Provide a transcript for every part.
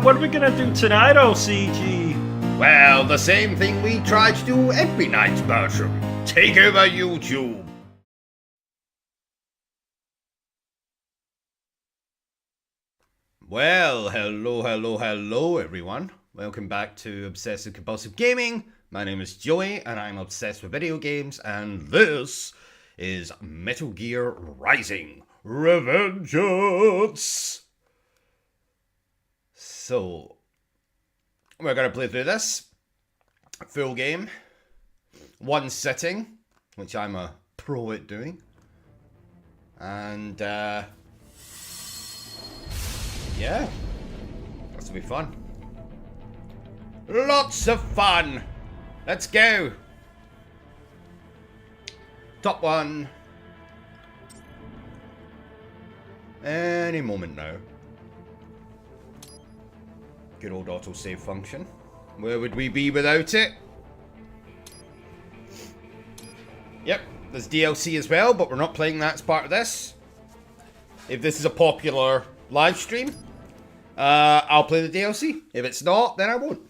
What are we gonna do tonight, OCG? Well, the same thing we try to do every night, Bertram. Take over YouTube. Well, hello everyone. Welcome back to Obsessive Compulsive Gaming. My name is Joey and I'm obsessed with video games, and this is Metal Gear Rising: Revengeance. So, we're going to play through this full game, one sitting, which I'm a pro at doing, and yeah, this will be fun. Lots of fun. Let's go. Top one. Any moment now. Good old autosave function. Where would we be without it? Yep, there's DLC as well, but we're not playing that as part of this. If this is a popular live stream, I'll play the DLC. If it's not, then I won't.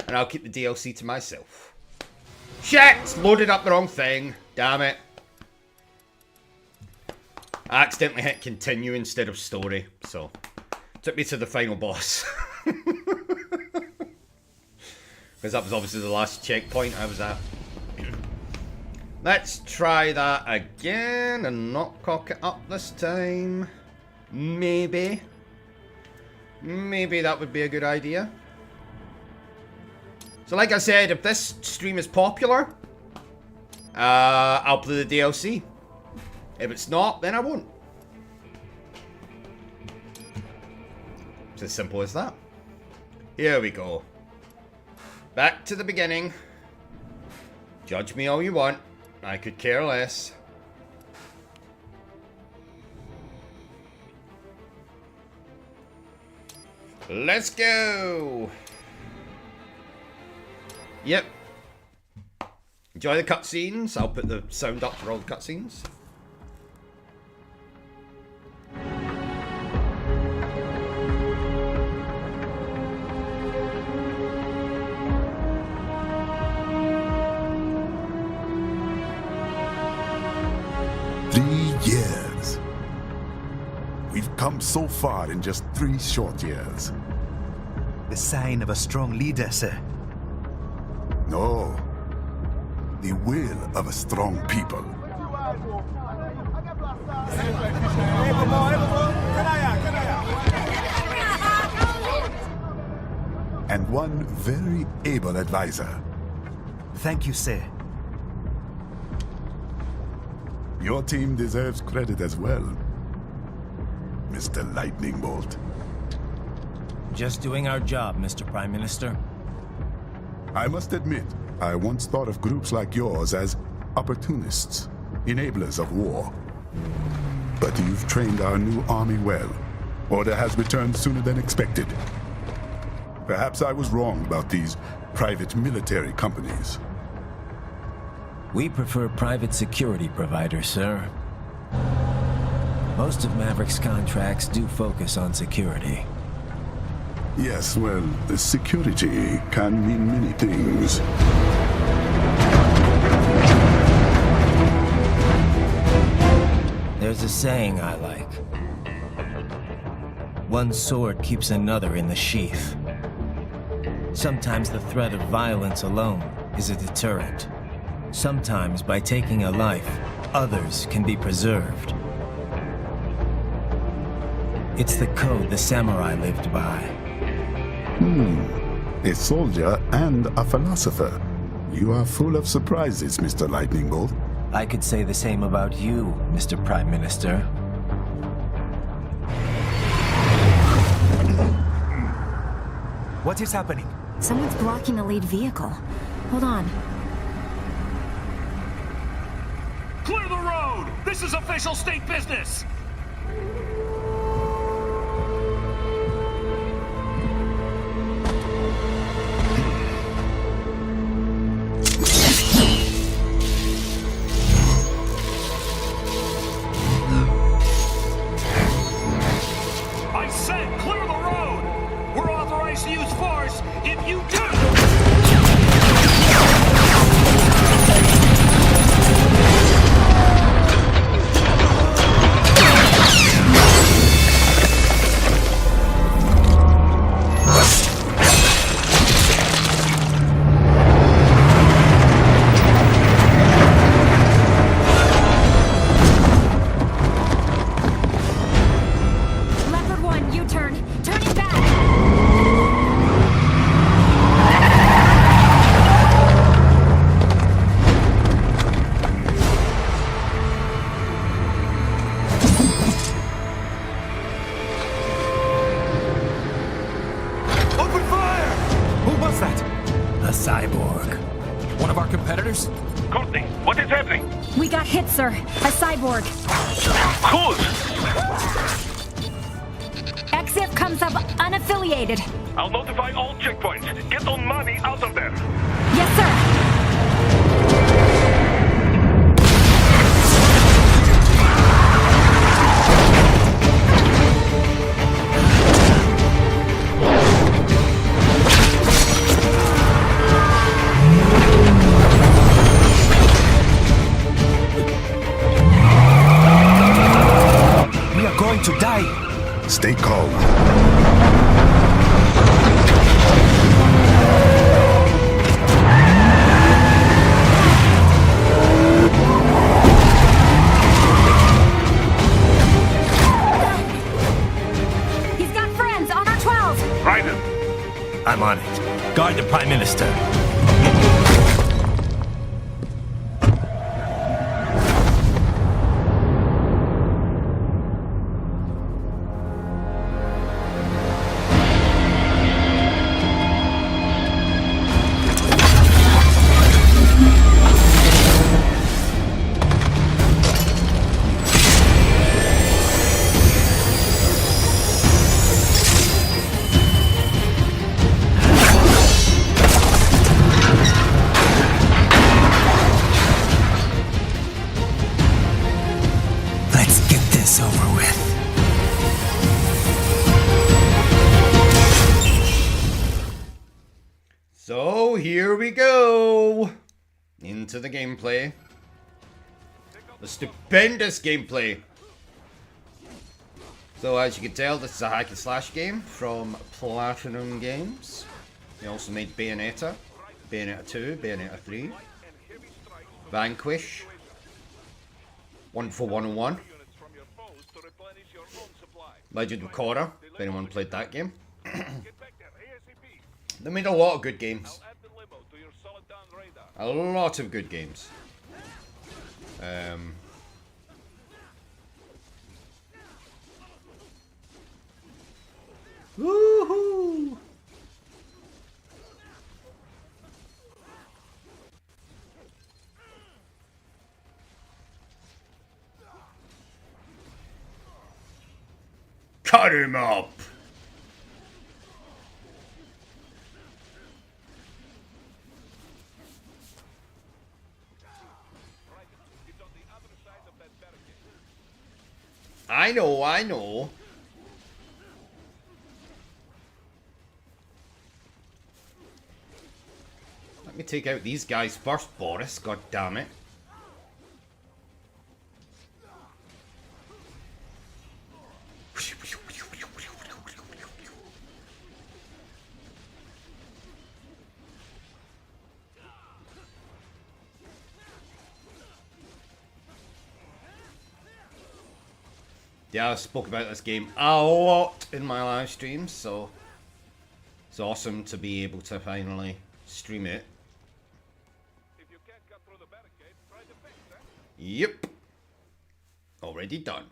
And I'll keep the DLC to myself. Shit! Loaded up the wrong thing. Damn it. I accidentally hit continue instead of story, so took me to the final boss. Because that was obviously the last checkpoint I was at. Let's try that again and not cock it up this time. Maybe. Maybe that would be a good idea. So like I said, if this stream is popular, I'll play the DLC. If it's not, then I won't. It's as simple as that. Here we go. Back to the beginning. Judge me all you want. I could care less. Let's go. Yep. Enjoy the cutscenes. I'll put the sound up for all the cutscenes. Years. We've come so far in just 3 short years. The sign of a strong leader, sir. No. The will of a strong people. And one very able advisor. Thank you, sir. Your team deserves credit as well, Mr. Lightning Bolt. Just doing our job, Mr. Prime Minister. I must admit, I once thought of groups like yours as opportunists, enablers of war. But you've trained our new army well. Order has returned sooner than expected. Perhaps I was wrong about these private military companies. We prefer private security providers, sir. Most of Maverick's contracts do focus on security. Yes, well, security can mean many things. There's a saying I like. One sword keeps another in the sheath. Sometimes the threat of violence alone is a deterrent. Sometimes, by taking a life, others can be preserved. It's the code the samurai lived by. A soldier and a philosopher. You are full of surprises, Mr. Lightning Bolt. I could say the same about you, Mr. Prime Minister. What is happening? Someone's blocking the lead vehicle. Hold on. Clear the road! This is official state business! competitors? Courtney, what is happening? We got hit, sir. A cyborg. Whose? XF comes up unaffiliated. I'll notify all checkpoints. Get on money out of there. Yes, sir. We are going to die. Stay calm. He's got friends on our 12. Raiden, I'm on it. Guard the Prime Minister. Let's get this over with. So here we go into the gameplay. The stupendous gameplay. So as you can tell, this is a hack and slash game from Platinum Games. They also made Bayonetta, Bayonetta 2, Bayonetta 3, Vanquish, 1 for 101, Legend of Korra, if anyone played that game. They made a lot of good games. A lot of good games. Woohoo! Cut him up! I know, I know. Let me take out these guys first, Boris. God damn it. Yeah, I spoke about this game a lot in my live streams, so it's awesome to be able to finally stream it. Yep. Already done.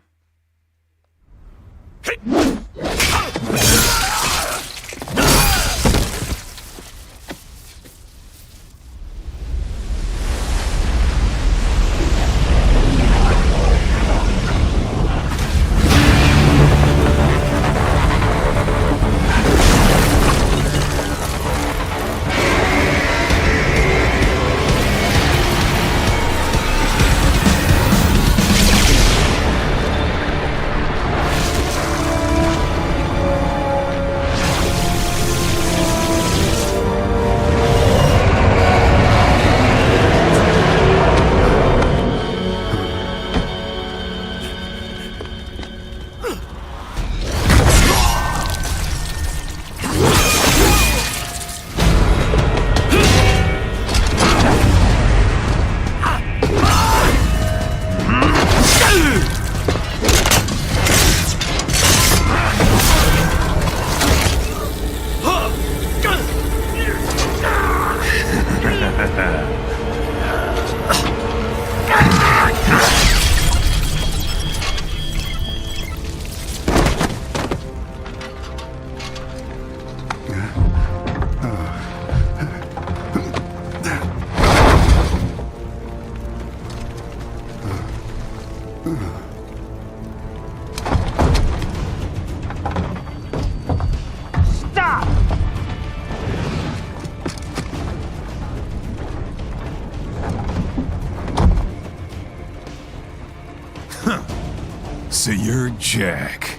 So you're Jack.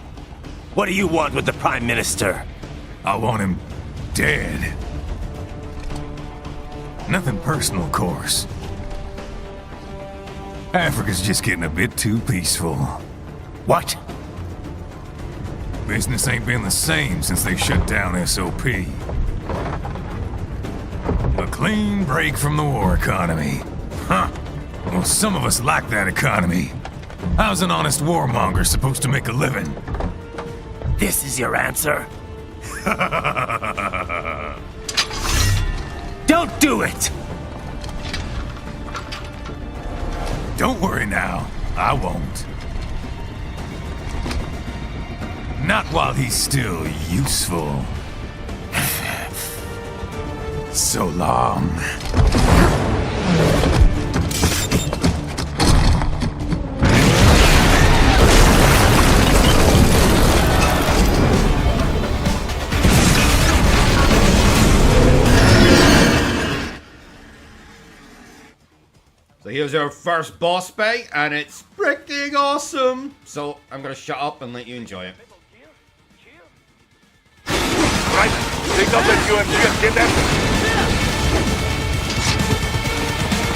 What do you want with the Prime Minister? I want him dead. Nothing personal, of course. Africa's just getting a bit too peaceful. What? Business ain't been the same since they shut down SOP. A clean break from the war economy. Huh. Well, some of us like that economy. How's an honest warmonger supposed to make a living? This is your answer? Don't do it! Don't worry now. I won't. Not while he's still useful. So long. So here's our first boss fight, and it's freaking awesome. So I'm gonna shut up and let you enjoy it. Right, take up that UMG and get after it.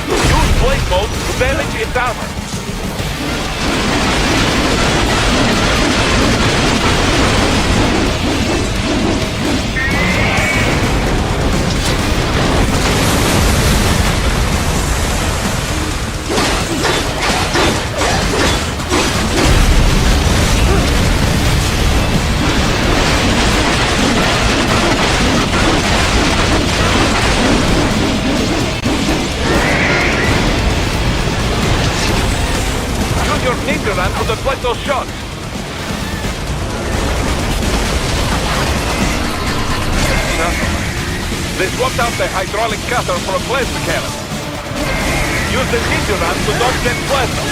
Use blade mode to damage its armor. Your ninja run to deflect those shots. They swapped out the hydraulic cutter for a plasma cannon. Use the ninja run to dodge that plasma.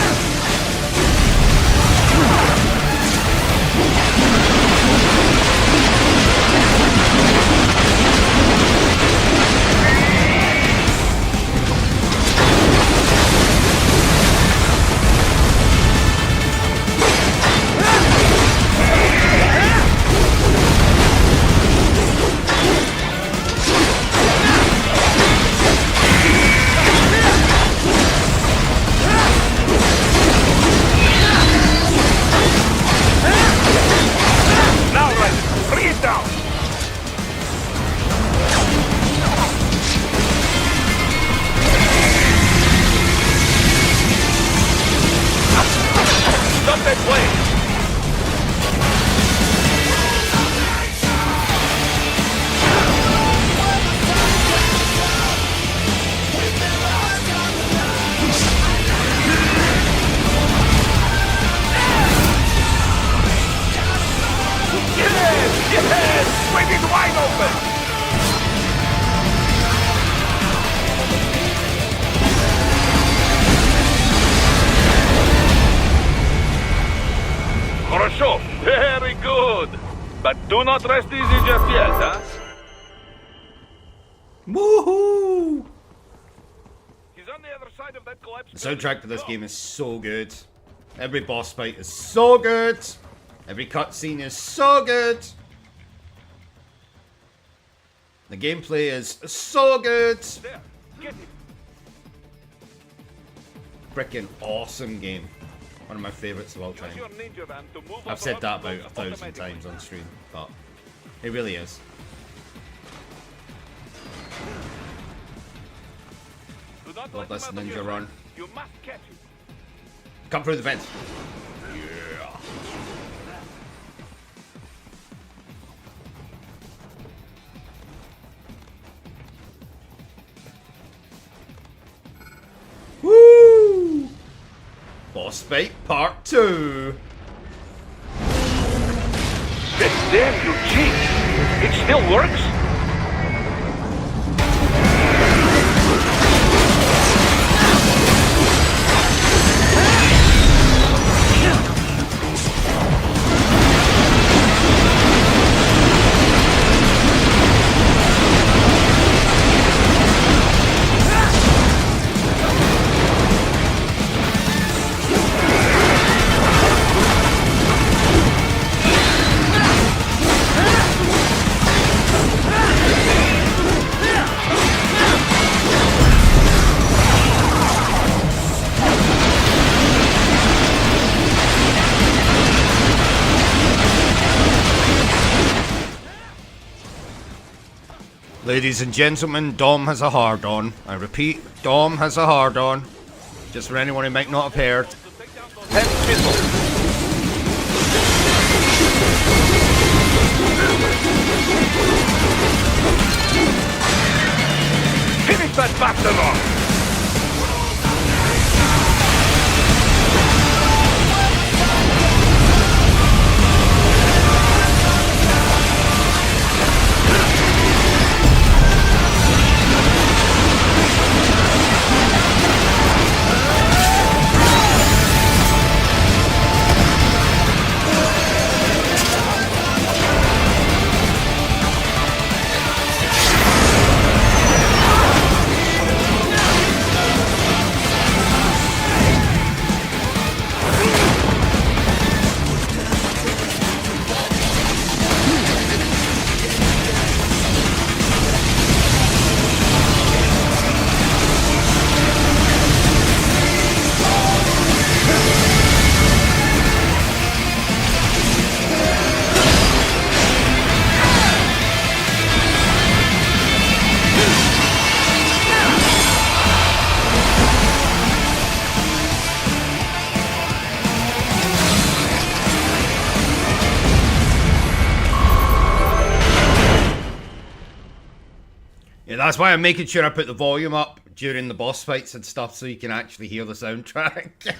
Very good. But do not rest easy just yet, huh? Woohoo! He's on the other side of that collapsed The soundtrack to this game is so good. Every boss fight is so good. Every cutscene is so good. The gameplay is so good. There, get him. Freaking awesome game. One of my favorites of all time. Use your ninja run to move I've said that across about the 1,000 automatically. times on stream, but it really is. Do not Love let this him out of ninja your run. sight. You must catch him. Come through the fence. Yeah. Woo! Boss fight part 2. Damn you cheat! It still works? Ladies and gentlemen, Dom has a hard-on. I repeat, Dom has a hard-on. Just for anyone who might not have heard. 10 missiles. Finish that bastard off! Yeah, that's why I'm making sure I put the volume up during the boss fights and stuff so you can actually hear the soundtrack.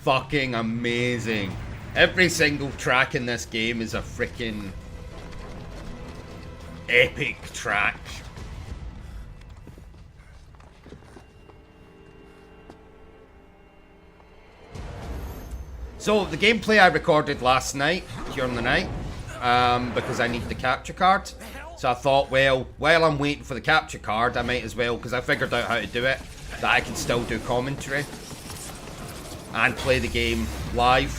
Fucking amazing. Every single track in this game is a freaking epic track. So, the gameplay I recorded last night, during the night, because I need the capture card. So I thought, well, while I'm waiting for the capture card, I might as well, because I figured out how to do it, that I can still do commentary. And play the game live,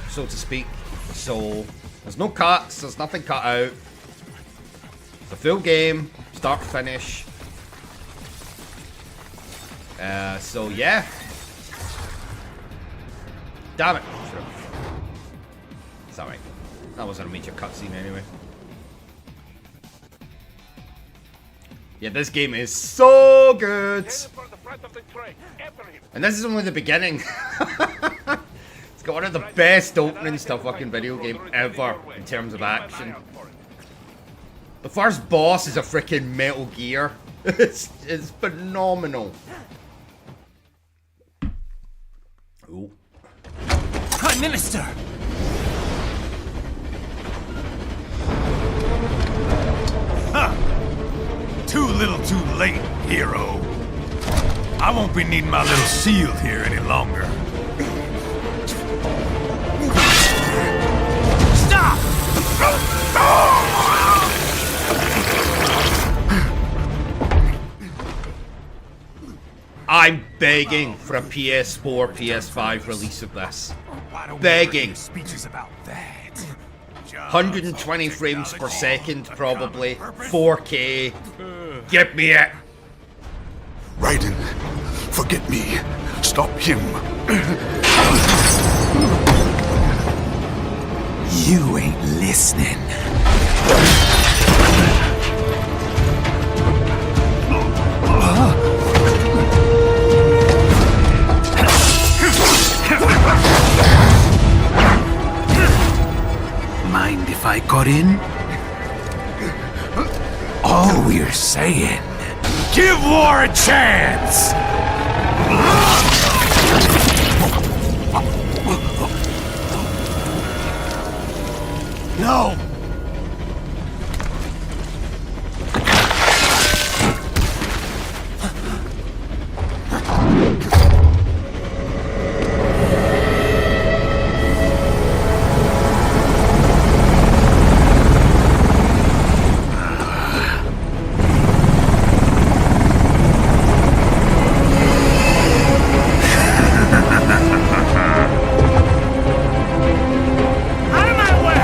so to speak. So, there's no cuts, there's nothing cut out. It's a full game, start to finish. So yeah. Damn it! Sure. It's alright. That wasn't a major cutscene anyway. Yeah, this game is so good! And this is only the beginning. It's got one of the best openings to a fucking video game ever in terms of action. The first boss is a freaking Metal Gear. It's phenomenal. Ooh. Prime Minister! Huh. Too little too late, hero. I won't be needing my little shield here any longer. Stop! I'm begging for a PS4, PS5 release of this. Begging. Speeches about that. 120 frames per second, probably. 4K. Give me it. Raiden, forget me. Stop him. You ain't listening. Mind if I got in? All we're saying, Give war a chance! no! Out of my way!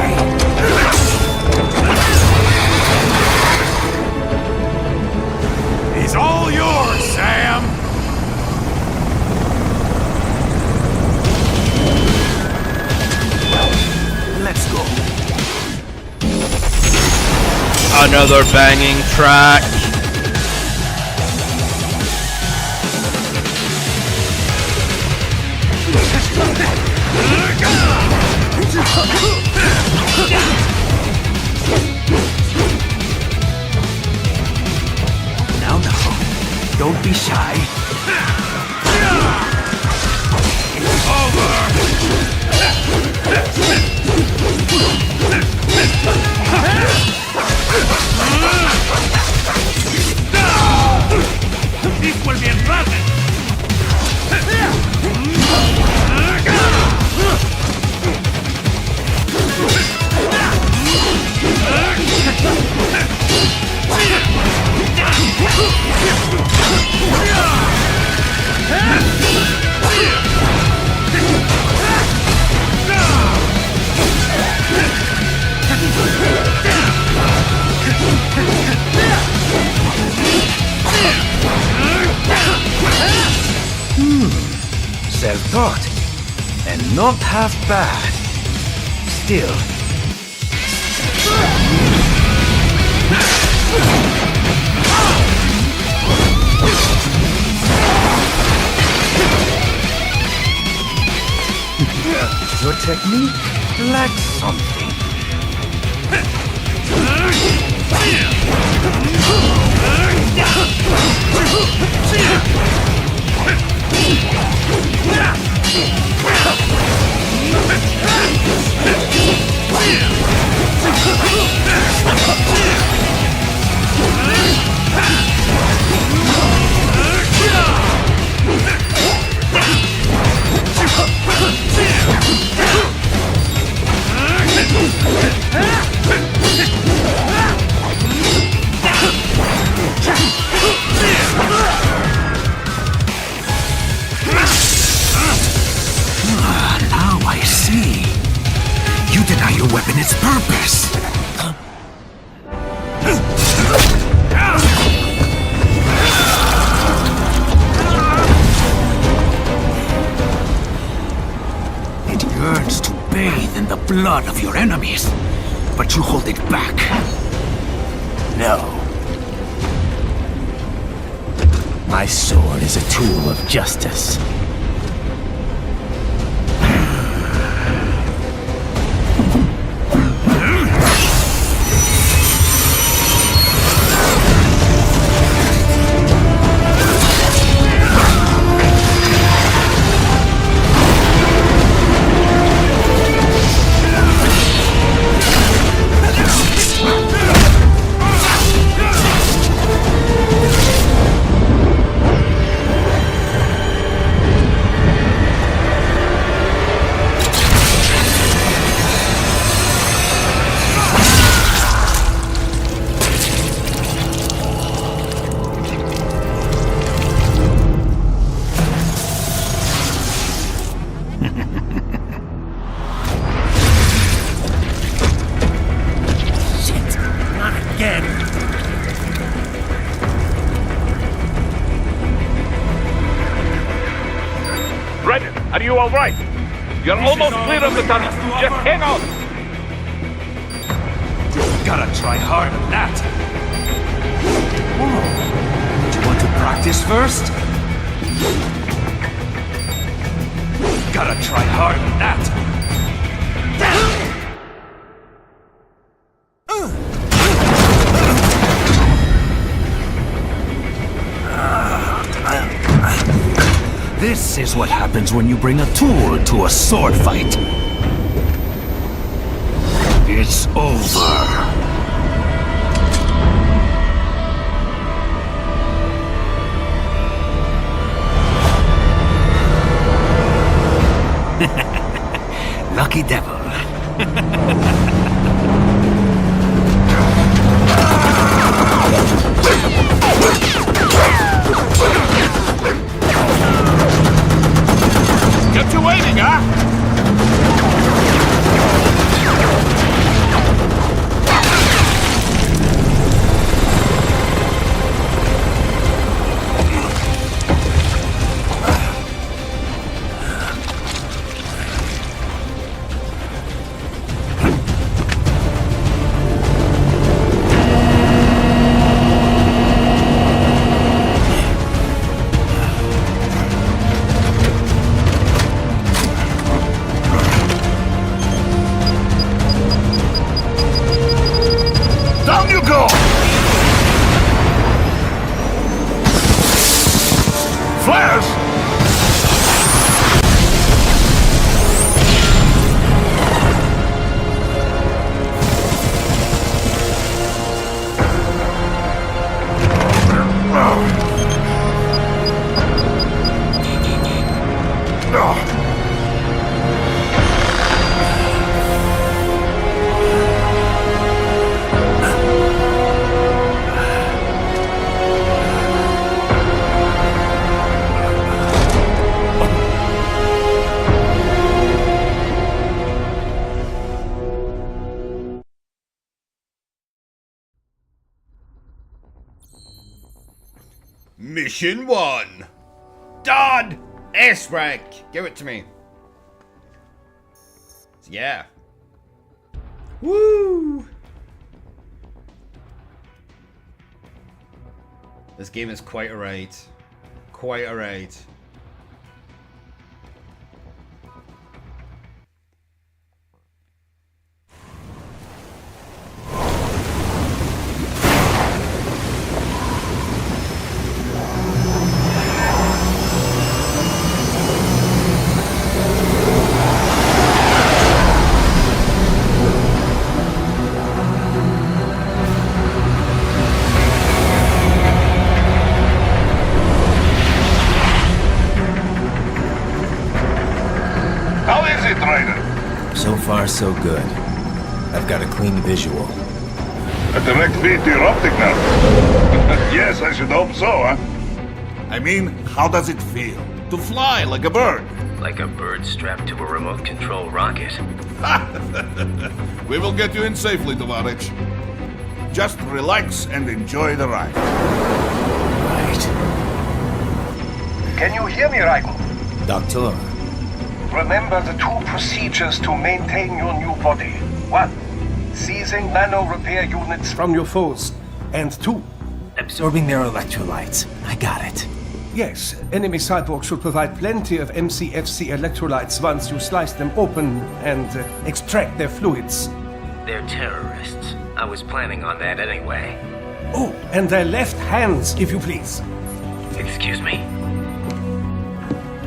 Another banging track. Now, don't be shy. It's over! This will be embarrassing. Self-taught. And not half bad. Still. Your technique lacks something. Now I see. You deny your weapon its purpose. It yearns to bathe in the blood of your enemies, but you hold it back. No. My sword is a tool of justice. Are you all right? You're almost clear of the tunnel. Just hang on. Gotta try hard at that. Whoa. Do you want to practice first? Gotta try hard at that. This is what happens when you bring a tool to a sword fight. It's over. Lucky devil. Kept you waiting, huh? go! Flares! Mission 1. Done! S rank. Give it to me. Yeah. Woo! This game is quite alright. Quite alright. How is it, Ryder? So far, so good. I've got a clean visual. A direct feed to your optic now. Yes, I should hope so, huh? I mean, how does it feel? To fly like a bird? Like a bird strapped to a remote control rocket. We will get you in safely, Tovarich. Just relax and enjoy the ride. Right. Can you hear me, Raiko? Doctor. Remember the 2 procedures to maintain your new body. 1. Seizing nano repair units from your foes. And 2. Absorbing their electrolytes. I got it. Yes, enemy cyborgs should provide plenty of MCFC electrolytes once you slice them open and extract their fluids. They're terrorists. I was planning on that anyway. Oh, and their left hands, if you please. Excuse me?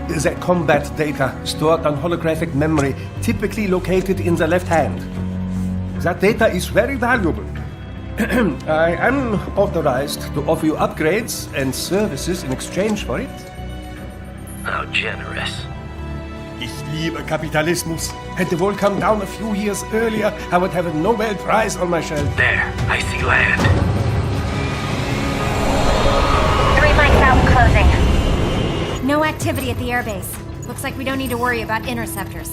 The combat data stored on holographic memory, typically located in the left hand. That data is very valuable. I am authorized to offer you upgrades and services in exchange for it. How generous. Ich liebe Kapitalismus. Had the world come down a few years earlier, I would have a Nobel Prize on my shelf. There, I see land. 3 mics out, closing. No activity at the airbase. Looks like we don't need to worry about interceptors.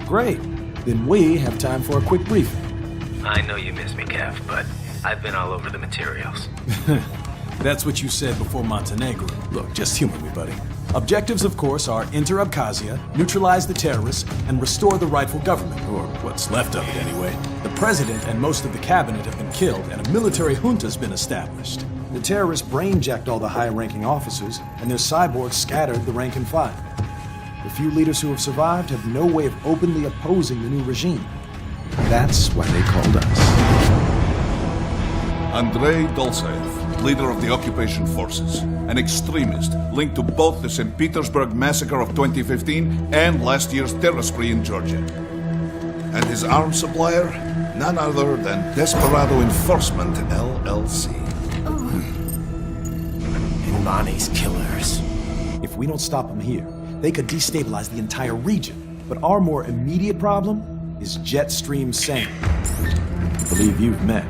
Great. Then we have time for a quick briefing. I know you miss me, Kev, but I've been all over the materials. That's what you said before Montenegro. Look, just humor me, buddy. Objectives, of course, are enter Abkhazia, neutralize the terrorists, and restore the rightful government, or what's left of it anyway. The president and most of the cabinet have been killed, and a military junta's been established. The terrorists brainjacked all the high-ranking officers, and their cyborgs scattered the rank and file. The few leaders who have survived have no way of openly opposing the new regime. That's why they called us. Andrei Dolzaev, leader of the occupation forces, an extremist linked to both the St. Petersburg massacre of 2015 and last year's terror spree in Georgia. And his arms supplier, none other than Desperado Enforcement, LLC. Imani's killers. If we don't stop them here, they could destabilize the entire region. But our more immediate problem is Jetstream Sam. I believe you've met.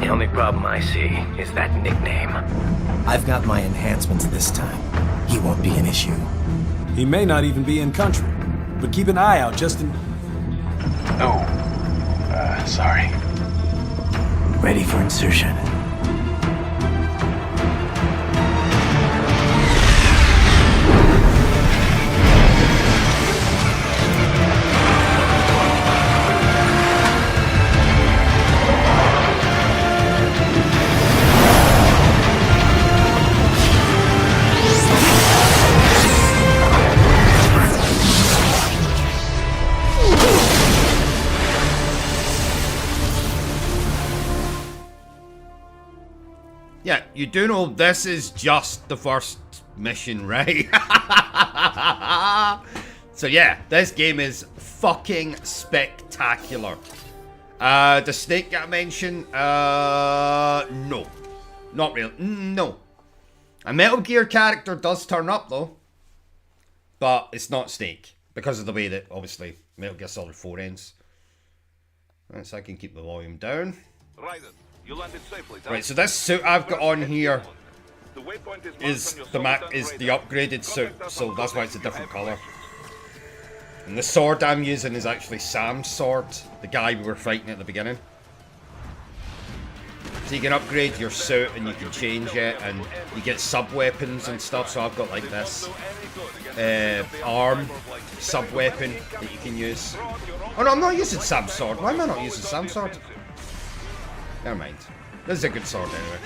The only problem I see is that nickname. I've got my enhancements this time. He won't be an issue. He may not even be in country, but keep an eye out just in... Sorry. Ready for insertion. Yeah, you do know this is just the first mission, right? So yeah, this game is fucking spectacular. The snake I mentioned, no. Not really, no. A Metal Gear character does turn up though, but it's not Snake because of the way that obviously Metal Gear Solid 4 ends. Right, so I can keep the volume down. Right, so this suit I've got on here is the upgraded suit, so that's why it's a different colour. And the sword I'm using is actually Sam's sword, the guy we were fighting at the beginning. So you can upgrade your suit and you can change it, and you get sub-weapons and stuff. So I've got like this arm sub-weapon that you can use. Oh no, I'm not using Sam's sword. Why am I not using Sam's sword? Never mind. This is a good sword anyway.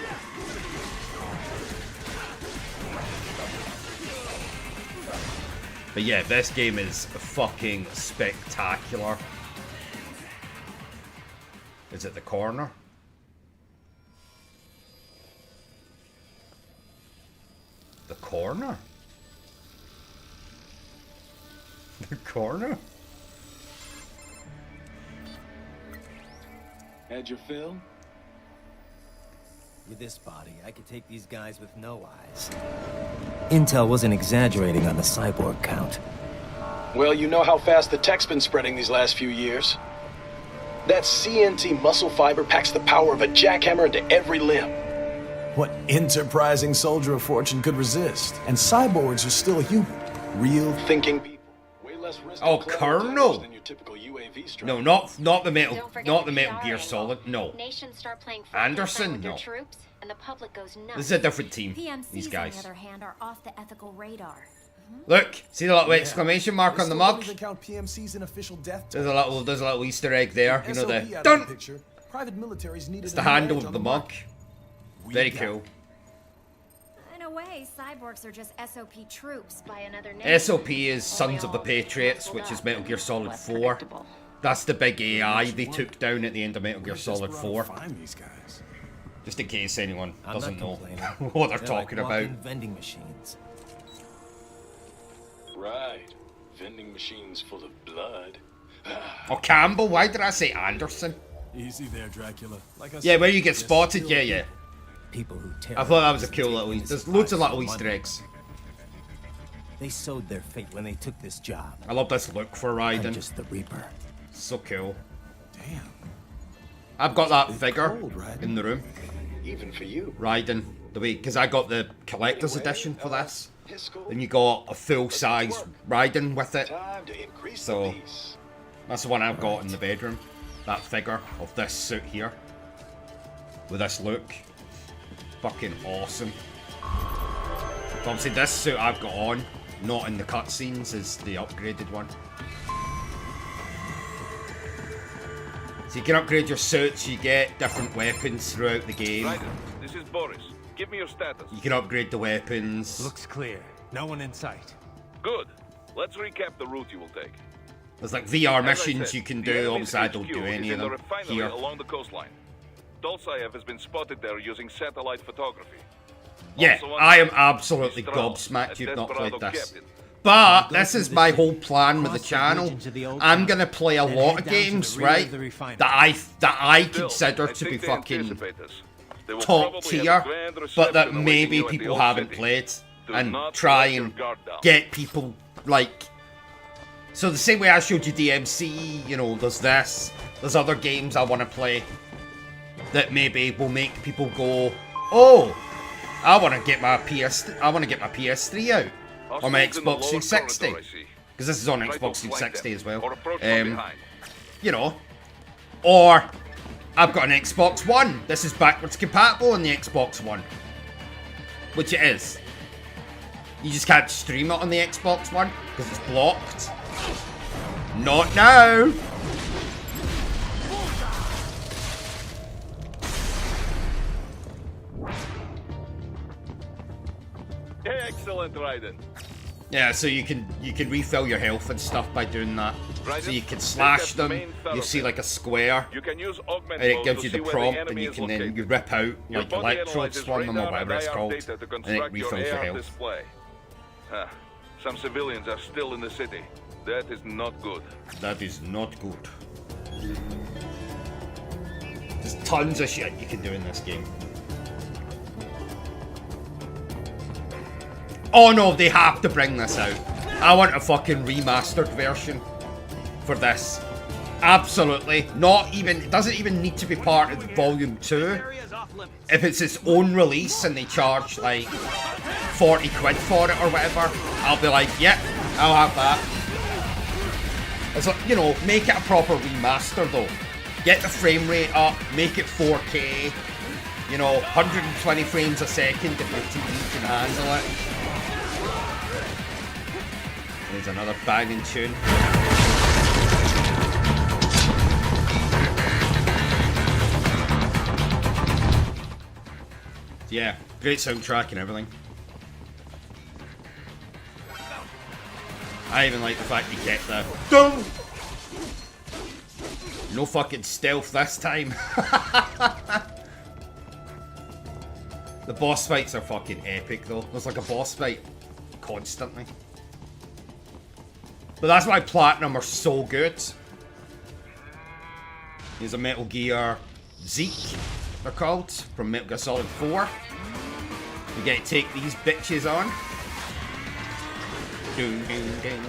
But yeah, this game is fucking spectacular. Is it the corner? The corner? The corner? Had your fill? With this body, I could take these guys with no eyes. Intel wasn't exaggerating on the cyborg count. Well, you know how fast the tech's been spreading these last few years. That CNT muscle fiber packs the power of a jackhammer into every limb. What enterprising soldier of fortune could resist? And cyborgs are still human. Real thinking people. Way less risk oh, Colonel! than your typical UAV strike. No, not the Metal Gear Solid. No. Anderson. No. And the public goes nuts. This is a different team. PMCs, these guys. on the other hand, are off the ethical radar. Look, see the little exclamation mark on the mug? Count PMCs in official death There's a little Easter egg there. You know the dun. Private militaries needed it's the handle of the mug. Very cool. In a way, cyborgs are just SOP troops by another name. SOP is Sons of the Patriots, which is Metal Gear Solid 4. That's the big AI they took down at the end of Metal Gear Solid 4. Just in case anyone doesn't know what they're talking about. Vending machines. Right. Vending machines full of blood. Oh, Campbell, why did I say Anderson? Easy there, Dracula. Like I yeah, where you get spotted, yeah. People who I thought that was a cool little Easter. There's loads of little Easter eggs. They sowed their fate when they took this job. I love this look for Raiden. I'm just the Reaper. So cool. Damn. I've got that figure in the room. Even for you. Raiden, the way, because I got the collector's edition for this. And you got a full-size Raiden with it. So that's the one I've got in the bedroom. That figure of this suit here. With this look. Fucking awesome. So obviously this suit I've got on, not in the cutscenes, is the upgraded one. So you can upgrade your suits, you get different weapons throughout the game. Raiden, this is Boris. Give me your status. You can upgrade the weapons. Looks clear. No one in sight. Good. Let's recap the route you will take. There's like VR missions you can do. Obviously I don't do any of them here. Along the coastline. Dolzaev has been spotted there using satellite photography. Yeah, I am absolutely gobsmacked you've not played this. But this is my whole plan with the channel. I'm gonna play a lot of games, right? That I consider to be fucking top tier, but that maybe people haven't played, and try and get people like. So the same way I showed you DMC, you know, there's this, there's other games I want to play that maybe will make people go, oh, I want to get my PS3 out. Or my Xbox 360, because this is on Xbox 360 as well. You know, or I've got an Xbox One. This is backwards compatible on the Xbox One, which it is. You just can't stream it on the Xbox One because it's blocked. Not now. Excellent, Raiden. Yeah, so you can refill your health and stuff by doing that. So you can slash them, you see like a square, and it gives you the prompt, and you can then you rip out like electrodes from them or whatever it's called, and it refills your health. Some civilians are still in the city. That is not good. That is not good. There's tons of shit you can do in this game. Oh no, they have to bring this out. I want a fucking remastered version for this. Absolutely. Not even, it doesn't even need to be part of Volume 2. If it's its own release and they charge like 40 quid for it or whatever, I'll be like, yeah, I'll have that. It's like, you know, make it a proper remaster though. Get the frame rate up, make it 4K, you know, 120 frames a second if your TV can handle it. There's another banging tune. Yeah, great soundtrack and everything. I even like the fact you get the dum! No fucking stealth this time. The boss fights are fucking epic though. There's like a boss fight constantly. But that's why Platinum are so good. Here's a Metal Gear Zeke, they're called, from Metal Gear Solid 4. You get to take these bitches on. Ding, ding, ding.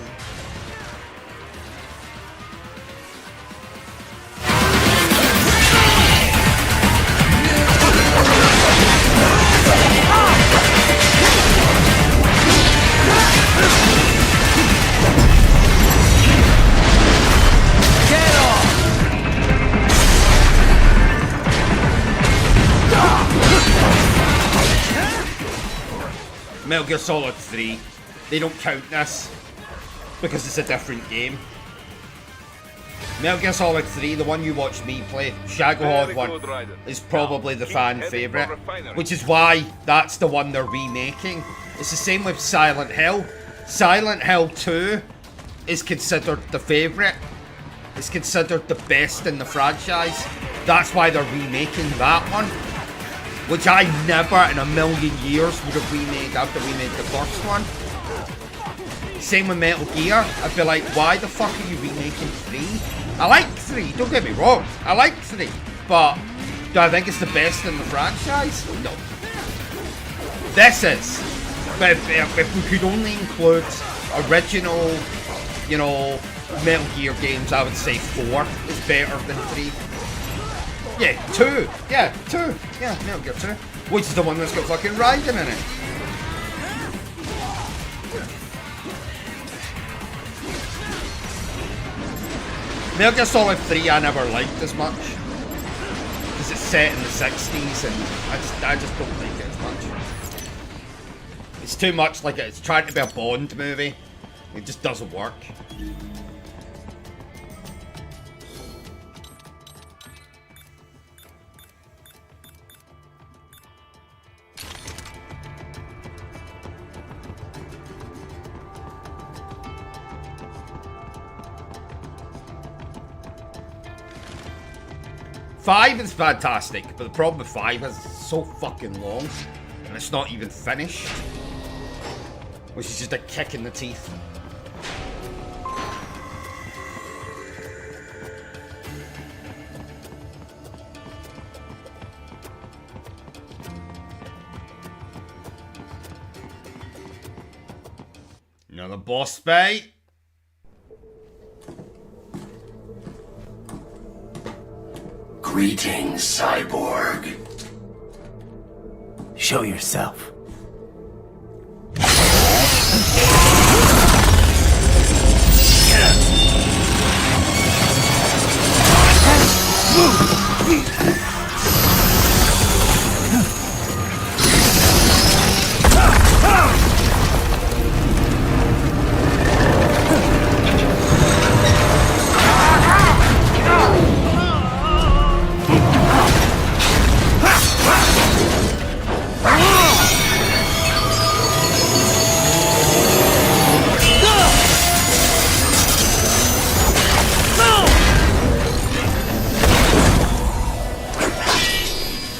Metal Gear Solid 3, they don't count this because it's a different game. Metal Gear Solid 3, the one you watched me play, Shagohod one, is probably the fan favourite, which is why that's the one they're remaking. It's the same with Silent Hill. Silent Hill 2 is considered the favourite. It's considered the best in the franchise. That's why they're remaking that one. Which I never in a million years would have remade after we made the first one. Same with Metal Gear. I'd be like, why the fuck are you remaking 3? I like 3, don't get me wrong. I like 3. But do I think it's the best in the franchise? No. This is. But if we could only include original, you know, Metal Gear games, I would say 4 is better than 3. Yeah, 2. Yeah, 2. Yeah, Metal Gear 2. Which is the one that's got fucking Raiden in it. Metal Gear Solid 3 I never liked as much. Because it's set in the 60s and I just don't like it as much. It's too much like it's trying to be a Bond movie. It just doesn't work. Five is fantastic, but the problem with 5 is it's so fucking long, and it's not even finished. Which is just a kick in the teeth. Another boss fight. Greetings, cyborg. Show yourself.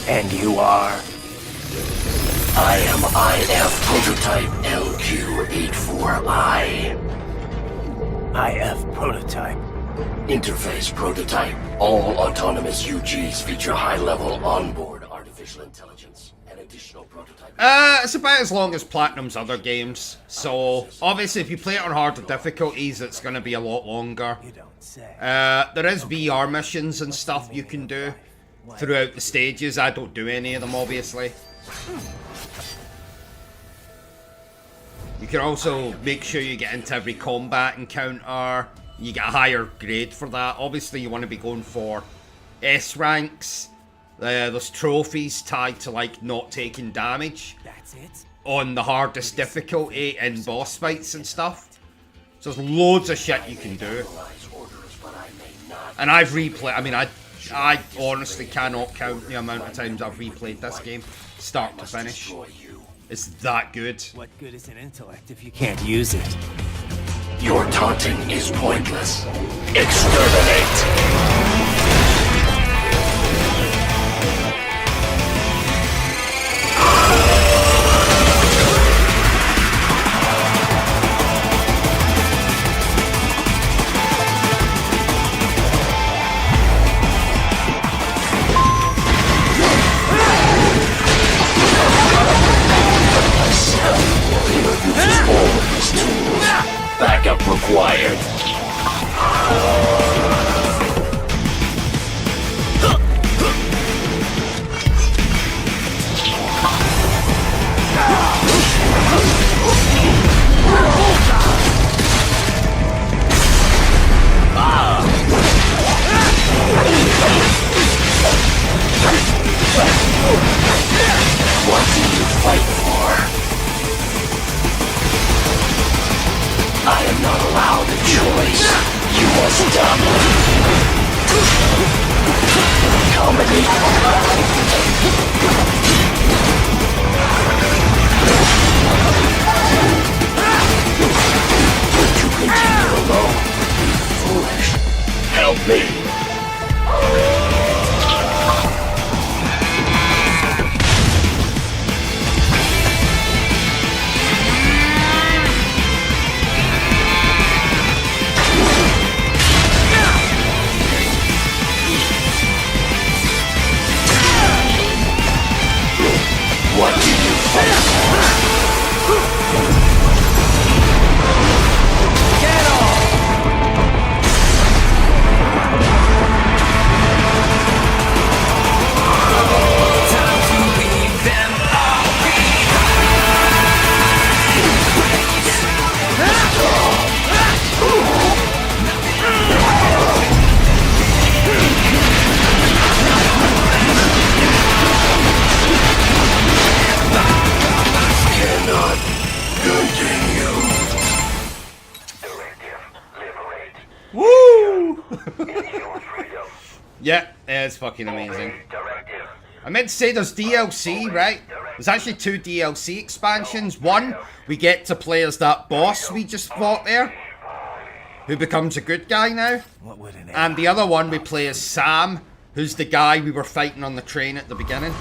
And you are? I am IF Prototype LQ84I. IF Prototype. Interface Prototype. All autonomous UGs feature high-level onboard artificial intelligence and additional prototype. It's about as long as Platinum's other games. So, obviously, if you play it on harder difficulties, it's going to be a lot longer. There is VR missions and stuff you can do throughout the stages. I don't do any of them, obviously. You can also make sure you get into every combat encounter. You get a higher grade for that. Obviously, you want to be going for S ranks. There's trophies tied to, like, not taking damage. That's it? On the hardest difficulty in boss fights and stuff. So there's loads of shit you can do. And I've replayed, I mean, I honestly cannot count the amount of times I've replayed this game, start to finish. It's that good. What good is an intellect if you can't use it? Your taunting is pointless. Exterminate! Backup required. What do you fight for? I am not allowed a choice. You must dominate. Would you continue alone? Be foolish. Help me. What do you fight for? Get off! Time to beat them all. Cannot continue. Woo! Yeah, it's fucking amazing. I meant to say there's DLC, right? There's actually 2 DLC expansions. One, we get to play as that boss we just fought there, who becomes a good guy now. And the other one, we play as Sam, who's the guy we were fighting on the train at the beginning.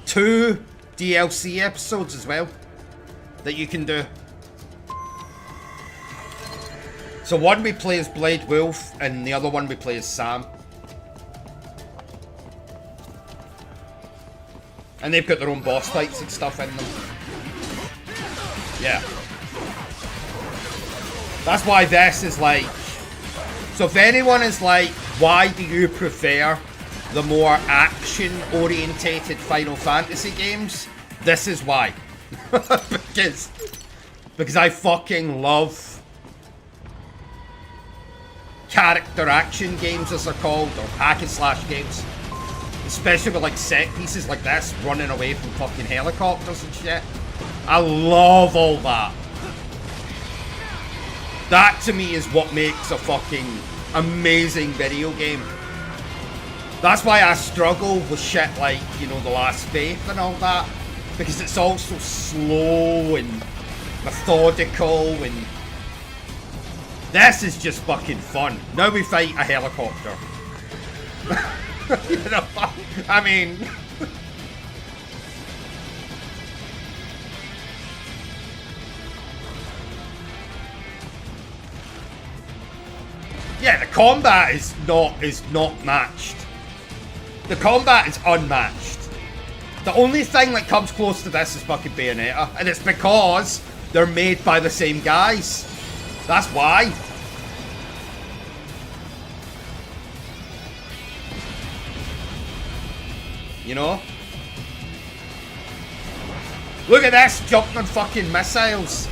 2 DLC episodes as well that you can do. So one we play as Blade Wolf, and the other one we play as Sam. And they've got their own boss fights and stuff in them. Yeah. That's why this is like... So if anyone is like, why do you prefer the more action-orientated Final Fantasy games? This is why. Because I fucking love character action games, as they're called, or hack and slash games. Especially with like set pieces like this, running away from fucking helicopters and shit. I love all that. That to me is what makes a fucking amazing video game. That's why I struggle with shit like, you know, The Last Faith and all that. Because it's all so slow and methodical, and this is just fucking fun. Now we fight a helicopter. You know, I mean... Yeah, the combat is not matched. The combat is unmatched. The only thing that comes close to this is fucking Bayonetta, and it's because they're made by the same guys. That's why. You know? Look at this, jumping on fucking missiles.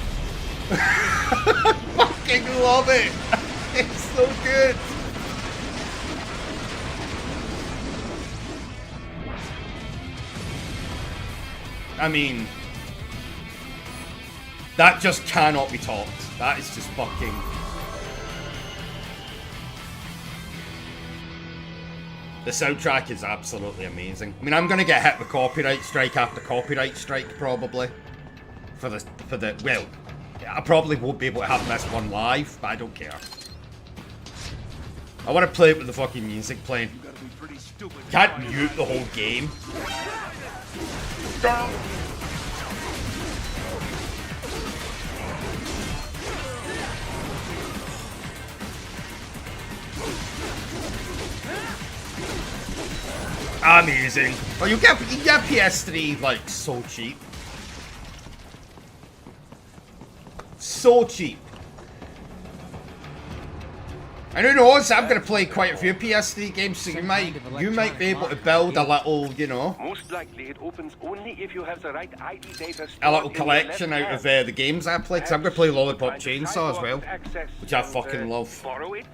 Fucking love it. It's so good. I mean, that just cannot be topped. That is just fucking... The soundtrack is absolutely amazing. I mean, I'm gonna get hit with copyright strike after copyright strike, probably. For the, well, I probably won't be able to have this one live, but I don't care. I want to play it with the fucking music playing. Can't mute the whole game. Amazing. Oh, you get PS3 like so cheap. So cheap. And who knows, I'm gonna play quite a few PS3 games, so you might be able to build a little, you know, Most likely it opens only if you have the right ID data a little collection out of the games I play, because I'm gonna play Lollipop Chainsaw as well, which I fucking love. Borrow it?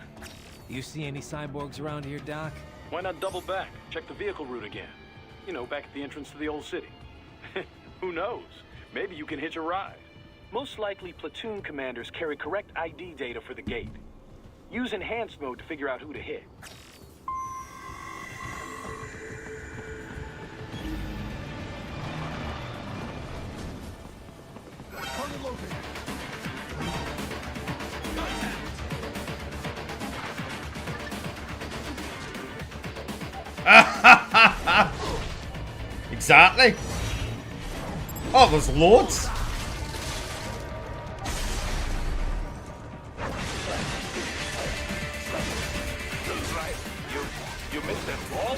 You see any cyborgs around here, Doc? Why not double back? Check the vehicle route again. You know, back at the entrance to the old city. Who knows? Maybe you can hitch a ride. Most likely, platoon commanders carry correct ID data for the gate. Use enhanced mode to figure out who to hit. Exactly. Oh, there's loads. You missed that ball?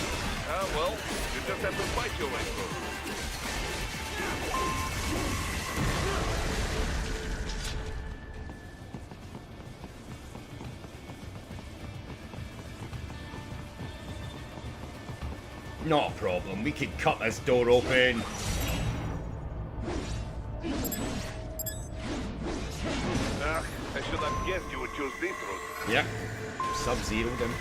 Ah, well, you just have to fight your way through. Not a problem. We can cut this door open. Ah, I should have guessed you would choose this route. Yep. Sub-zeroed him.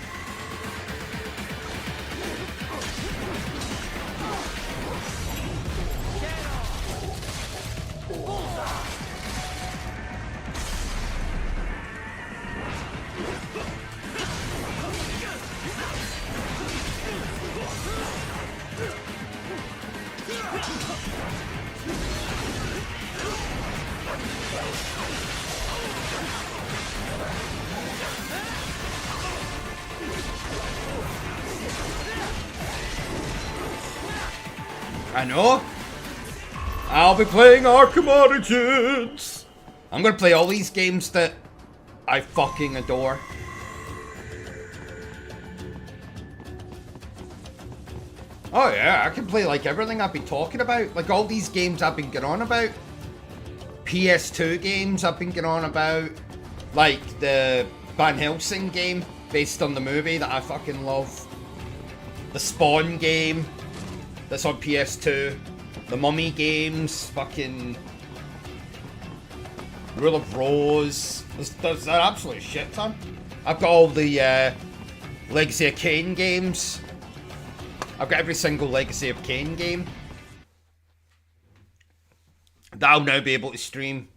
I know. I'll be playing Arkham Origins. I'm gonna play all these games that I fucking adore. Oh yeah, I can play like everything I've been talking about. Like all these games I've been getting on about. PS2 games I've been getting on about. Like the Van Helsing game based on the movie that I fucking love. The Spawn game that's on PS2. The Mummy games, fucking Rule of Rose. There's an absolute shit ton. I've got all the Legacy of Kain games. I've got every single Legacy of Kain game that I'll now be able to stream.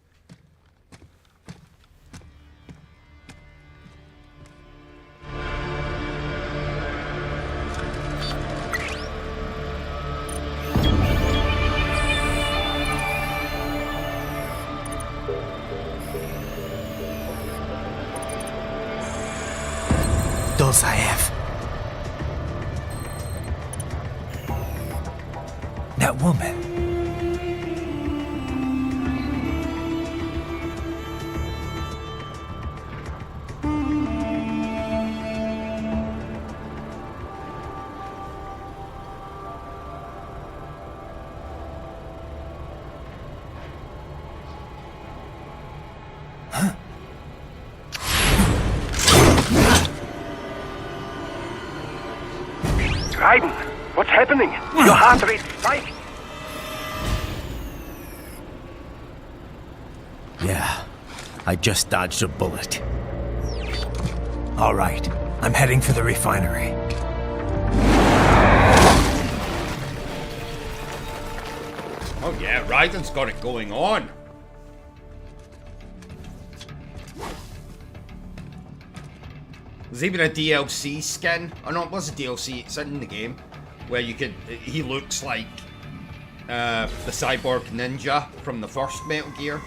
Those I have. That woman. Raiden, what's happening? Your heart rate spiked. Yeah, I just dodged a bullet. All right, I'm heading for the refinery. Oh yeah, Raiden's got it going on. There's even a DLC skin. Oh no, it was a DLC, it's in the game. Where you could, he looks like the cyborg ninja from the first Metal Gear.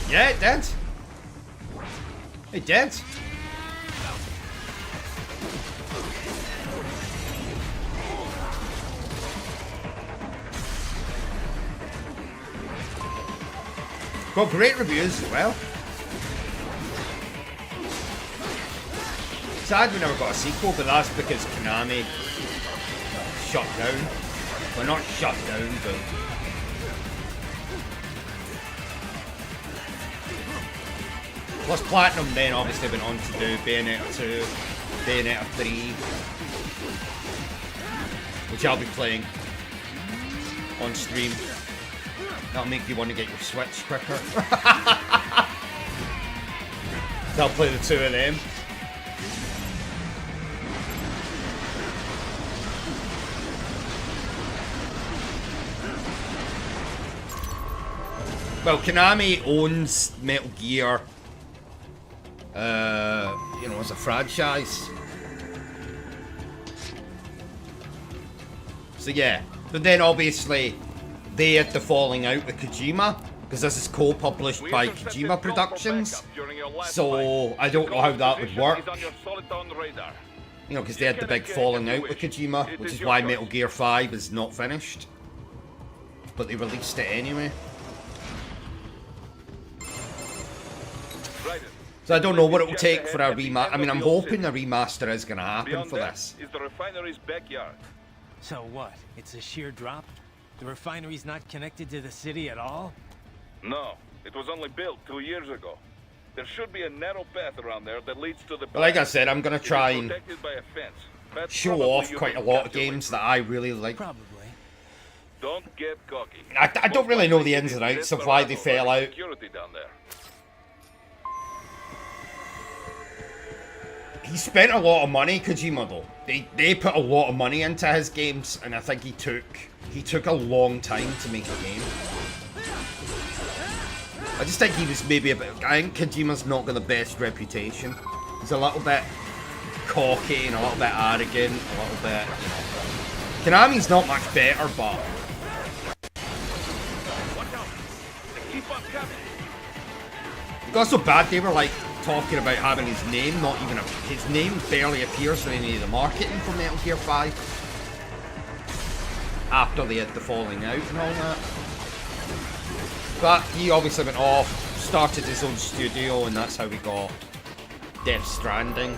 Yeah, it did. It did. Got great reviews as well. Sad we never got a sequel, but that's because Konami shut down. Well, not shut down, but... Plus Platinum then obviously went on to do Bayonetta 2, Bayonetta 3, which I'll be playing on stream. That'll make you want to get your Switch quicker. I'll play the two of them. Well, Konami owns Metal Gear. You know, as a franchise. So yeah, but then obviously they had the falling out with Kojima because this is co-published by Kojima Productions. So I don't know how that would work. You know, because they had the big falling out with Kojima, which is why Metal Gear 5 is not finished. But they released it anyway. So I don't know what it will take for a remaster. I mean, I'm hoping a remaster is going to happen for this. Is the refinery's backyard. So what? It's a sheer drop? The refinery's not connected to the city at all? No, it was only built 2 years ago. There should be a narrow path around there that leads to the... But like I said, I'm going to try and show off quite a lot of games that I really like. Probably. Don't get cocky. I don't really know the ins and outs of why they fell out. He spent a lot of money, Kojima, though. They put a lot of money into his games, and I think he took a long time to make a game. I just think he was maybe a bit... I think Kojima's not got the best reputation. He's a little bit cocky and a little bit arrogant, a little bit, you know. Konami's not much better, but... It got so bad they were like talking about having his name not even his name barely appears in any of the marketing for Metal Gear 5 after they had the falling out and all that. But he obviously went off, started his own studio, and that's how we got Death Stranding,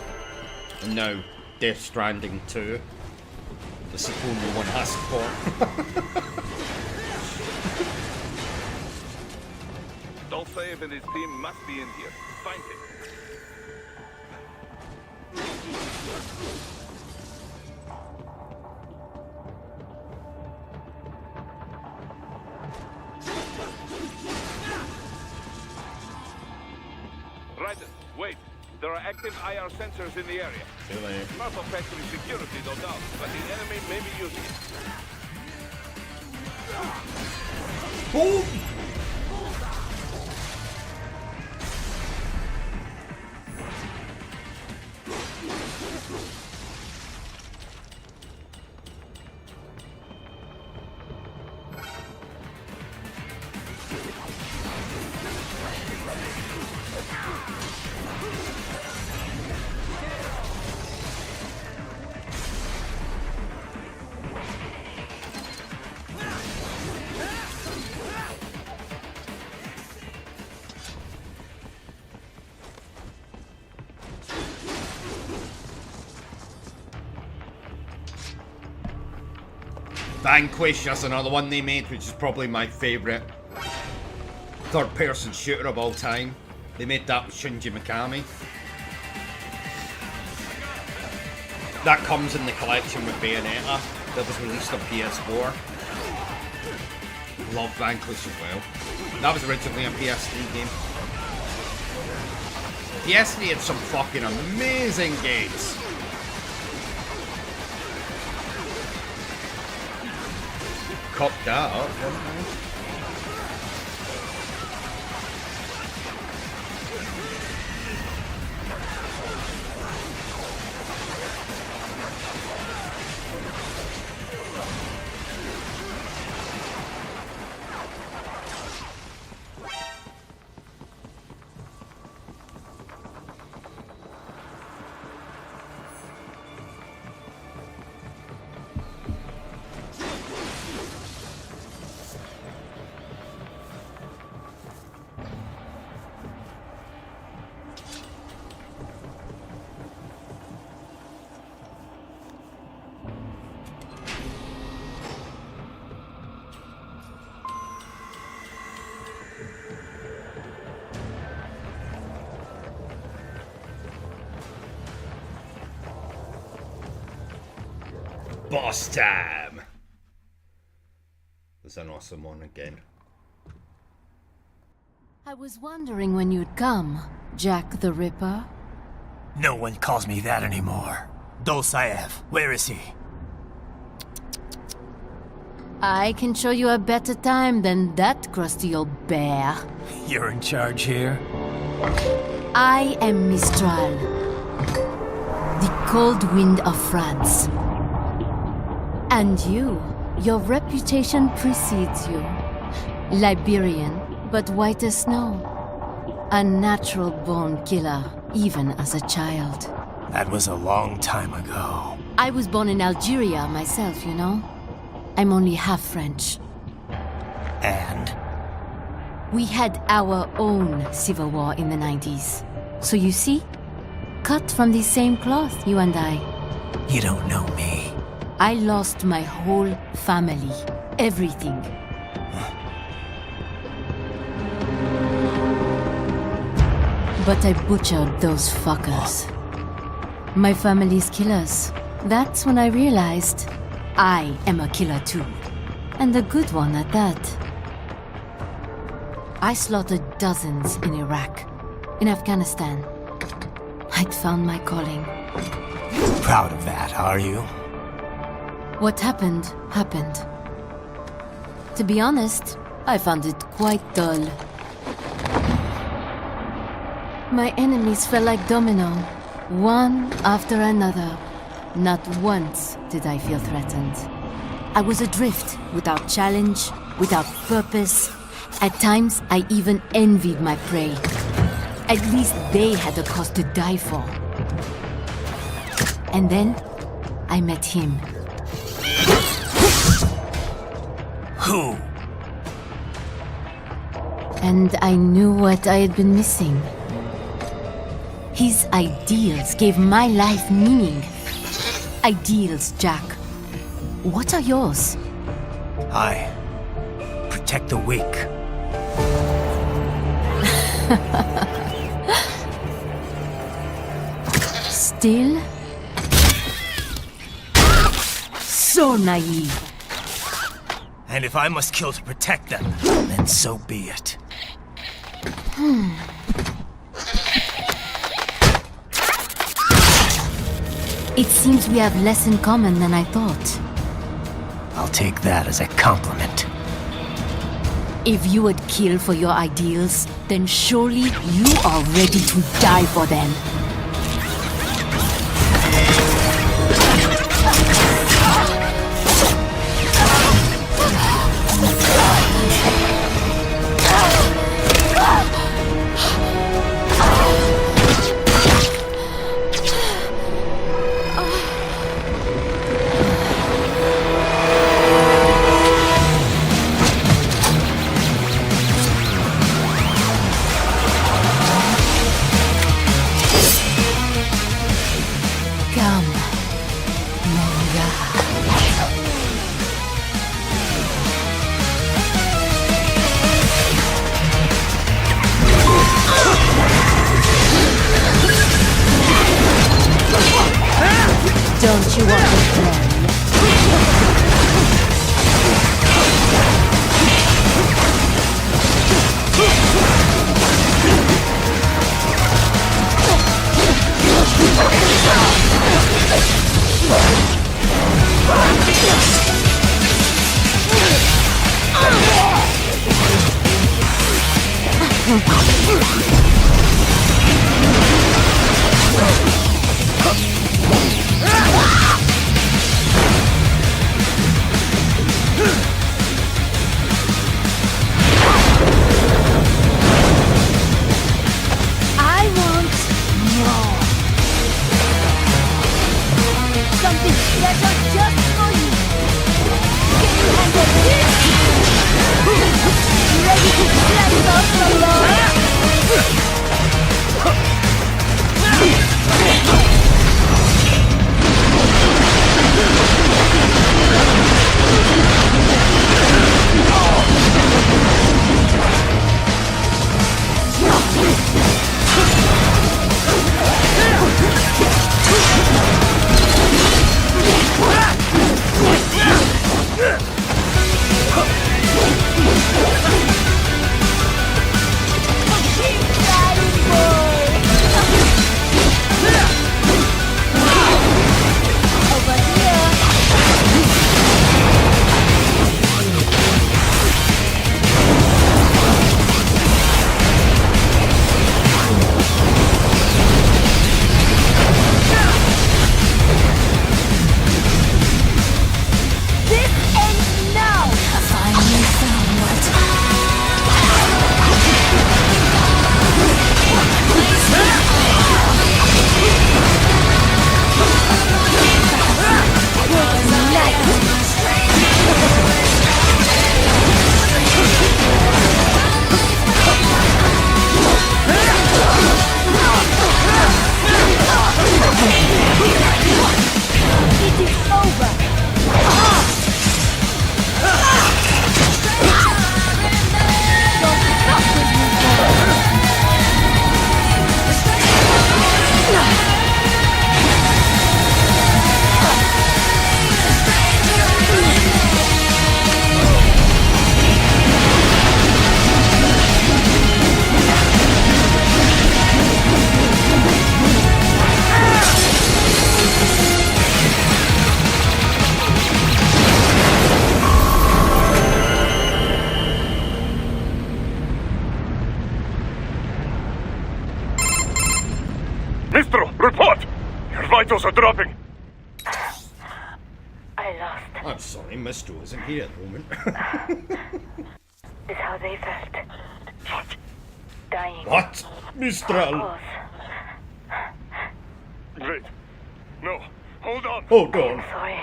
and now Death Stranding 2, the sequel no one asked for. Dolsaev and his team must be in here. Find him. Raiden, wait. There are active IR sensors in the area. Not for factory security, no doubt, but the enemy may be using it. Boom! Vanquish, that's another one they made, which is probably my favourite third-person shooter of all time. They made that with Shinji Mikami. That comes in the collection with Bayonetta that was released on PS4. Love Vanquish as well. That was originally a PS3 game. PS3 had some fucking amazing games. Cocked that up, didn't I? Boss time! There's an awesome one again. I was wondering when you'd come, Jack the Ripper. No one calls me that anymore. Dolsaev, where is he? I can show you a better time than that crusty old bear. You're in charge here? I am Mistral, the cold wind of France. And your reputation precedes you. Liberian, but white as snow. A natural-born killer, even as a child. That was a long time ago. I was born in Algeria myself, you know. I'm only half French. And? We had our own civil war in the 90s. So you see? Cut from the same cloth, you and I. You don't know me. I lost my whole family. Everything. But I butchered those fuckers. My family's killers. That's when I realized I am a killer too. And a good one at that. I slaughtered dozens in Iraq, in Afghanistan. I'd found my calling. Proud of that, are you? What happened, happened. To be honest, I found it quite dull. My enemies fell like domino, one after another. Not once did I feel threatened. I was adrift, without challenge, without purpose. At times, I even envied my prey. At least they had a cause to die for. And then, I met him. Who? And I knew what I had been missing. His ideals gave my life meaning. Ideals, Jack. What are yours? I protect the weak. Still? So naive. And if I must kill to protect them, then so be it. It seems we have less in common than I thought. I'll take that as a compliment. If you would kill for your ideals, then surely you are ready to die for them. I want more. Something special just for you. Can you handle this? Ready to slice off the law? Report! Your vitals are dropping. I lost. I'm sorry, Mistro isn't here at the moment. Is how they felt. Dying. What? Mistral? Wait. No. Hold on. Hold on. I'm sorry.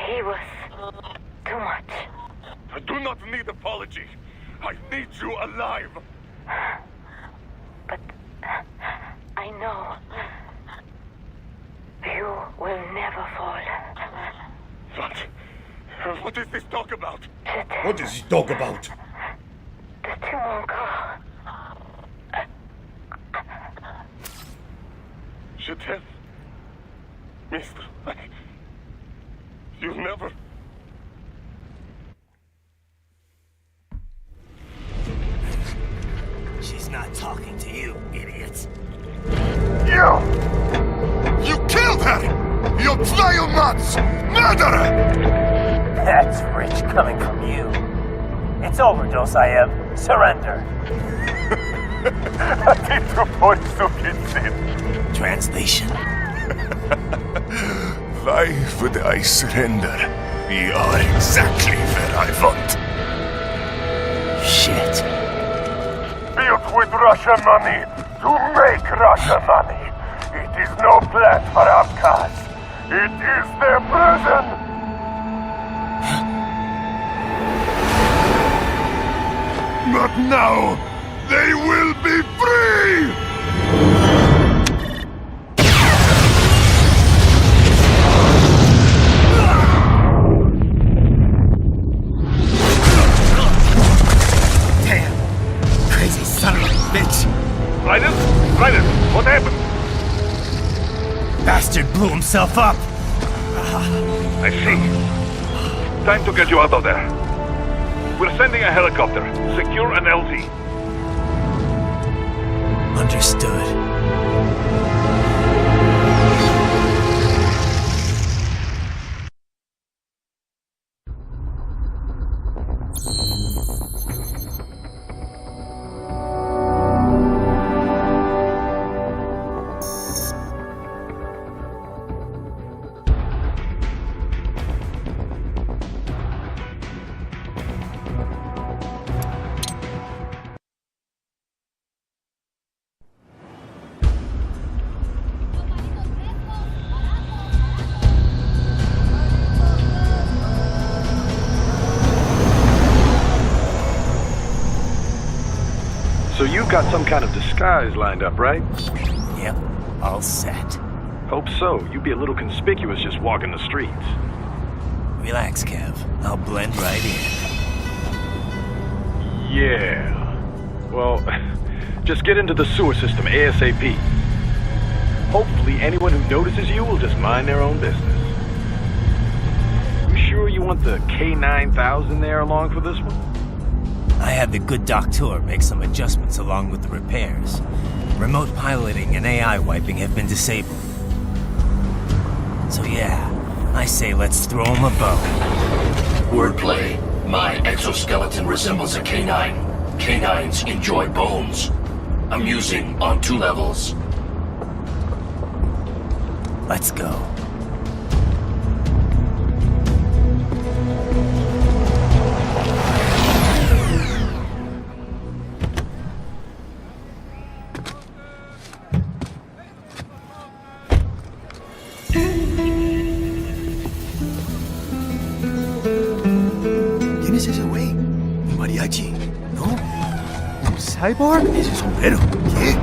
He was too much. I do not need apology. I need you alive. But I know you will never fall. What is this talk about? What is he talk about? The Timonka. Je t'aime. Mister, you never... She's not talking to you, idiot. You killed her! You vile nuts! Murderer! That's rich coming from you. It's overdose, I am. Surrender. Translation. Why would I surrender? We are exactly where I want. Shit. Built with Russian money to make Russian money. It is no plan for outcasts. It is their prison. But now, they will be free! Damn! Crazy son of a bitch! Raiden, what happened? Bastard blew himself up! I see. Time to get you out of there. We're sending a helicopter. Secure an LZ. Understood. So you've got some kind of disguise lined up, right? Yep, all set. Hope so. You'd be a little conspicuous just walking the streets. Relax, Kev. I'll blend right in. Yeah. Well, just get into the sewer system ASAP. Hopefully anyone who notices you will just mind their own business. You sure you want the K9000 there along for this one? I had the good doctor make some adjustments along with the repairs. Remote piloting and AI wiping have been disabled. So yeah, I say let's throw him a bone. Wordplay. My exoskeleton resembles a canine. Canines enjoy bones. Amusing on 2 levels. Let's go. ¿Quién es ese güey? Un mariachi, ¿no? ¿Un cyborg? Ese sombrero. ¿Qué?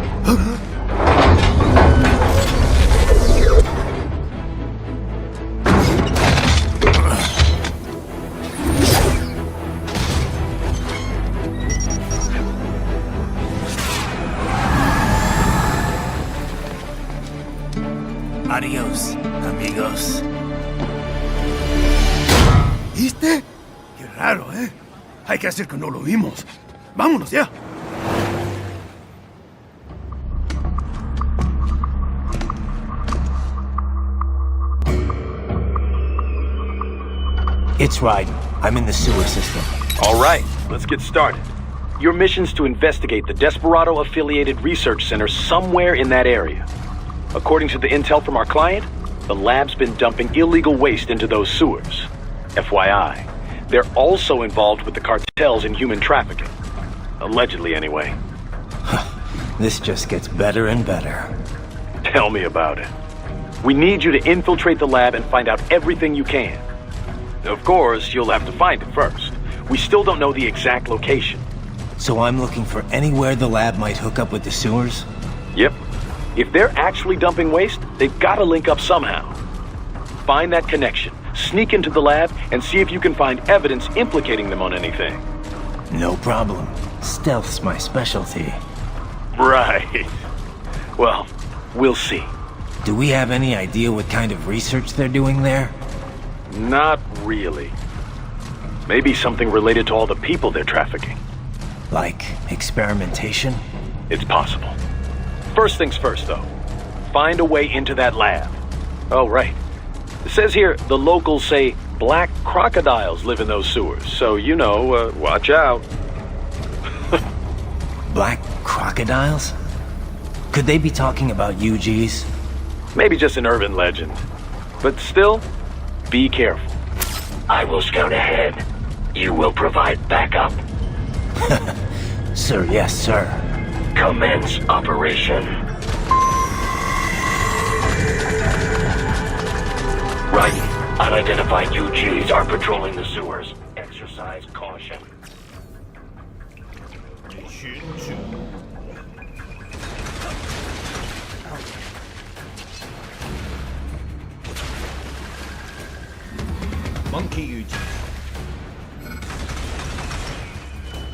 Adiós, amigos. ¿Viste? Qué raro, ¿eh? Hay que hacer que no lo vimos. Vámonos ya. It's Raiden. I'm in the sewer system. All right, let's get started. Your mission's to investigate the Desperado-affiliated research center somewhere in that area. According to the intel from our client, the lab's been dumping illegal waste into those sewers. FYI, they're also involved with the cartels in human trafficking. Allegedly, anyway. This just gets better and better. Tell me about it. We need you to infiltrate the lab and find out everything you can. Of course, you'll have to find it first. We still don't know the exact location. So I'm looking for anywhere the lab might hook up with the sewers? Yep. If they're actually dumping waste, they've got to link up somehow. Find that connection, sneak into the lab, and see if you can find evidence implicating them on anything. No problem. Stealth's my specialty. Right. Well, we'll see. Do we have any idea what kind of research they're doing there? Not really. Maybe something related to all the people they're trafficking. Like experimentation? It's possible. First things first, though. Find a way into that lab. Oh, right. It says here the locals say black crocodiles live in those sewers, so, you know, watch out. Black crocodiles? Could they be talking about UGs? Maybe just an urban legend. But still, be careful. I will scout ahead. You will provide backup. Sir, yes, sir. Commence operation. Right. Unidentified UGs are patrolling the sewers. Exercise caution. Monkey UG.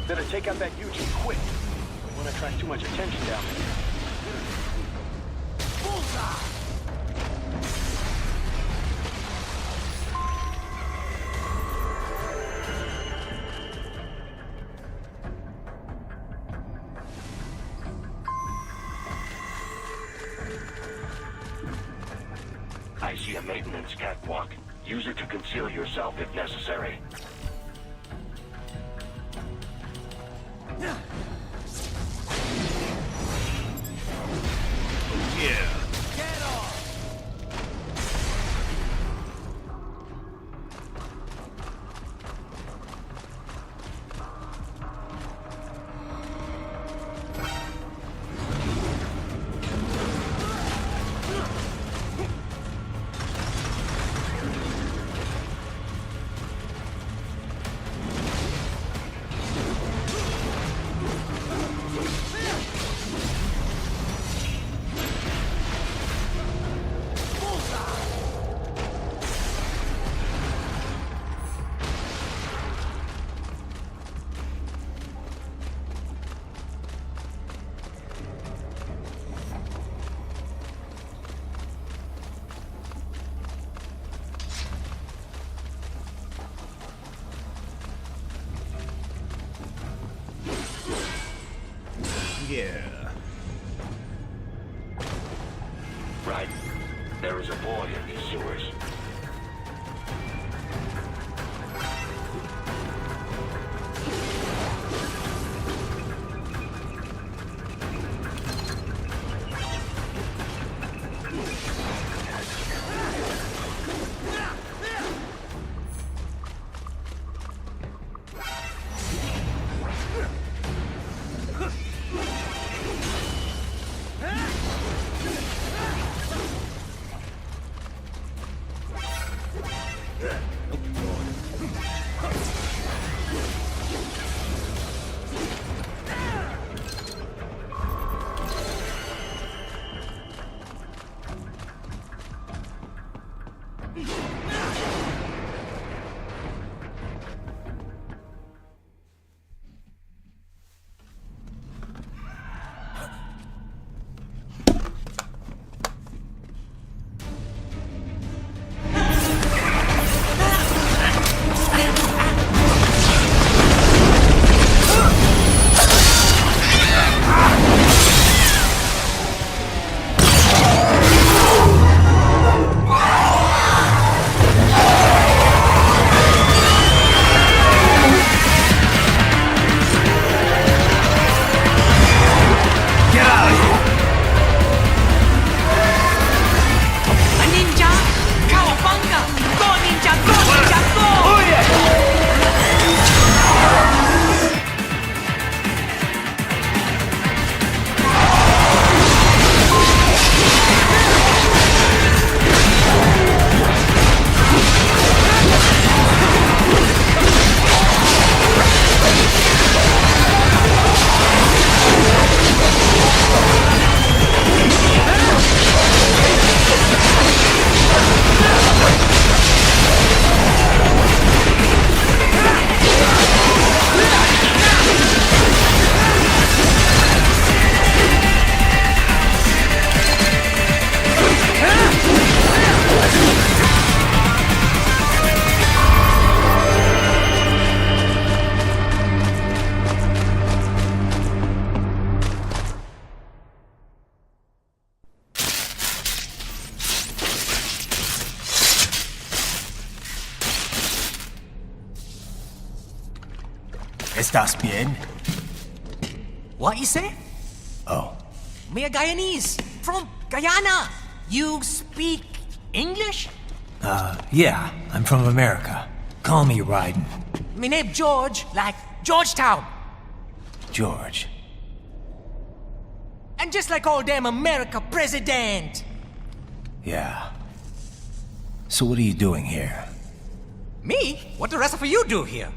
Better take out that UG quick. Don't want to attract too much attention down there. be a maintenance catwalk. Use it to conceal yourself if necessary. Yeah. Yeah. Right. There is a boy in these sewers. ¿Estás bien? What you say? Oh. Me a Guyanese from Guyana. You speak English? Yeah, I'm from America. Call me Ryden. Me name George, like Georgetown. George. And just like all damn America president. Yeah. So what are you doing here? Me? What the rest of you do here?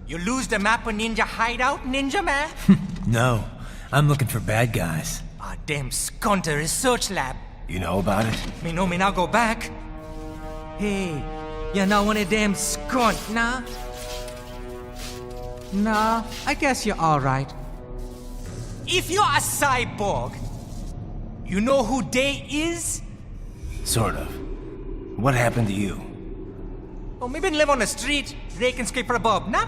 You lose the map of Ninja Hideout, Ninja Man? No, I'm looking for bad guys. Ah, damn Skunter research lab. You know about it? Me know me now go back. Hey, you're not one of them skunt, nah? Nah, I guess you're alright. If you're a cyborg, you know who they is? Sort of. What happened to you? Oh, me been live on the street, rake and scrape for a bob, nah?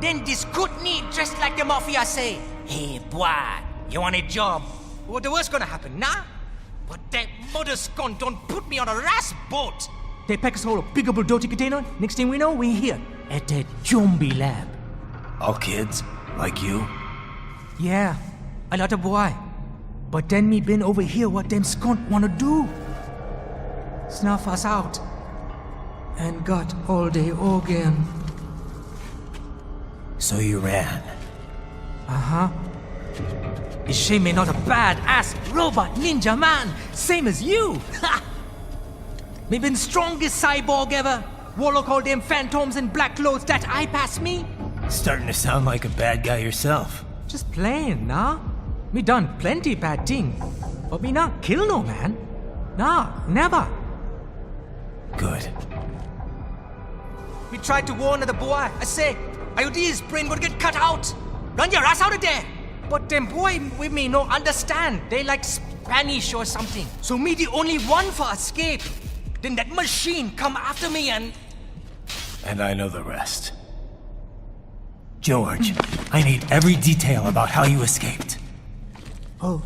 Then this good need, just like the mafia say. Hey, boy, you want a job? What the worst gonna happen, nah? But that mother scum don't put me on a ras boat. They pack us all a big old dirty container. Next thing we know, we're here at that zombie lab. All kids? Like you? Yeah, a lot of boy. But then me been over here what them skunt wanna do. Snuff us out. And got all the organ. So you ran? Uh-huh. Is she me not a bad-ass robot ninja man, same as you? Ha! Me been strongest cyborg ever. Warlock all them phantoms in black clothes that eye pass me. Starting to sound like a bad guy yourself. Just playing, nah? Me done plenty bad thing. But me not kill no man. Nah, never. Good. We tried to warn the boy. I say, IOD's brain gonna get cut out. Run your ass out of there. But them boy with me no understand. They like Spanish or something. So me the only one for escape. Then that machine come after me and... And I know the rest. George, I need every detail about how you escaped. Oh.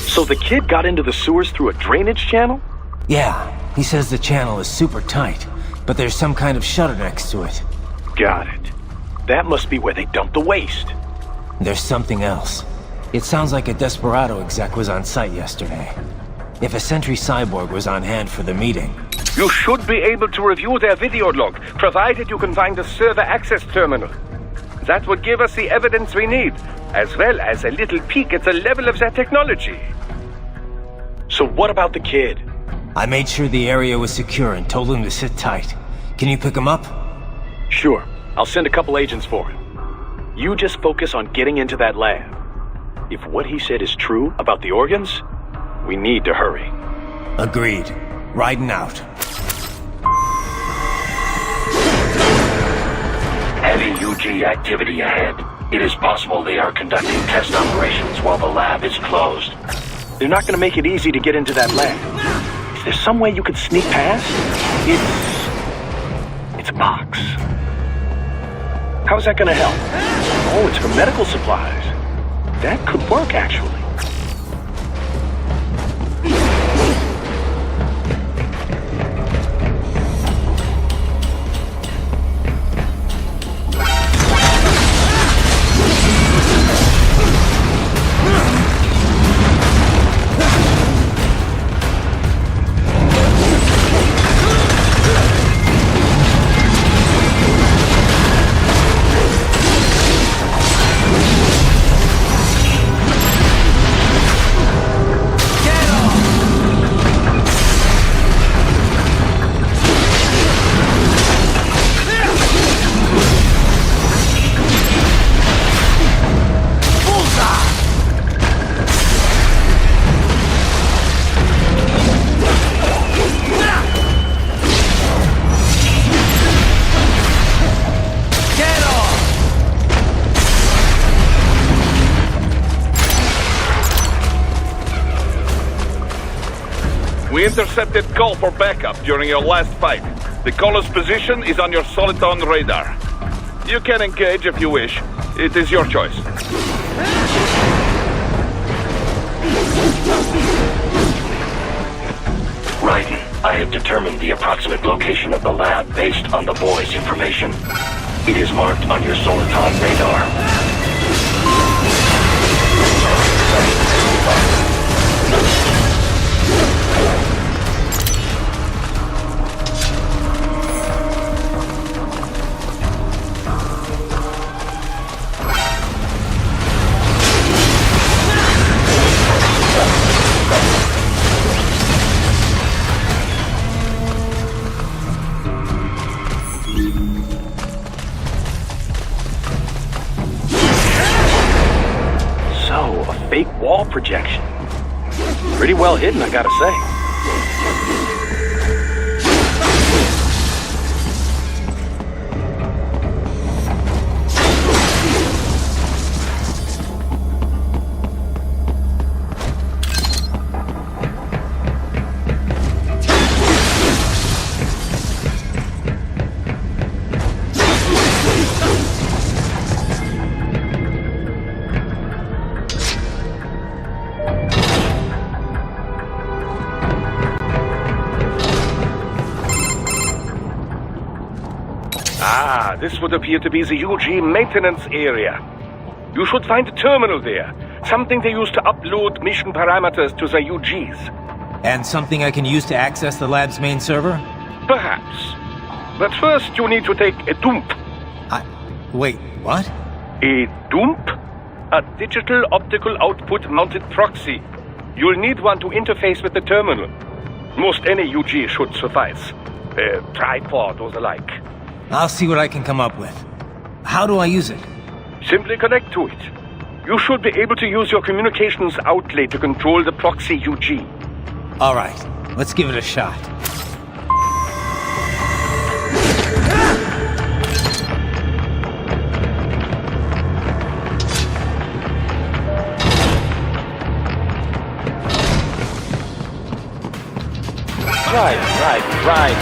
So the kid got into the sewers through a drainage channel? Yeah, he says the channel is super tight, but there's some kind of shutter next to it. Got it. That must be where they dumped the waste. There's something else. It sounds like a Desperado exec was on site yesterday. If a Sentry cyborg was on hand for the meeting... You should be able to review their video log, provided you can find a server access terminal. That would give us the evidence we need, as well as a little peek at the level of their technology. So what about the kid? I made sure the area was secure and told him to sit tight. Can you pick him up? Sure. I'll send a couple agents for him. You just focus on getting into that lab. If what he said is true about the organs, we need to hurry. Agreed. Riding out. Heavy UG activity ahead. It is possible they are conducting test operations while the lab is closed. They're not gonna make it easy to get into that lab. Is there some way you could sneak past? It's a box. How's that gonna help? Oh, it's for medical supplies. That could work, actually. We intercepted call for backup during your last fight. The caller's position is on your Soliton radar. You can engage if you wish. It is your choice. Raiden, I have determined the approximate location of the lab based on the boy's information. It is marked on your Soliton radar. Fake wall projection. Pretty well hidden, I gotta say. Ah, this would appear to be the UG maintenance area. You should find a terminal there. Something they use to upload mission parameters to the UGs. And something I can use to access the lab's main server? Perhaps. But first you need to take a dump. Wait, what? A dump? A digital optical output mounted proxy. You'll need one to interface with the terminal. Most any UG should suffice. A tripod or the like. I'll see what I can come up with. How do I use it? Simply connect to it. You should be able to use your communications outlet to control the proxy UG. All right, let's give it a shot. Right.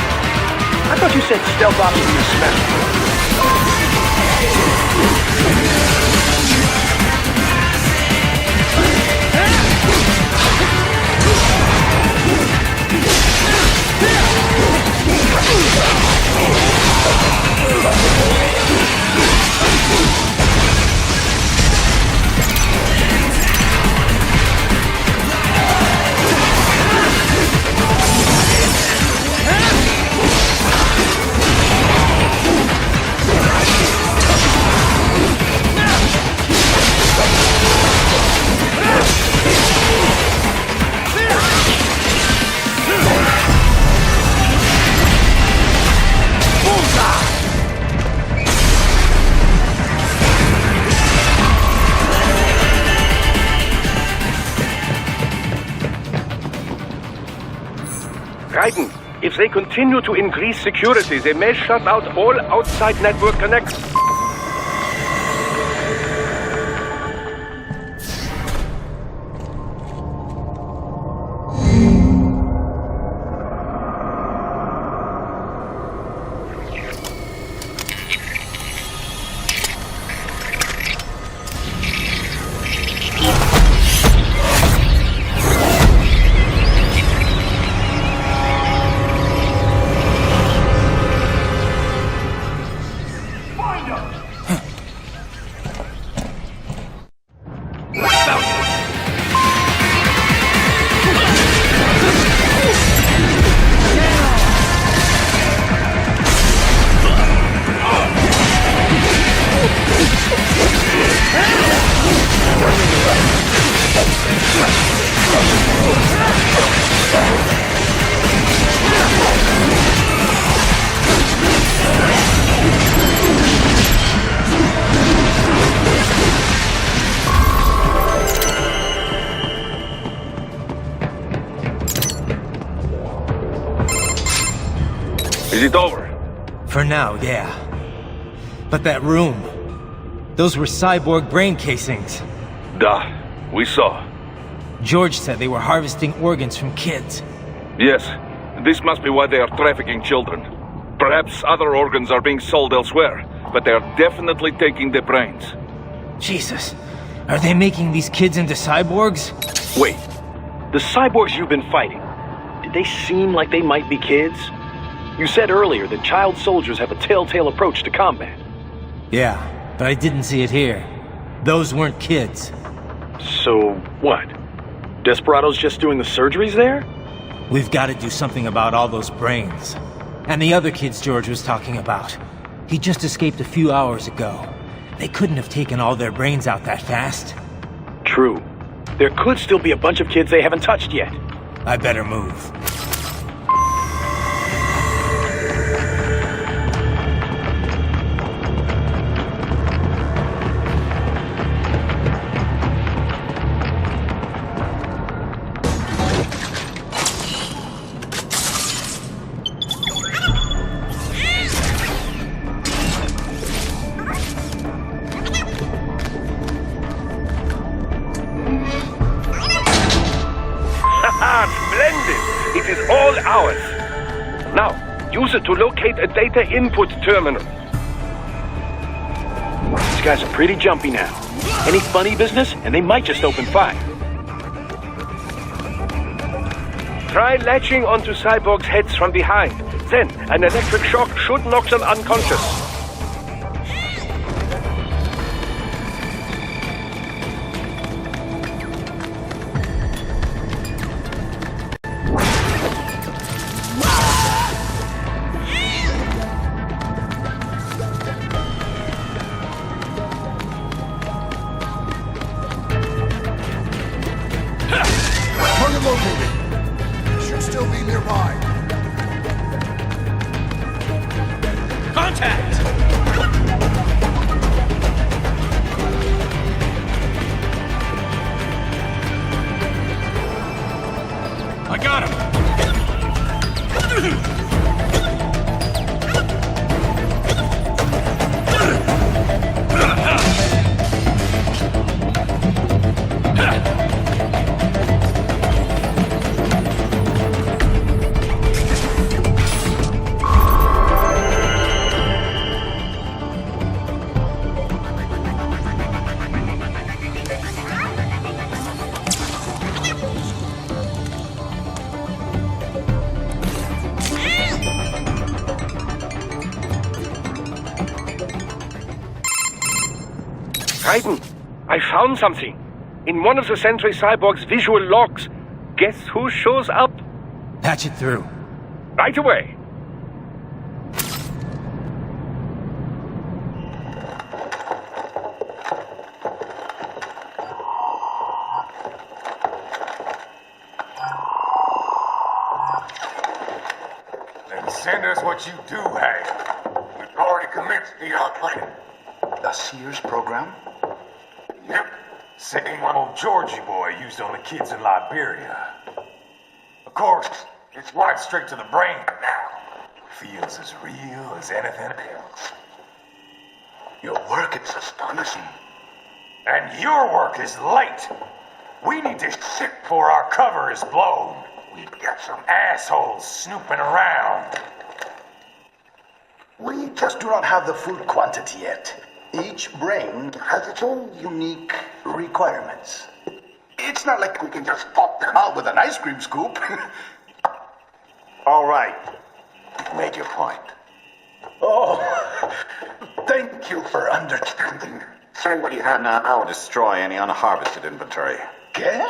I thought you said stealth ops were your specialty. Raiden, if they continue to increase security, they may shut out all outside network connections. Is it over? For now, yeah. But that room... those were cyborg brain casings. Duh. We saw. George said they were harvesting organs from kids. Yes. This must be why they are trafficking children. Perhaps other organs are being sold elsewhere, but they are definitely taking the brains. Jesus. Are they making these kids into cyborgs? Wait. The cyborgs you've been fighting, did they seem like they might be kids? You said earlier that child soldiers have a telltale approach to combat. Yeah, but I didn't see it here. Those weren't kids. So, what? Desperados just doing the surgeries there? We've got to do something about all those brains. And the other kids George was talking about. He just escaped a few hours ago. They couldn't have taken all their brains out that fast. True. There could still be a bunch of kids they haven't touched yet. I better move. Splendid! It is all ours. Now, use it to locate a data input terminal. These guys are pretty jumpy now. Any funny business, and they might just open fire. Try latching onto cyborgs' heads from behind. Then, an electric shock should knock them unconscious. Raiden, I found something. In one of the Sentry Cyborg's visual logs. Guess who shows up? Patch it through. Right away. Then send us what you do have. We've already commenced the outline. The Sears program? Yep. Same one old Georgie boy used on the kids in Liberia. Of course, it's right straight to the brain now. Feels as real as anything else. Your work is astonishing. And your work is late. We need to ship before our cover is blown. We've got some assholes snooping around. We just do not have the full quantity yet. Each brain has its own unique requirements. It's not like we can just pop them out with an ice cream scoop. All right. You've made your point. Oh, thank you for understanding. Say what you have now. I'll destroy any unharvested inventory. Okay?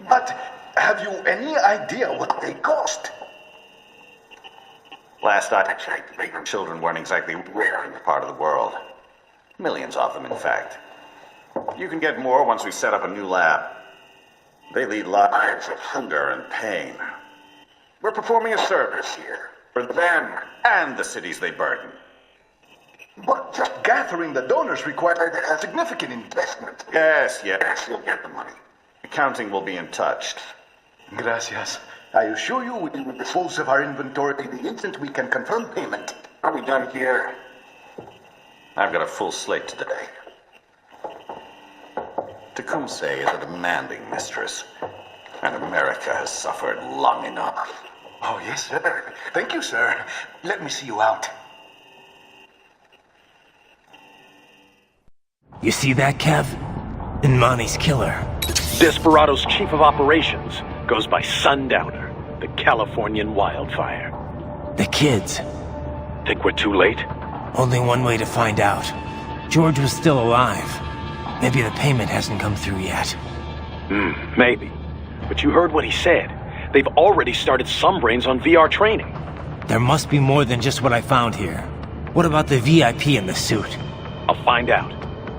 But have you any idea what they cost? Last I checked, children weren't exactly rare in this part of the world. Millions of them, in fact. You can get more once we set up a new lab. They lead lives of hunger and pain. We're performing a service here for them and the cities they burden. But just gathering the donors required a significant investment. Yes, you'll get the money. Accounting will be in touch. Gracias. I assure you we will dispose of our inventory the instant we can confirm payment. Are we done here? I've got a full slate today. Tecumseh is a demanding mistress, and America has suffered long enough. Oh, yes, sir. Thank you, sir. Let me see you out. You see that, Kev? Inmani's killer. Desperado's chief of operations goes by Sundowner, the Californian wildfire. The kids. Think we're too late? Only one way to find out. George was still alive. Maybe the payment hasn't come through yet. Maybe. But you heard what he said. They've already started some brains on VR training. There must be more than just what I found here. What about the VIP in the suit? I'll find out.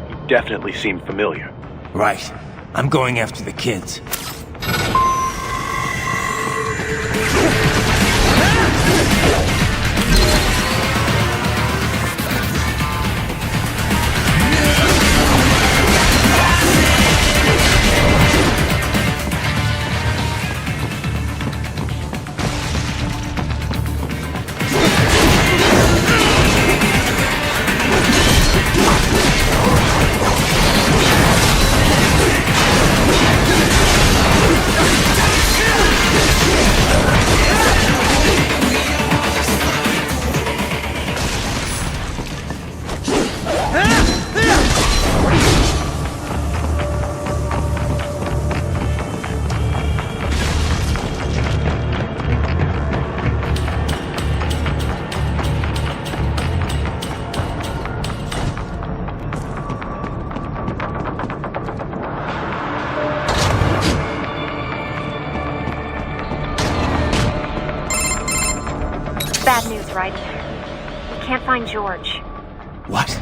He definitely seemed familiar. Right. I'm going after the kids. Bad news, right? We can't find George. What?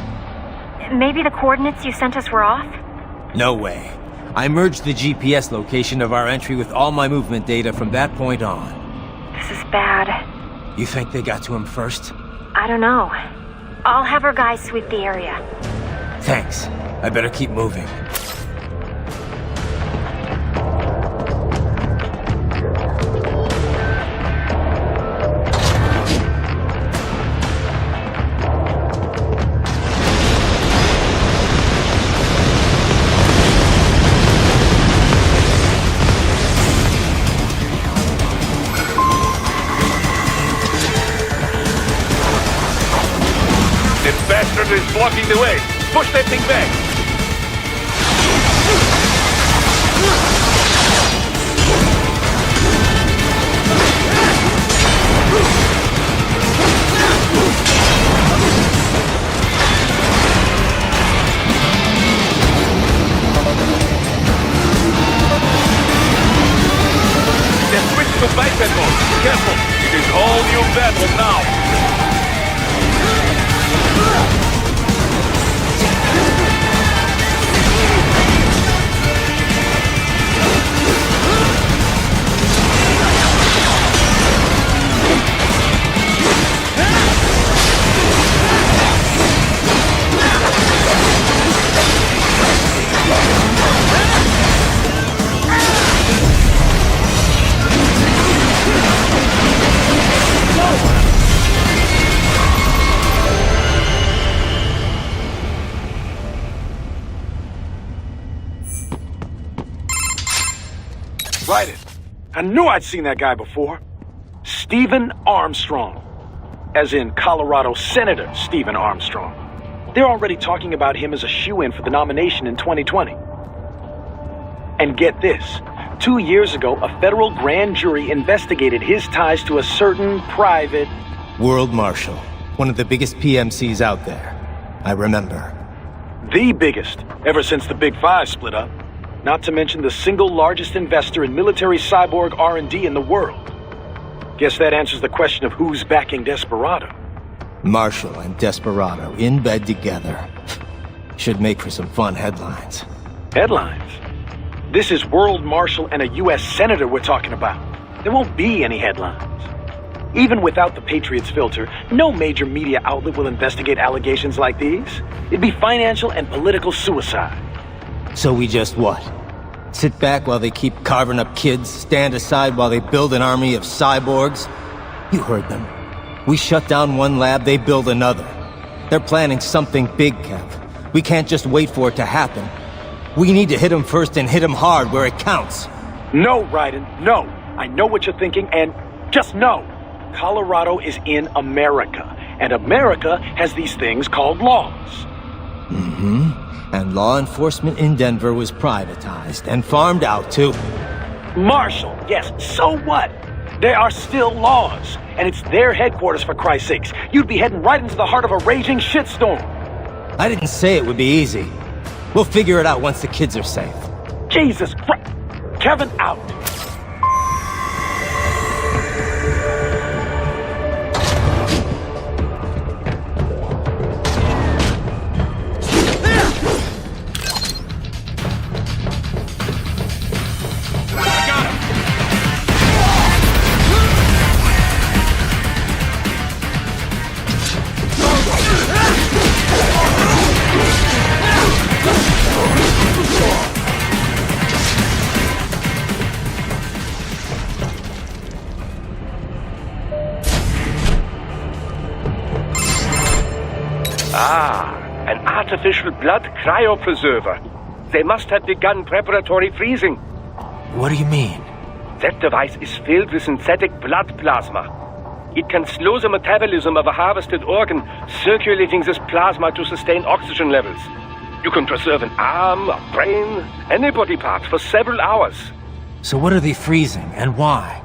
Maybe the coordinates you sent us were off? No way. I merged the GPS location of our entry with all my movement data from that point on. This is bad. You think they got to him first? I don't know. I'll have our guys sweep the area. Thanks. I better keep moving. Is blocking the way. Push that thing back. knew I'd seen that guy before. Stephen Armstrong. As in Colorado Senator Stephen Armstrong. They're already talking about him as a shoo-in for the nomination in 2020. And get this. 2 years ago, a federal grand jury investigated his ties to a certain private... World Marshal. One of the biggest PMCs out there. I remember. The biggest, ever since the Big Five split up. Not to mention the single largest investor in military cyborg R&D in the world. Guess that answers the question of who's backing Desperado. Marshall and Desperado in bed together. Should make for some fun headlines. Headlines? This is World Marshal and a U.S. Senator we're talking about. There won't be any headlines. Even without the Patriots filter, no major media outlet will investigate allegations like these. It'd be financial and political suicide. So we just what? Sit back while they keep carving up kids, stand aside while they build an army of cyborgs? You heard them. We shut down one lab, they build another. They're planning something big, Kev. We can't just wait for it to happen. We need to hit them first and hit them hard where it counts. No, Raiden, no. I know what you're thinking, and just know. Colorado is in America, and America has these things called laws. Mm-hmm. And law enforcement in Denver was privatized and farmed out to... Marshall, yes, so what? There are still laws, and it's their headquarters, for Christ's sakes. You'd be heading right into the heart of a raging shitstorm. I didn't say it would be easy. We'll figure it out once the kids are safe. Jesus Christ! Kevin, out! An artificial blood cryopreserver. They must have begun preparatory freezing. What do you mean? That device is filled with synthetic blood plasma. It can slow the metabolism of a harvested organ, circulating this plasma to sustain oxygen levels. You can preserve an arm, a brain, any body part for several hours. So what are they freezing, and why?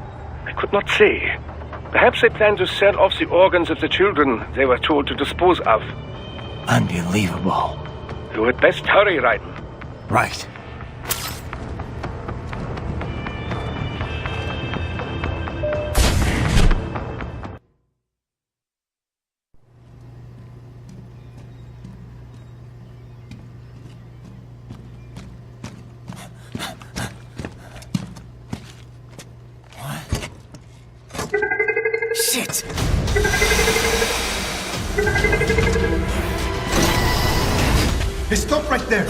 I could not say. Perhaps they plan to sell off the organs of the children they were told to dispose of. Unbelievable. You had best hurry, Raiden. Right. Shit! Hey, stop right there!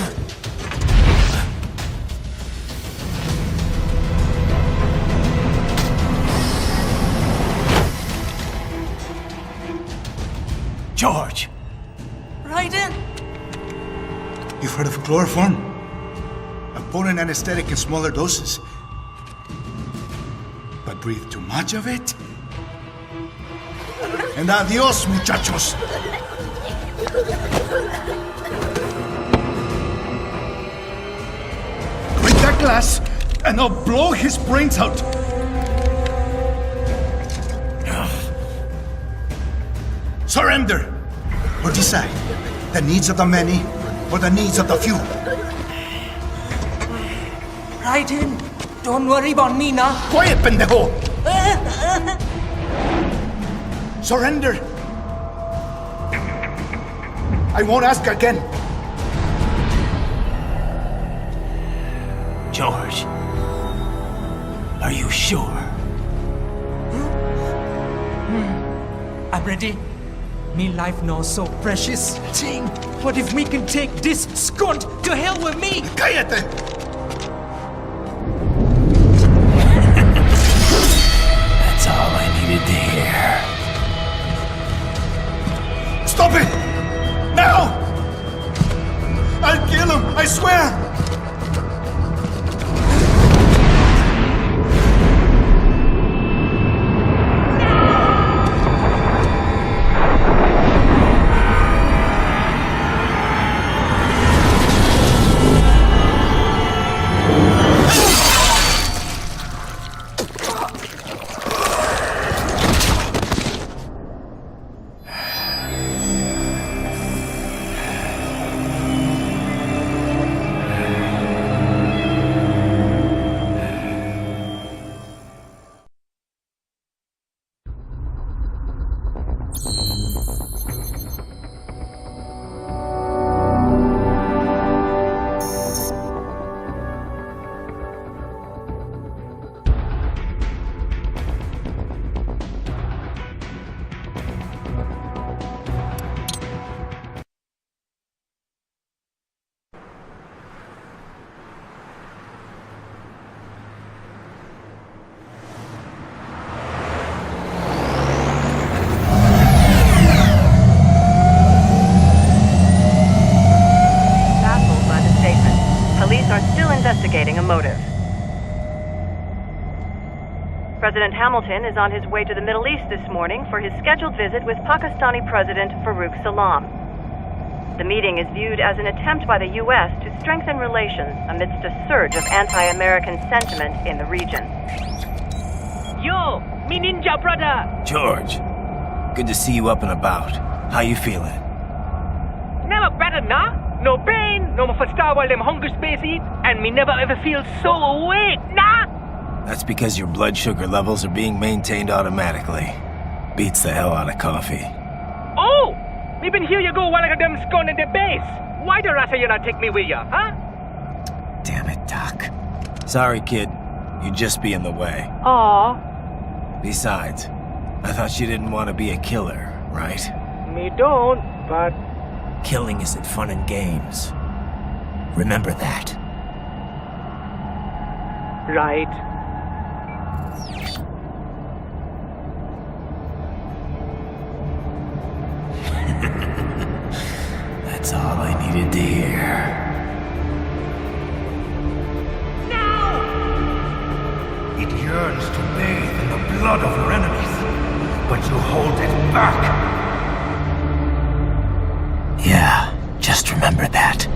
George! Raiden! You've heard of chloroform? A potent anesthetic in smaller doses. But breathe too much of it? And adios, muchachos! Break that glass, and I'll blow his brains out! Surrender! Or decide. The needs of the many, or the needs of the few. Raiden, don't worry about me now. Quiet, pendejo! Surrender! I won't ask again. George, are you sure? I'm ready. Me life now so precious. Ting, what if we can take this skunt to hell with me? Cállate! That's all I needed to hear. Stop it! Now! I'll kill him, I swear! Investigating a motive. President Hamilton is on his way to the Middle East this morning for his scheduled visit with Pakistani President Farouk Salam. The meeting is viewed as an attempt by the U.S. to strengthen relations amidst a surge of anti-American sentiment in the region. Yo, me ninja brother! George, good to see you up and about. How you feeling? Never better, nah? No pain, no more star while them hunger space eat, and me never ever feel so awake, nah? That's because your blood sugar levels are being maintained automatically. Beats the hell out of coffee. Oh! Me been here you go while I got them scone in the base. Why the rasa you not take me with ya, huh? Damn it, Doc. Sorry, kid. You'd just be in the way. Aw. Besides, I thought you didn't want to be a killer, right? Me don't, but... Killing isn't fun and games. Remember that. Right. That's all I needed to hear. It yearns to bathe in the blood of your enemies, but you hold it back. Yeah, just remember that.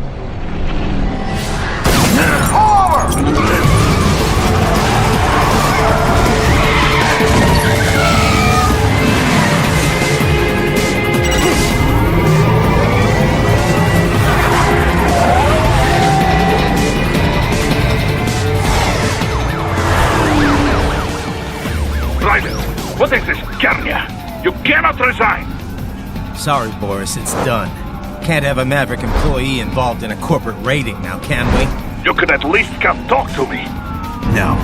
Private, what is this, Garnia? You cannot resign! Sorry, Boris, it's done. Can't have a Maverick employee involved in a corporate raiding now, can we? You could at least come talk to me. No.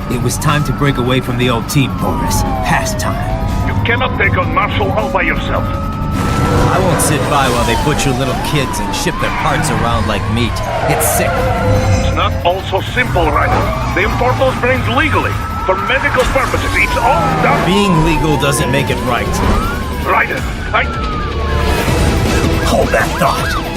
It was time to break away from the old team, Boris. Past time. You cannot take on Marshall all by yourself. I won't sit by while they butcher little kids and ship their parts around like meat. It's sick. It's not all so simple, Ryder. They import those brains legally. For medical purposes, it's all done. Being legal doesn't make it right. Ryder, Hold that thought.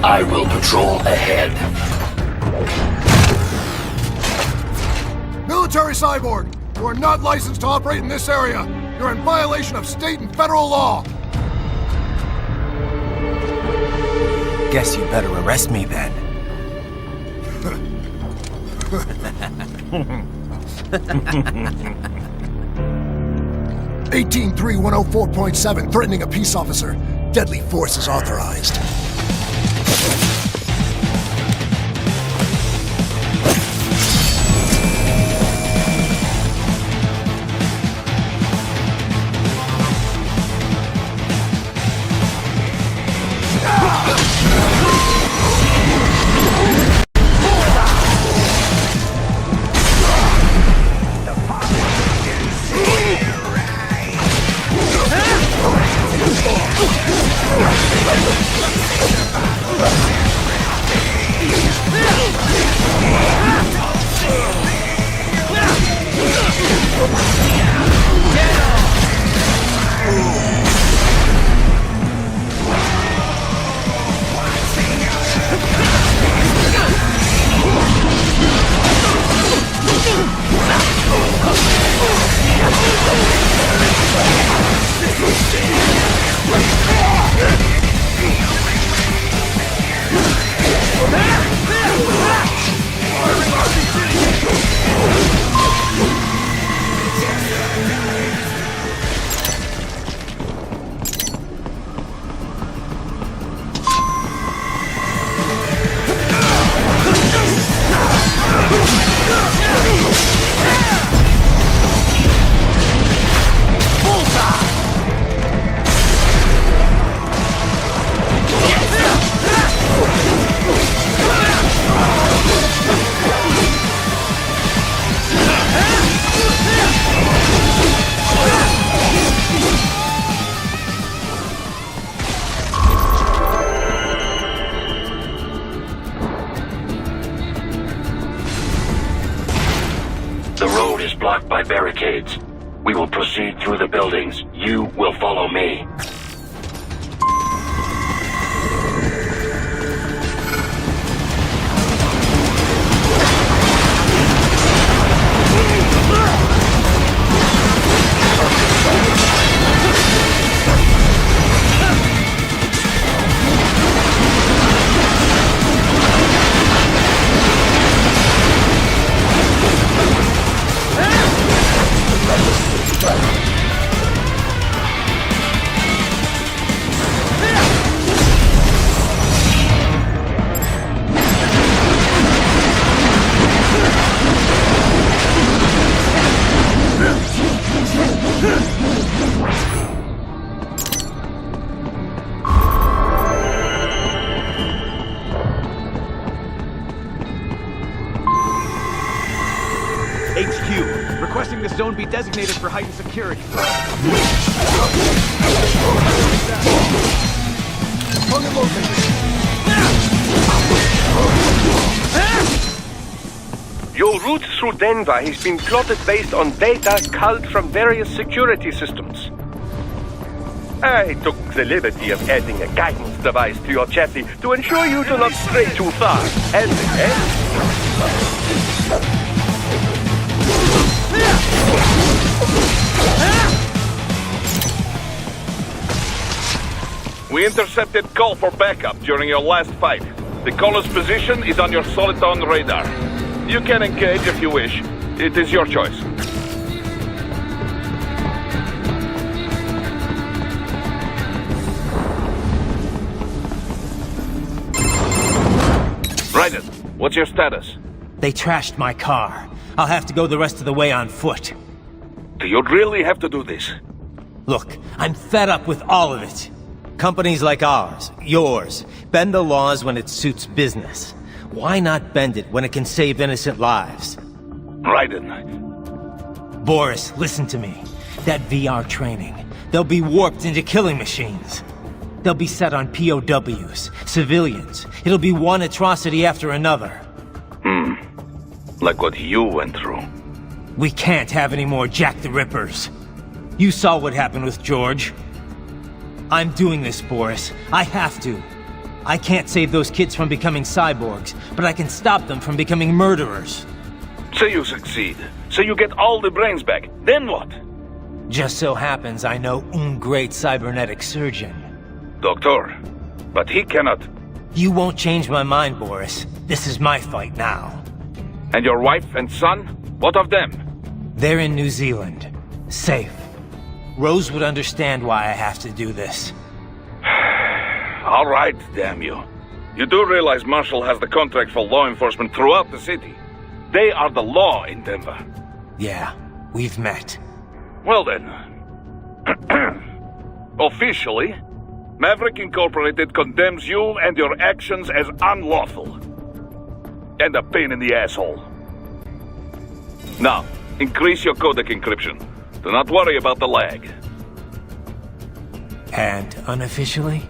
I will patrol ahead. Military cyborg, you are not licensed to operate in this area. You're in violation of state and federal law. Guess you better arrest me then. 18.3.104.7, threatening a peace officer. Deadly force is authorized. road is blocked by barricades. We will proceed through the buildings. You will follow me. HQ, requesting the zone be designated for heightened security. Target located. Your route through Denver has been plotted based on data culled from various security systems. I took the liberty of adding a guidance device to your chassis to ensure you do not stray too far. We intercepted call for backup during your last fight. The caller's position is on your Soliton radar. You can engage if you wish. It is your choice. Raiden, what's your status? They trashed my car. I'll have to go the rest of the way on foot. Do you really have to do this? Look, I'm fed up with all of it. Companies like ours, yours, bend the laws when it suits business. Why not bend it when it can save innocent lives? Raiden. Boris, listen to me. That VR training, they'll be warped into killing machines. They'll be set on POWs, civilians. It'll be one atrocity after another. Like what you went through. We can't have any more Jack the Rippers. You saw what happened with George. I'm doing this, Boris. I have to. I can't save those kids from becoming cyborgs, but I can stop them from becoming murderers. So you succeed. So you get all the brains back. Then what? Just so happens I know un great cybernetic surgeon. Doctor, but he cannot... You won't change my mind, Boris. This is my fight now. And your wife and son? What of them? They're in New Zealand. Safe. Rose would understand why I have to do this. All right, damn you. You do realize Marshall has the contract for law enforcement throughout the city. They are the law in Denver. Yeah, we've met. Well then. Officially, Maverick Incorporated condemns you and your actions as unlawful. And a pain in the asshole. Now, increase your codec encryption. Do not worry about the lag. And unofficially?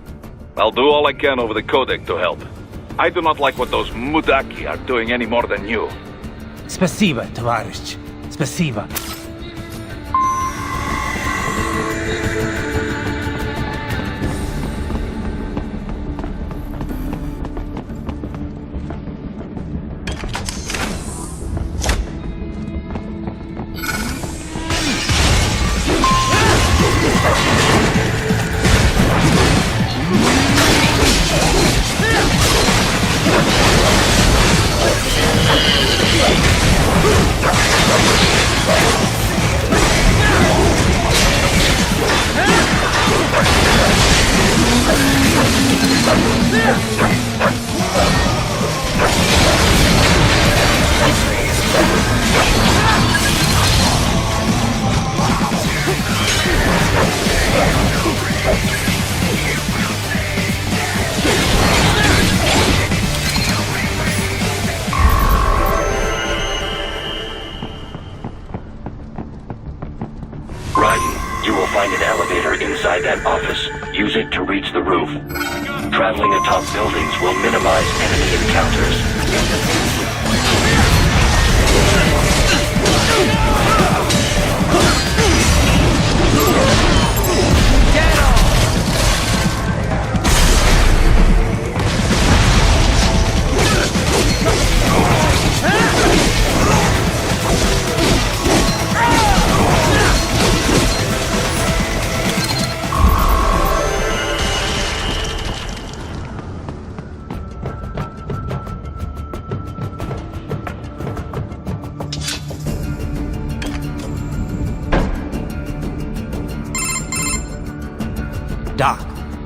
I'll do all I can over the codec to help. I do not like what those Mudaki are doing any more than you. Spasiba, товарищ. Spasiba. Find an elevator inside that office. Use it to reach the roof. Traveling atop buildings will minimize enemy encounters.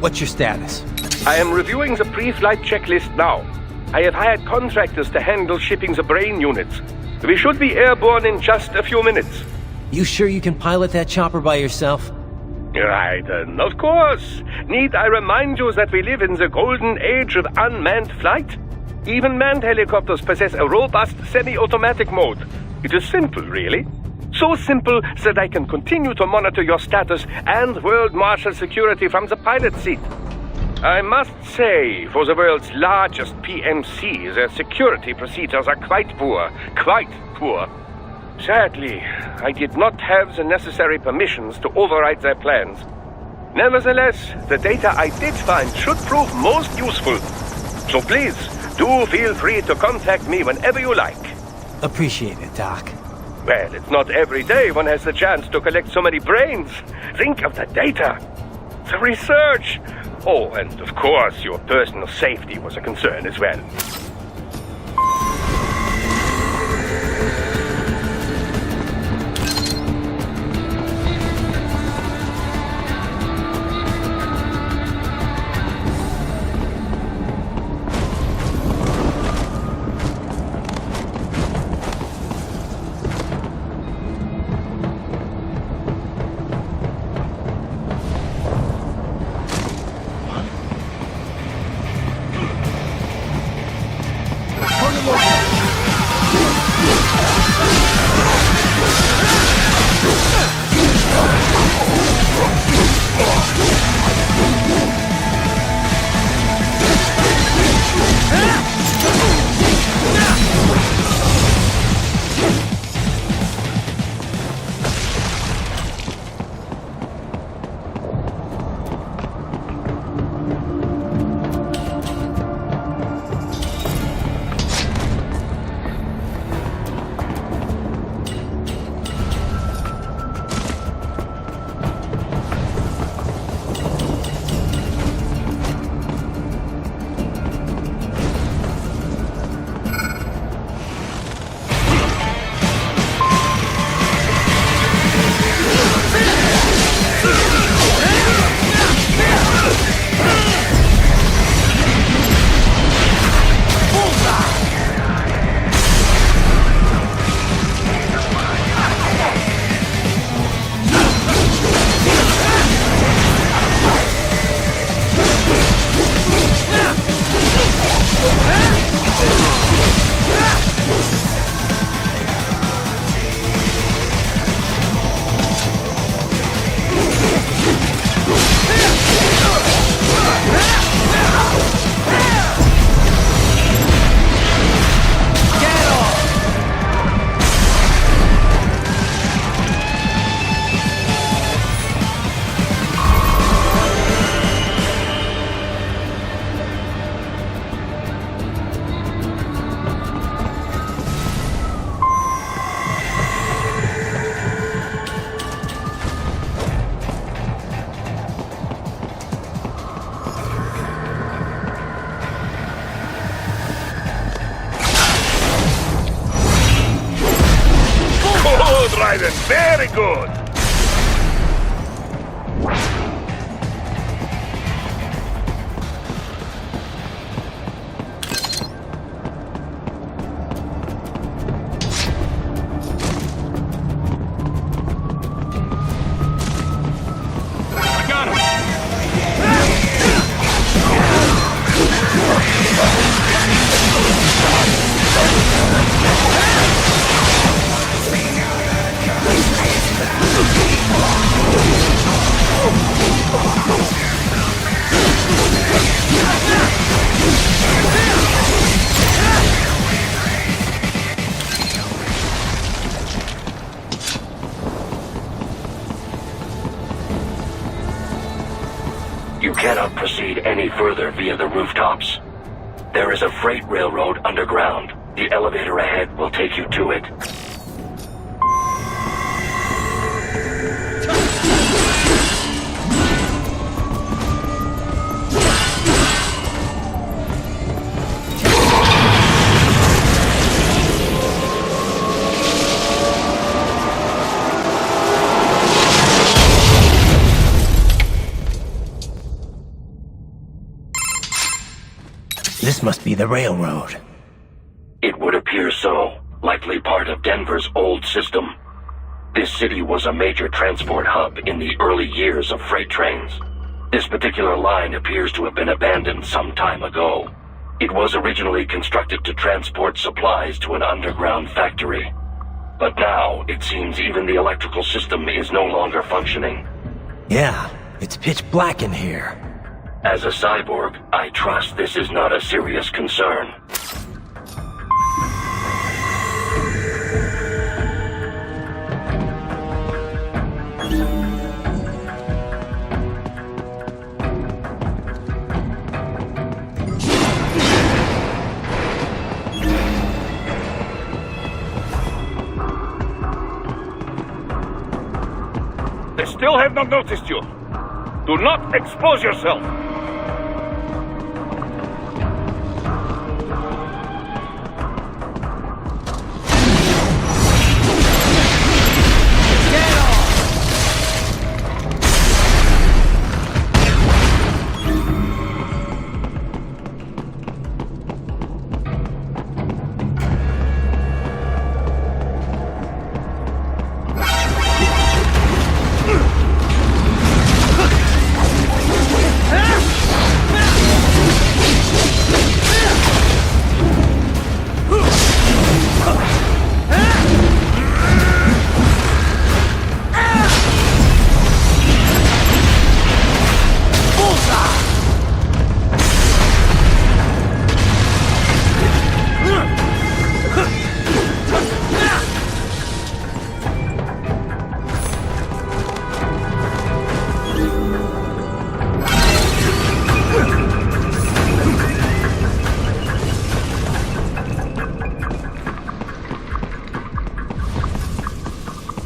What's your status? I am reviewing the pre-flight checklist now. I have hired contractors to handle shipping the brain units. We should be airborne in just a few minutes. You sure you can pilot that chopper by yourself? Right, of course. Need I remind you that we live in the golden age of unmanned flight? Even manned helicopters possess a robust semi-automatic mode. It is simple, really. So simple that I can continue to monitor your status and world marshal security from the pilot seat. I must say, for the world's largest PMC, their security procedures are quite poor. Quite poor. Sadly, I did not have the necessary permissions to override their plans. Nevertheless, the data I did find should prove most useful. So please, do feel free to contact me whenever you like. Appreciate it, Doc. Well, it's not every day one has the chance to collect so many brains. Think of the data, the research. Oh, and of course, your personal safety was a concern as well. Very good. You cannot proceed any further via the rooftops. There is a freight railroad underground. The elevator ahead will take you to it. This must be the railroad. It would appear so, likely part of Denver's old system. This city was a major transport hub in the early years of freight trains. This particular line appears to have been abandoned some time ago. It was originally constructed to transport supplies to an underground factory. But now, it seems even the electrical system is no longer functioning. Yeah, it's pitch black in here. As a cyborg, I trust this is not a serious concern. They still have not noticed you. Do not expose yourself.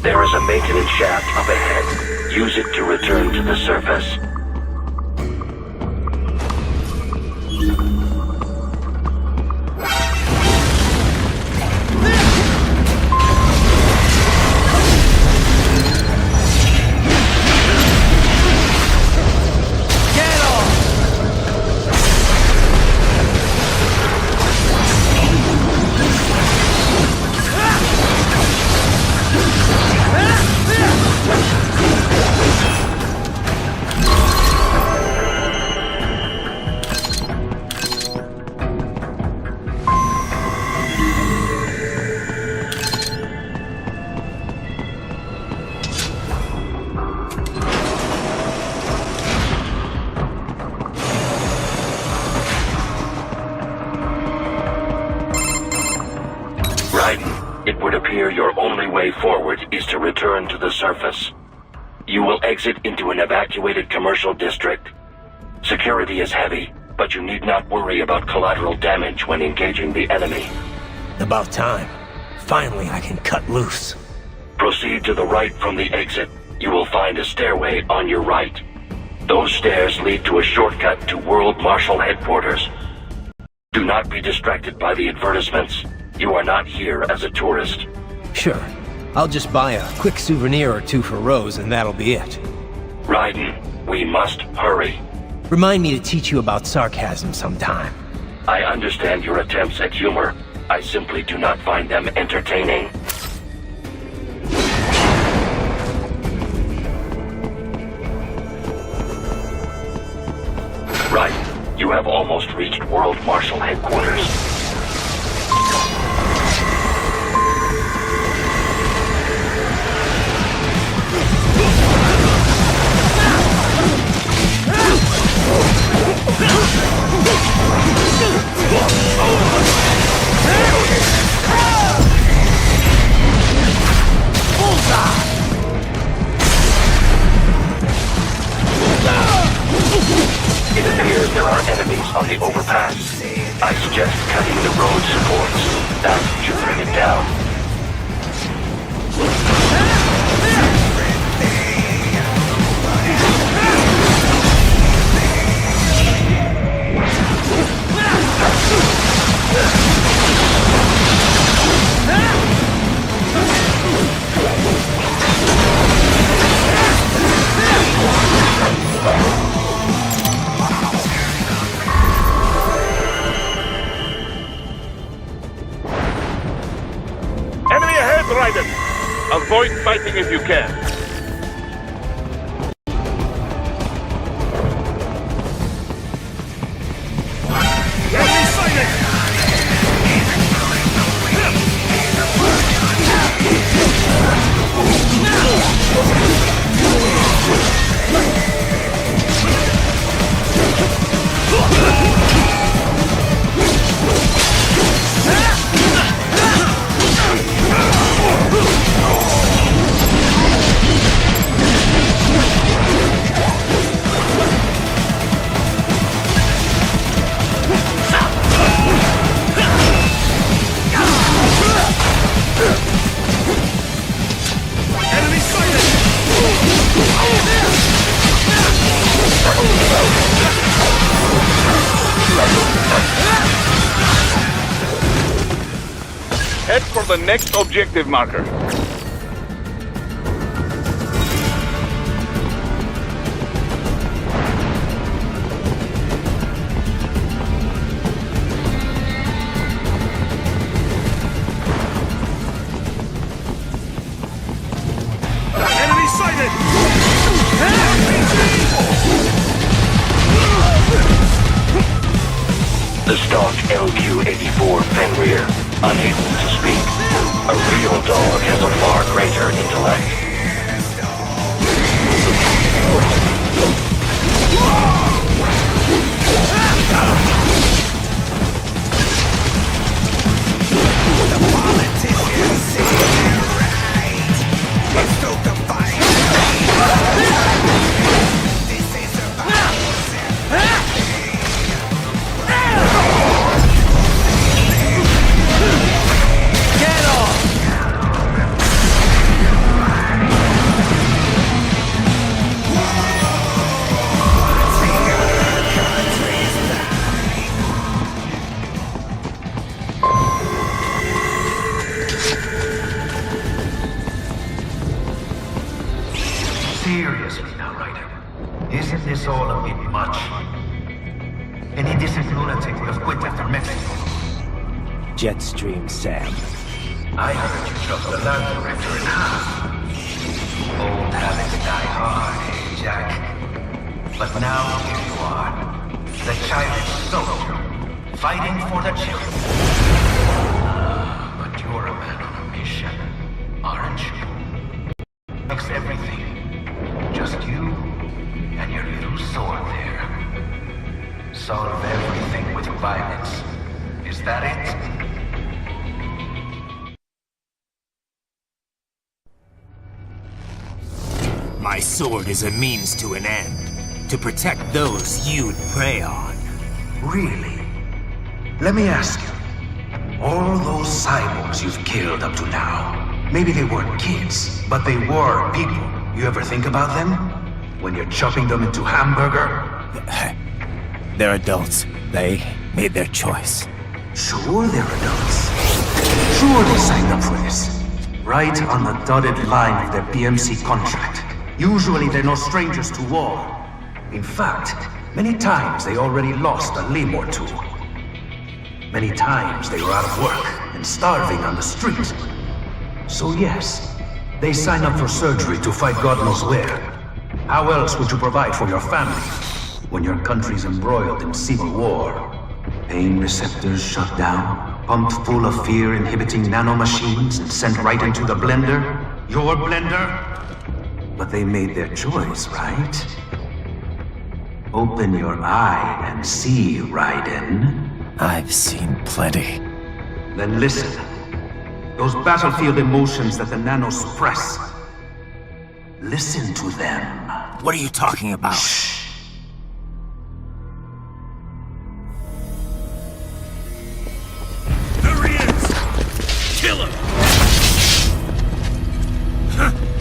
There is a maintenance shaft up ahead. Use it to return to the surface. It would appear your only way forward is to return to the surface. You will exit into an evacuated commercial district. Security is heavy, but you need not worry about collateral damage when engaging the enemy. About time. Finally, I can cut loose. Proceed to the right from the exit. You will find a stairway on your right. Those stairs lead to a shortcut to World Marshal Headquarters. Do not be distracted by the advertisements. You are not here as a tourist. Sure. I'll just buy a quick souvenir or two for Rose and that'll be it. Raiden, we must hurry. Remind me to teach you about sarcasm sometime. I understand your attempts at humor. I simply do not find them entertaining. Right. You have almost reached World Marshal Headquarters. It appears there are enemies on the overpass. I suggest cutting the road supports. That should bring it down. fighting if you can. Head for the next objective marker. Enemy sighted! The stock LQ-84 Fenrir, unable to speak. A real dog has a far greater intellect. The politicians say they're right. Let's stop the fight. This is about get off! Seriously now, Ryder. Isn't this all a bit much? Any decent lunatic would have quit after Mexico. Jetstream, Sam. I heard you chopped the lab director in half. Old habits die hard, eh, Jack? But now here you are. The childish soldier, fighting for the children. But you're a man on a mission, aren't you? Makes everything. Just you and your little sword there. Solve everything with violence. Is that it? My sword is a means to an end. To protect those you'd prey on. Really? Let me ask you. All those cyborgs you've killed up to now, maybe they weren't kids, but they were people. You ever think about them? When you're chopping them into hamburger? They're adults. They made their choice. Sure they're adults. Sure they signed up for this. Right on the dotted line of their BMC contract. Usually they're no strangers to war. In fact, many times they already lost a limb or two. Many times they were out of work and starving on the street. So yes, they sign up for surgery to fight God knows where. How else would you provide for your family when your country's embroiled in civil war? Pain receptors shut down, pumped full of fear-inhibiting nanomachines and sent right into the blender? Your blender? But they made their choice, right? Open your eye and see, Raiden. I've seen plenty. Then listen. Those battlefield emotions that the nanos suppress. Listen to them. What are you talking about? Shh. There he is! Kill him!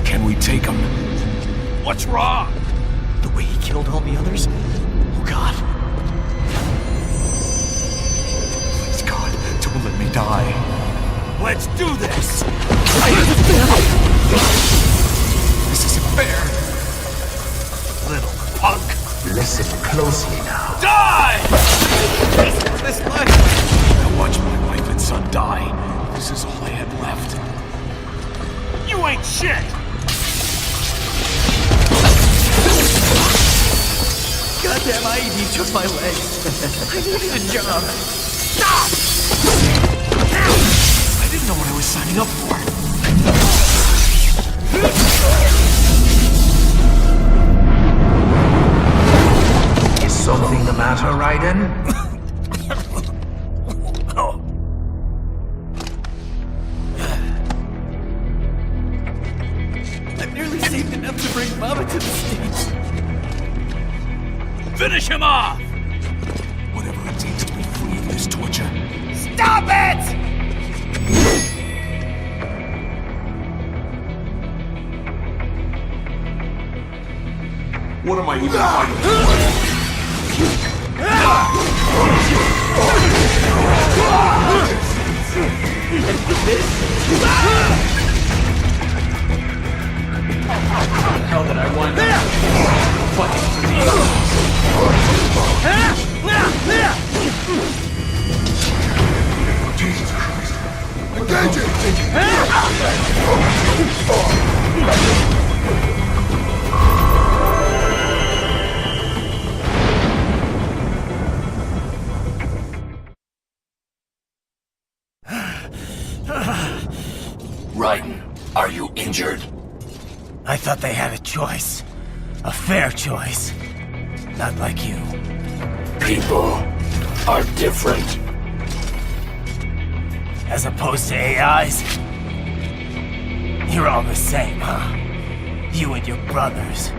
Can we take him? What's wrong? The way he killed all the others? Oh God. Please God, don't let me die. Let's do this! This isn't fair. Little punk! Listen closely now. Die! This life! I watched my wife and son die. This is all I had left. You ain't shit! Damn IED took my legs. I needed a job. Stop! I didn't know what I was signing up for. Is something the matter, Raiden? I've nearly saved enough to bring Mama to the States. Finish him off! Whatever it takes to be free of this torture. Stop it! What am I even fighting for? How did I wind up fighting for Jesus Christ. Engage it! Raiden, are you injured? I thought they had a choice. A fair choice. Not like you. People are different. As opposed to AIs? You're all the same, huh? You and your brothers.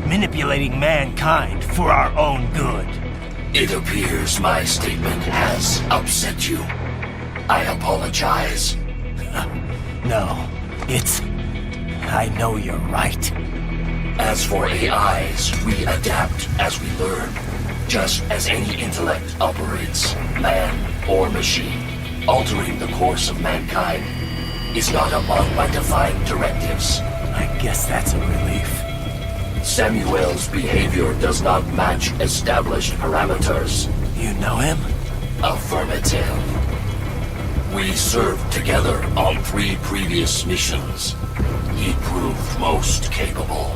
Manipulating mankind for our own good. It appears my statement has upset you. I apologize. No, it's... I know you're right. As for AIs, we adapt as we learn. Just as any intellect operates, man or machine. Altering the course of mankind is not among my defined directives. I guess that's a relief. Samuel's behavior does not match established parameters. You know him? Affirmative. We served together on 3 previous missions. He proved most capable.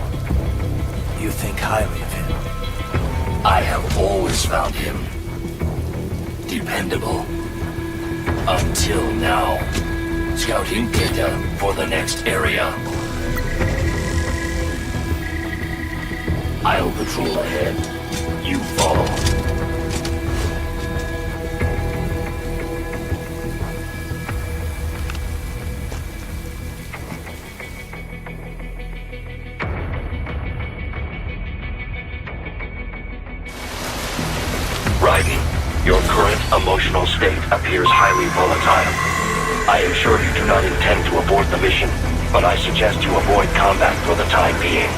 You think highly of him? I have always found him dependable. Until now. Scouting data for the next area. I'll patrol ahead. You follow. Raiden, your current emotional state appears highly volatile. I am sure you do not intend to abort the mission, but I suggest you avoid combat for the time being.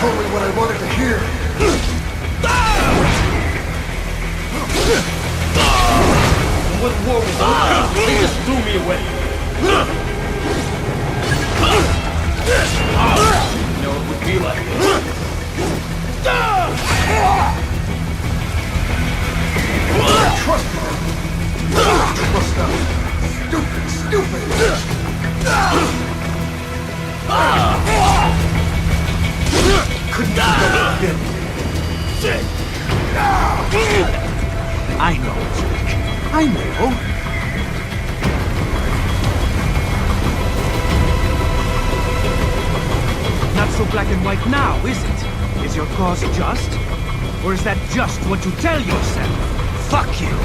Totally what I wanted to hear. When war was over, they just threw me away. be like it. Trust me. Trust us. Stupid. Couldn't have been. I know, Jack. I know. Not so black and white now, is it? Is your cause just? Or is that just what you tell yourself? Fuck you!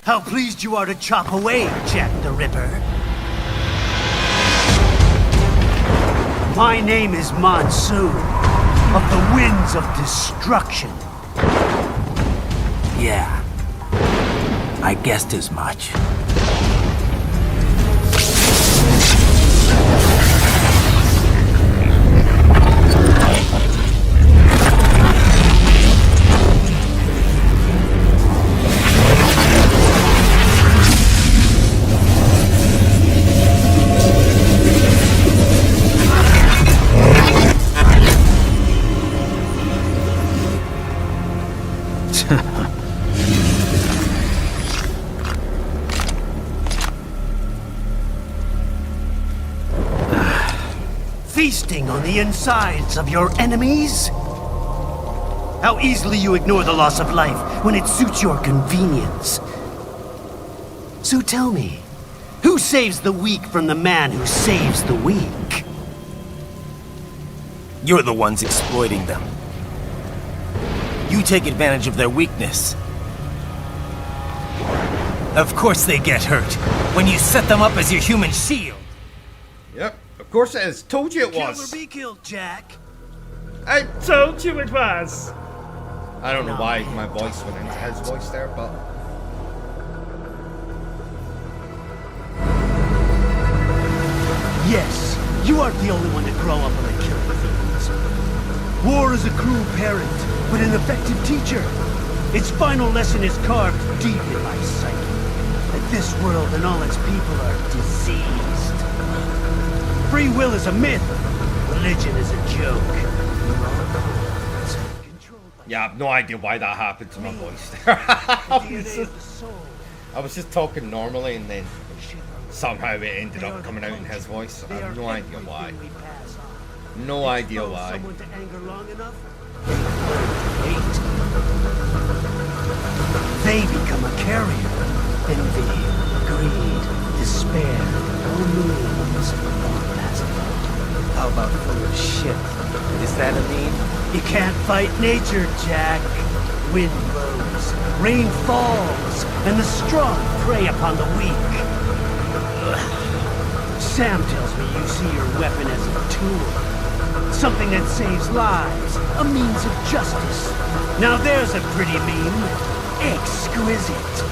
How pleased you are to chop away, Jack the Ripper. My name is Monsoon, of the Winds of Destruction. Yeah, I guessed as much. Feasting on the insides of your enemies? How easily you ignore the loss of life when it suits your convenience. So tell me, who saves the weak from the man who saves the weak? You're the ones exploiting them. You take advantage of their weakness. Of course they get hurt when you set them up as your human shield. Yep, of course it is. Told you it was. Kill or be killed, Jack. I told you it was. I don't know why my voice went into his voice there, but... Yes, you aren't the only one to grow up on the killing fields. War is a cruel parent, but an effective teacher. Its final lesson is carved deep in my psyche. That this world and all its people are diseased. Free will is a myth. Religion is a joke. Yeah, I have no idea why that happened to my voice there. I was just talking normally and then somehow it ended up coming out in his voice. I have no idea why. No idea why. They become a carrier. Envy, greed, despair, all means. How about full of shit? Is that a meme? You can't fight nature, Jack. Wind blows, rain falls, and the strong prey upon the weak. Sam tells me you see your weapon as a tool. Something that saves lives, a means of justice. Now there's a pretty meme. Exquisite.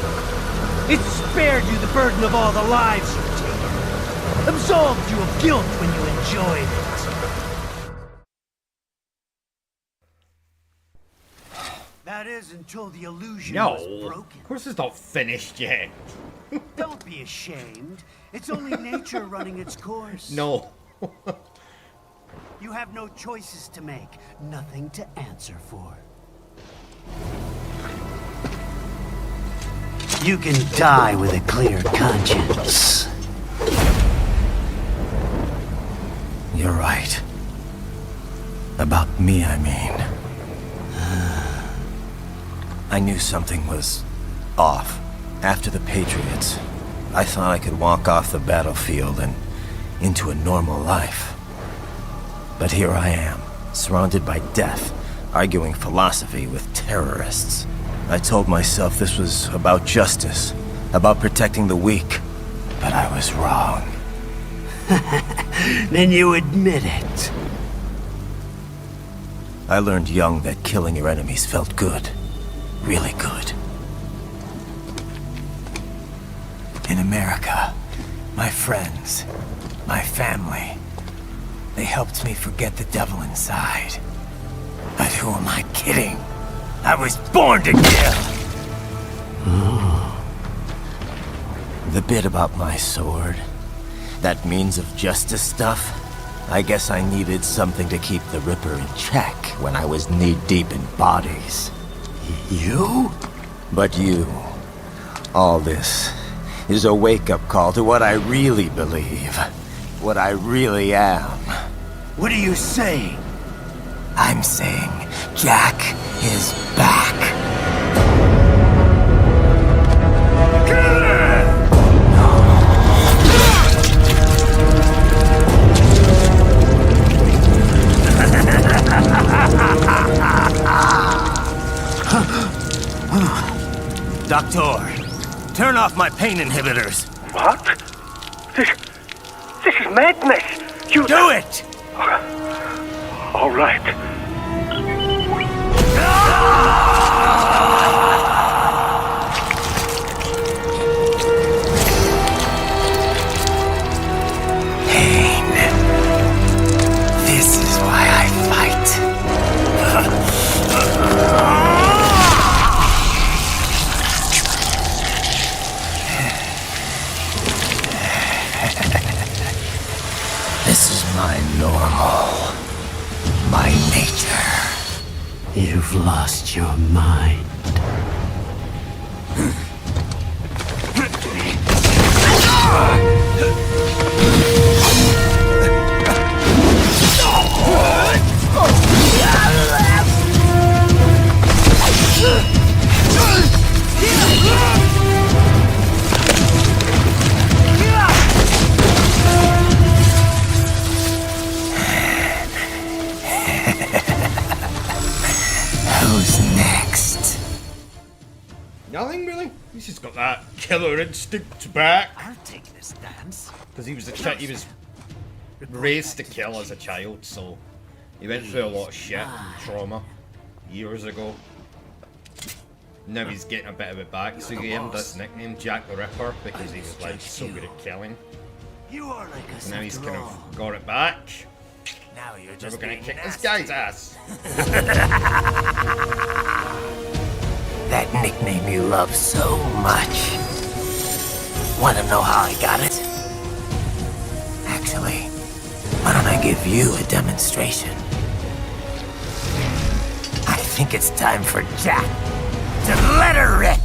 It spared you the burden of all the lives you've taken. Absolved you of guilt when you enjoyed it. That is until the illusion was broken. Of course it's not finished yet. Don't be ashamed. It's only nature running its course. No. You have no choices to make, nothing to answer for. You can die with a clear conscience. You're right. About me, I mean. I knew something was off. After the Patriots, I thought I could walk off the battlefield and into a normal life. But here I am, surrounded by death, arguing philosophy with terrorists. I told myself this was about justice, about protecting the weak, but I was wrong. Then you admit it. I learned young that killing your enemies felt good. Really good. In America, my friends, my family, they helped me forget the devil inside. But who am I kidding? I was born to kill! The bit about my sword, that means of justice stuff, I guess I needed something to keep the Ripper in check when I was knee-deep in bodies. You? But you, all this, is a wake-up call to what I really believe, what I really am. What are you saying? I'm saying Jack is back. Doctor, turn off my pain inhibitors. What? This is madness. You do it! All right. Pain. This is why I fight. This is my normal, my nature. You've lost your mind. Who's next? Nothing really. He's just got that killer instinct back. I'll take this dance. Because he was raised to kill as a child, so he went through a lot of shit and trauma years ago. Now he's getting a bit of it back, so he gave him this nickname, Jack the Ripper, because he was like so good at killing. You are like a And now he's kind of got it back. Now you're We're just gonna being kick this nasty. guy's ass. That nickname you love so much. Want to know how I got it? Actually, why don't I give you a demonstration? I think it's time for Jack to let her rip.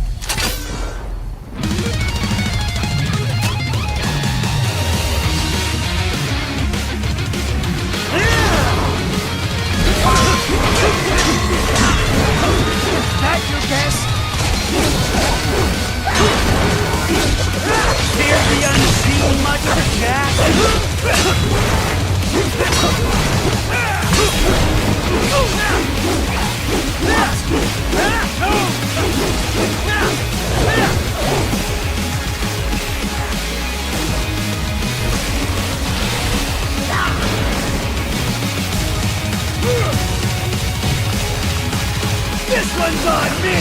That your guess? Fear the unseen much of a This one's on me!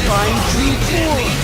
find true force.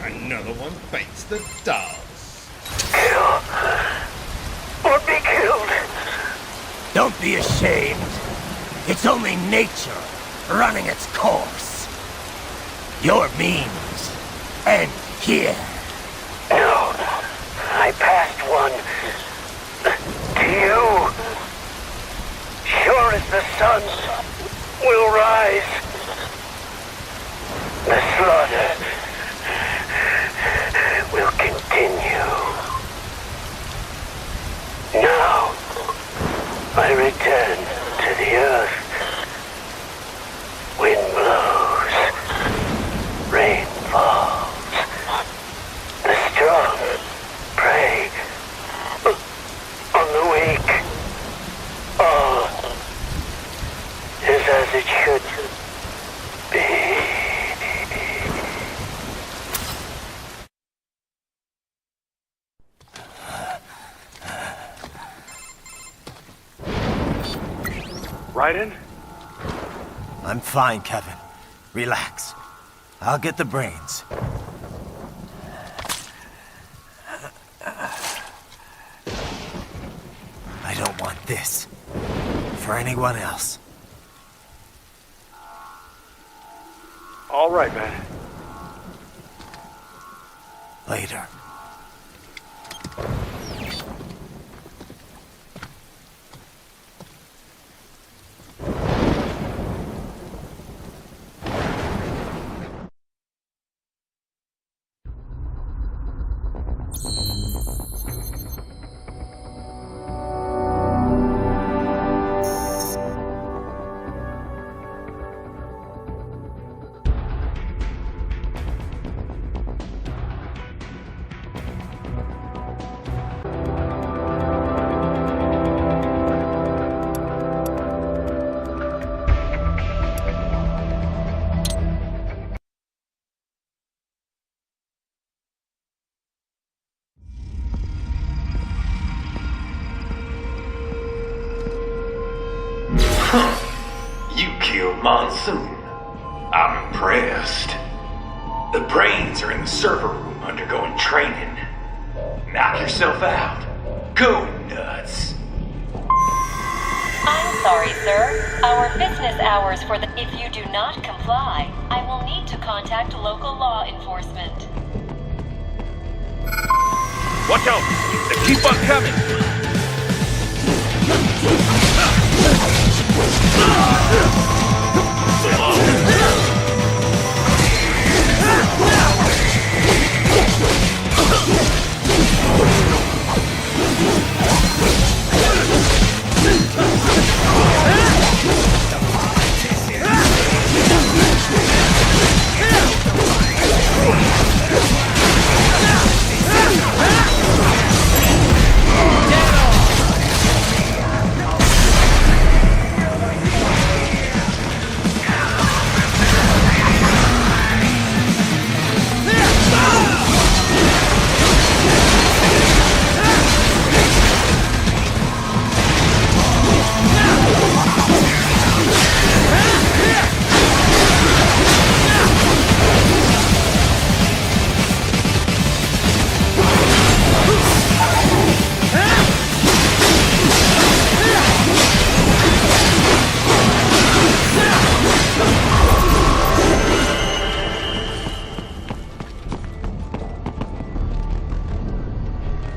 Another one bites the dust. Kill. Or be killed. Don't be ashamed. It's only nature running its course. Your means end here. No. I passed one. To you. Sure as the sun will rise. The slaughter will continue. Now, I return to the earth. Wind blows. Rain falls. The strong prey on the weak. All is as it should be. Raiden? I'm fine, Kevin. Relax. I'll get the brains. I don't want this for anyone else. All right, man. Later. Monsoon. I'm impressed. The brains are in the server room undergoing training. Knock yourself out. Go nuts. I'm sorry, sir. Our business hours for the... If you do not comply, I will need to contact local law enforcement. Watch out! They keep on coming!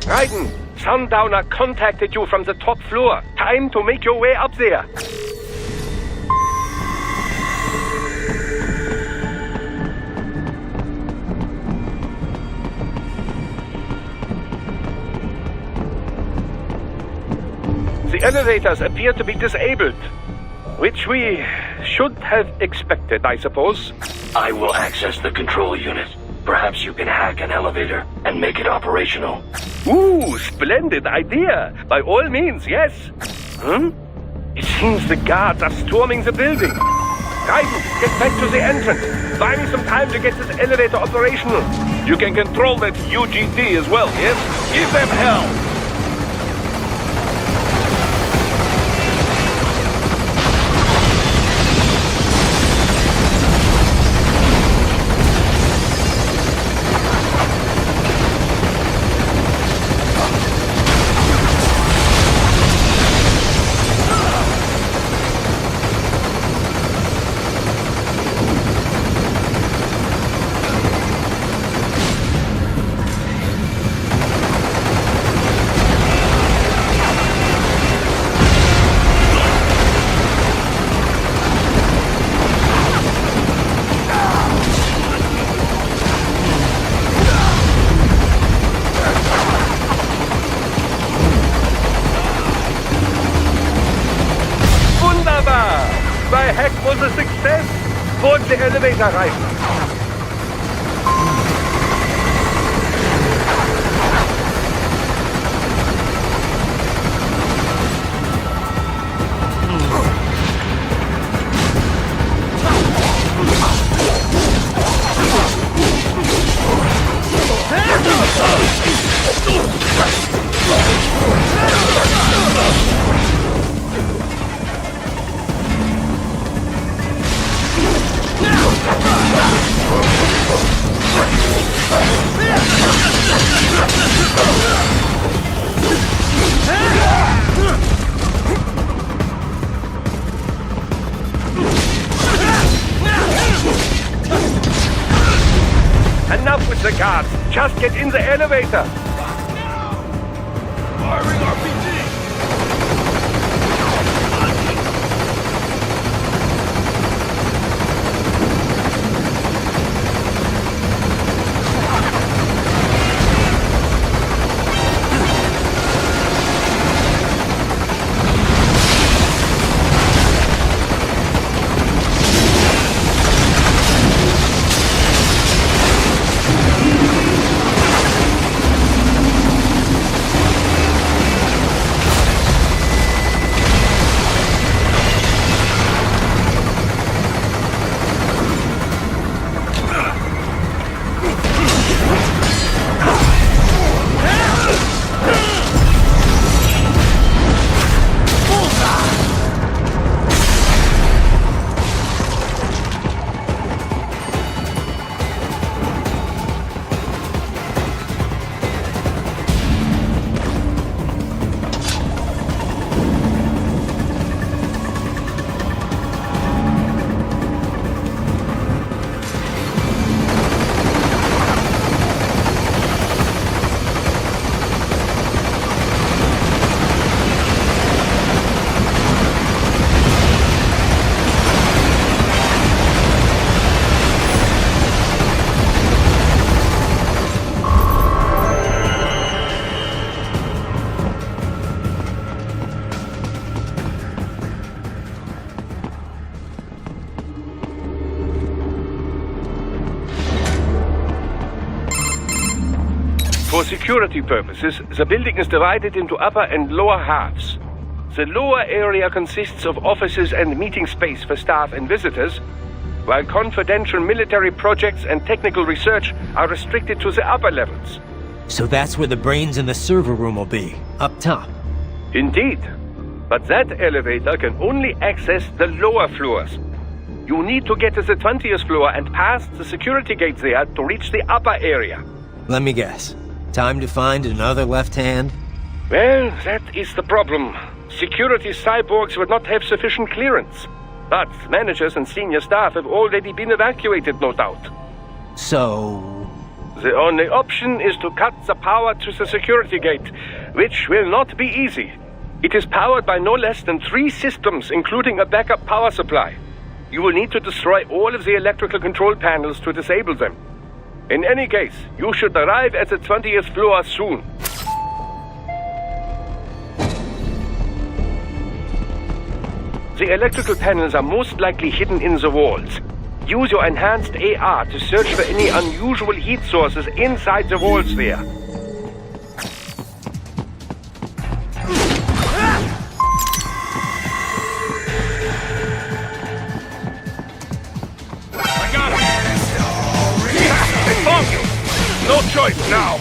Raiden, Sundowner contacted you from the top floor. Time to make your way up there. The elevators appear to be disabled, which we should have expected, I suppose. I will access the control unit. Perhaps you can hack an elevator and make it operational. Ooh, splendid idea. By all means, yes. It seems the guards are storming the building. Raiden, get back to the entrance. Buy me some time to get this elevator operational. You can control that UGD as well, yes? Give them hell. My hack was a success. Board the elevator, Raiden. Enough with the guards. Just get in the elevator. Firing RPG. security purposes, the building is divided into upper and lower halves. The lower area consists of offices and meeting space for staff and visitors, while confidential military projects and technical research are restricted to the upper levels. So that's where the brains in the server room will be, up top. Indeed. But that elevator can only access the lower floors. You need to get to the 20th floor and pass the security gate there to reach the upper area. Let me guess. Time to find another left hand? Well, that is the problem. Security cyborgs would not have sufficient clearance. But managers and senior staff have already been evacuated, no doubt. So... The only option is to cut the power to the security gate, which will not be easy. It is powered by no less than 3 systems, including a backup power supply. You will need to destroy all of the electrical control panels to disable them. In any case, you should arrive at the 20th floor soon. The electrical panels are most likely hidden in the walls. Use your enhanced AR to search for any unusual heat sources inside the walls there. I got him! They found you! No choice now!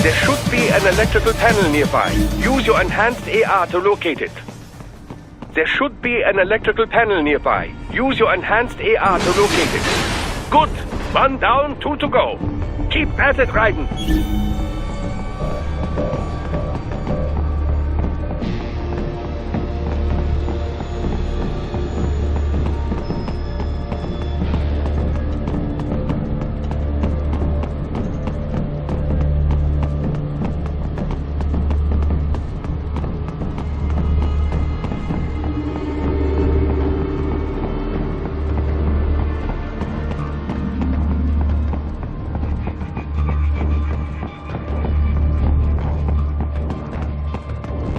There should be an electrical panel nearby. Use your enhanced AR to locate it. There should be an electrical panel nearby. Use your enhanced AR to locate it. Good. 1 down, 2 to go. Keep at it, Raiden.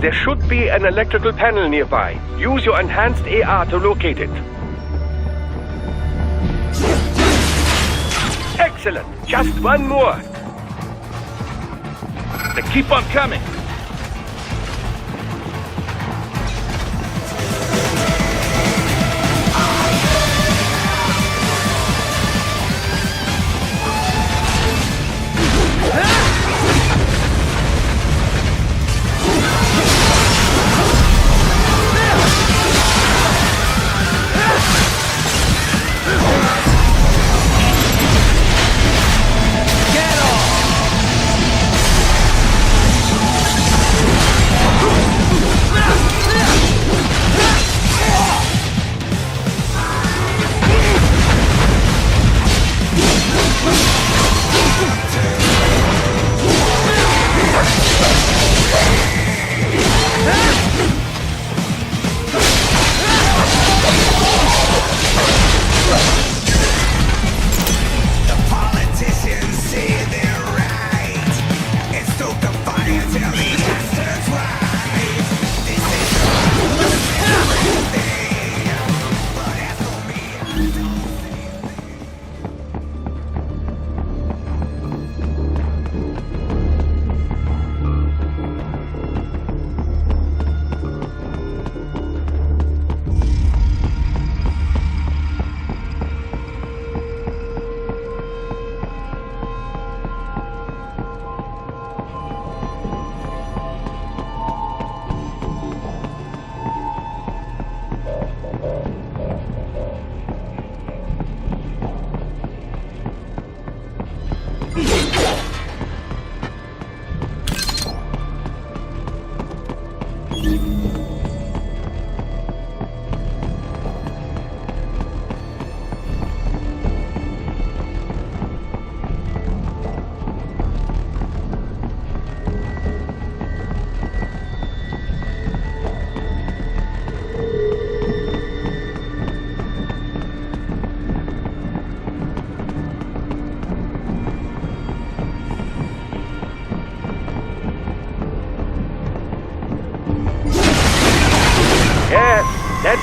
There should be an electrical panel nearby. Use your enhanced AR to locate it. Excellent. Just 1 more. They keep on coming.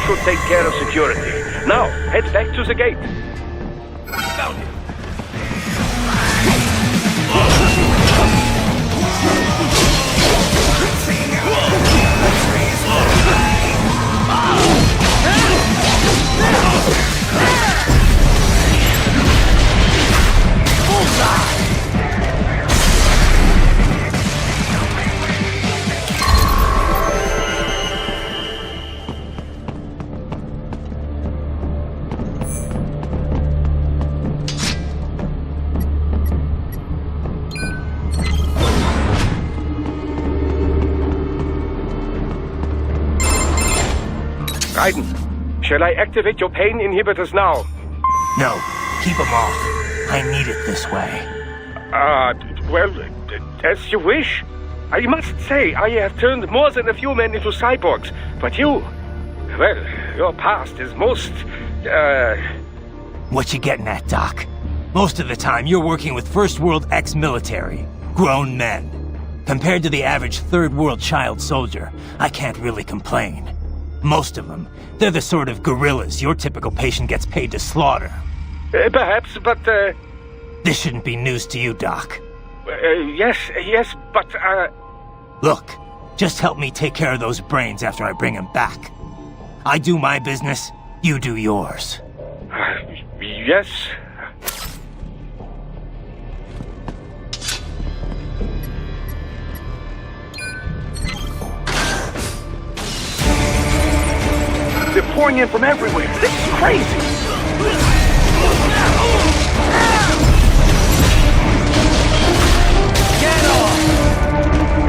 should take care of security. Now, head back to the gate. Found it. Raiden, shall I activate your pain inhibitors now? No, keep them off. I need it this way. Well, as you wish. I must say, I have turned more than a few men into cyborgs, but you... Well, your past is most, What you getting at, Doc? Most of the time, you're working with First World ex-military. Grown men. Compared to the average Third World child soldier, I can't really complain. Most of them, they're the sort of guerrillas your typical patient gets paid to slaughter. Perhaps, but, This shouldn't be news to you, Doc. yes, but, Look, just help me take care of those brains after I bring them back. I do my business, you do yours. Yes. They're pouring in from everywhere. This is crazy. Get off!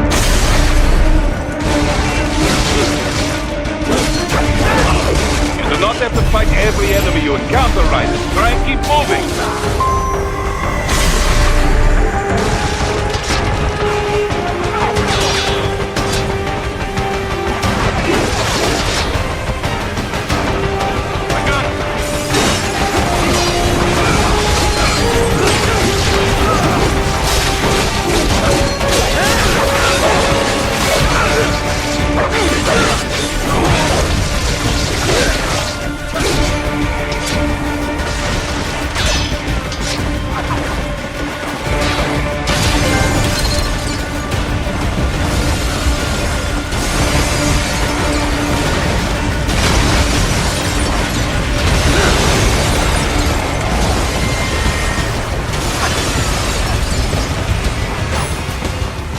You do not have to fight every enemy you encounter, Raiden. Try and keep moving.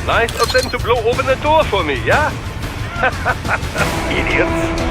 Nice of them to blow open the door for me, yeah? Idiots.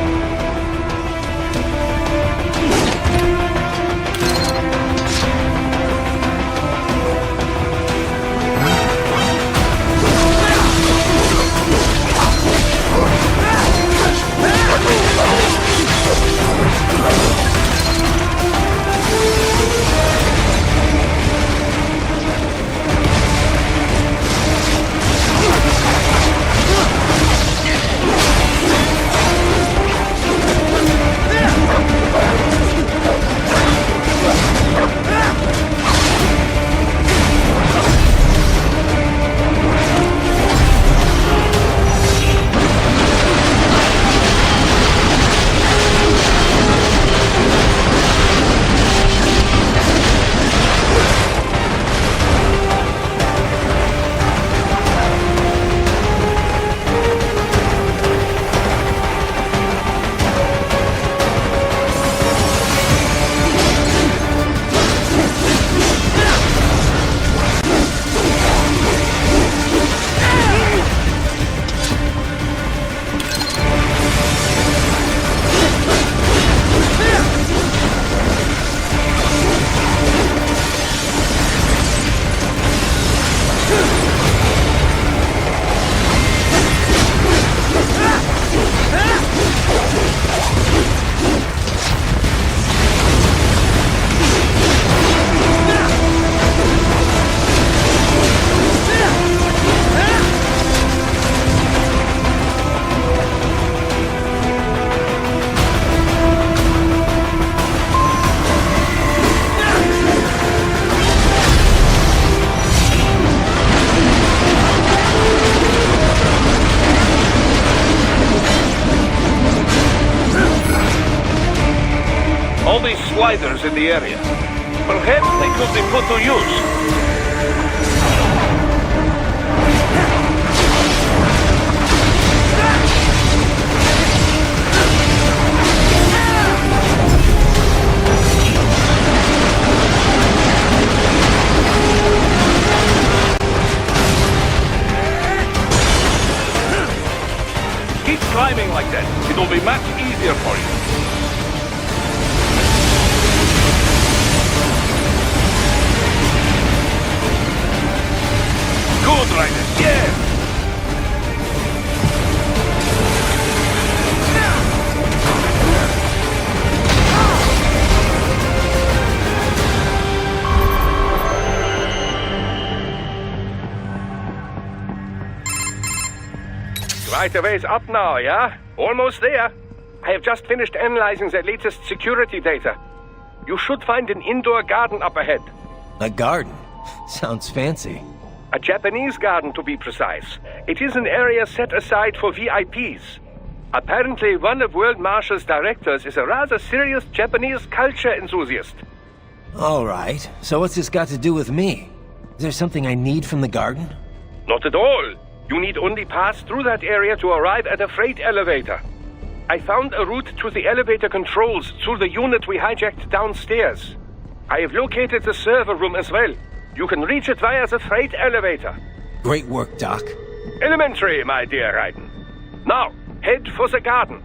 All these sliders in the area. Perhaps they could be put to use. Keep climbing like that. It'll be much easier for you. Good, Ryder. Yeah! Right away's up now, yeah? Almost there. I have just finished analyzing the latest security data. You should find an indoor garden up ahead. A garden? Sounds fancy. A Japanese garden, to be precise. It is an area set aside for VIPs. Apparently, one of World Marshall's directors is a rather serious Japanese culture enthusiast. All right. So what's this got to do with me? Is there something I need from the garden? Not at all. You need only pass through that area to arrive at a freight elevator. I found a route to the elevator controls through the unit we hijacked downstairs. I have located the server room as well. You can reach it via the freight elevator. Great work, Doc. Elementary, my dear Raiden. Now, head for the garden.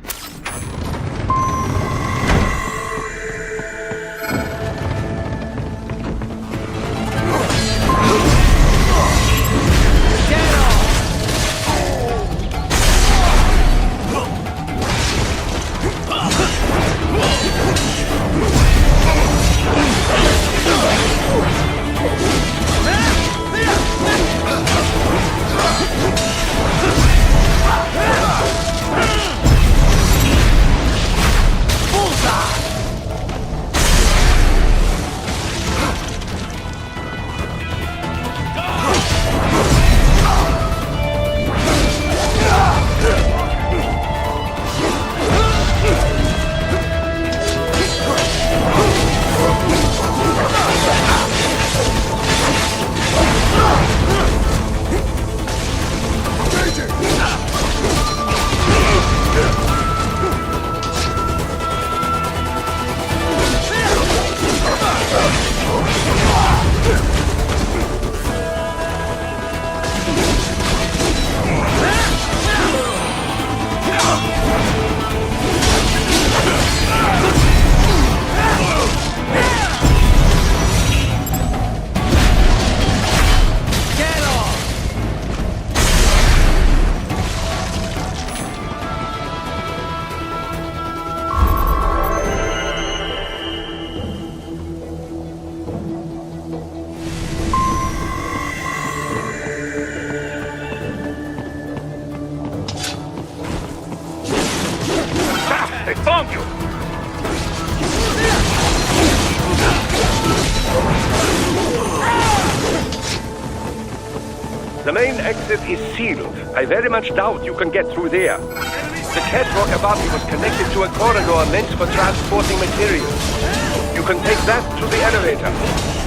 The main exit is sealed. I very much doubt you can get through there. The catwalk above you was connected to a corridor meant for transporting materials. You can take that to the elevator.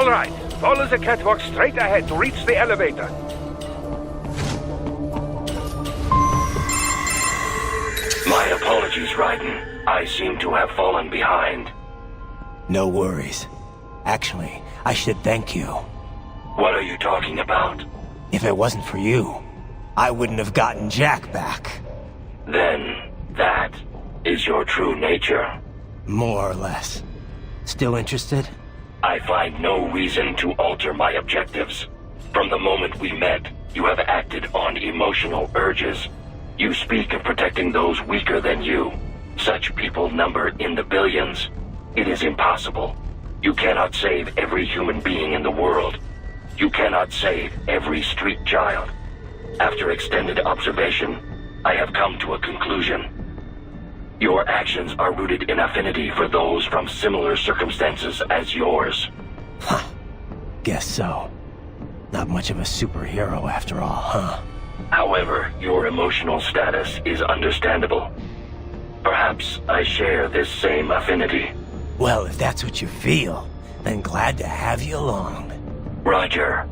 All right. Follow the catwalk straight ahead to reach the elevator. My apologies, Raiden. I seem to have fallen behind. No worries. Actually, I should thank you. What are you talking about? If it wasn't for you, I wouldn't have gotten Jack back. Then, that is your true nature. More or less. Still interested? I find no reason to alter my objectives. From the moment we met, you have acted on emotional urges. You speak of protecting those weaker than you. Such people number in the billions. It is impossible. You cannot save every human being in the world. You cannot save every street child. After extended observation, I have come to a conclusion. Your actions are rooted in affinity for those from similar circumstances as yours. Huh. Guess so. Not much of a superhero after all, huh? However, your emotional status is understandable. Perhaps I share this same affinity. Well, if that's what you feel, then glad to have you along. Roger.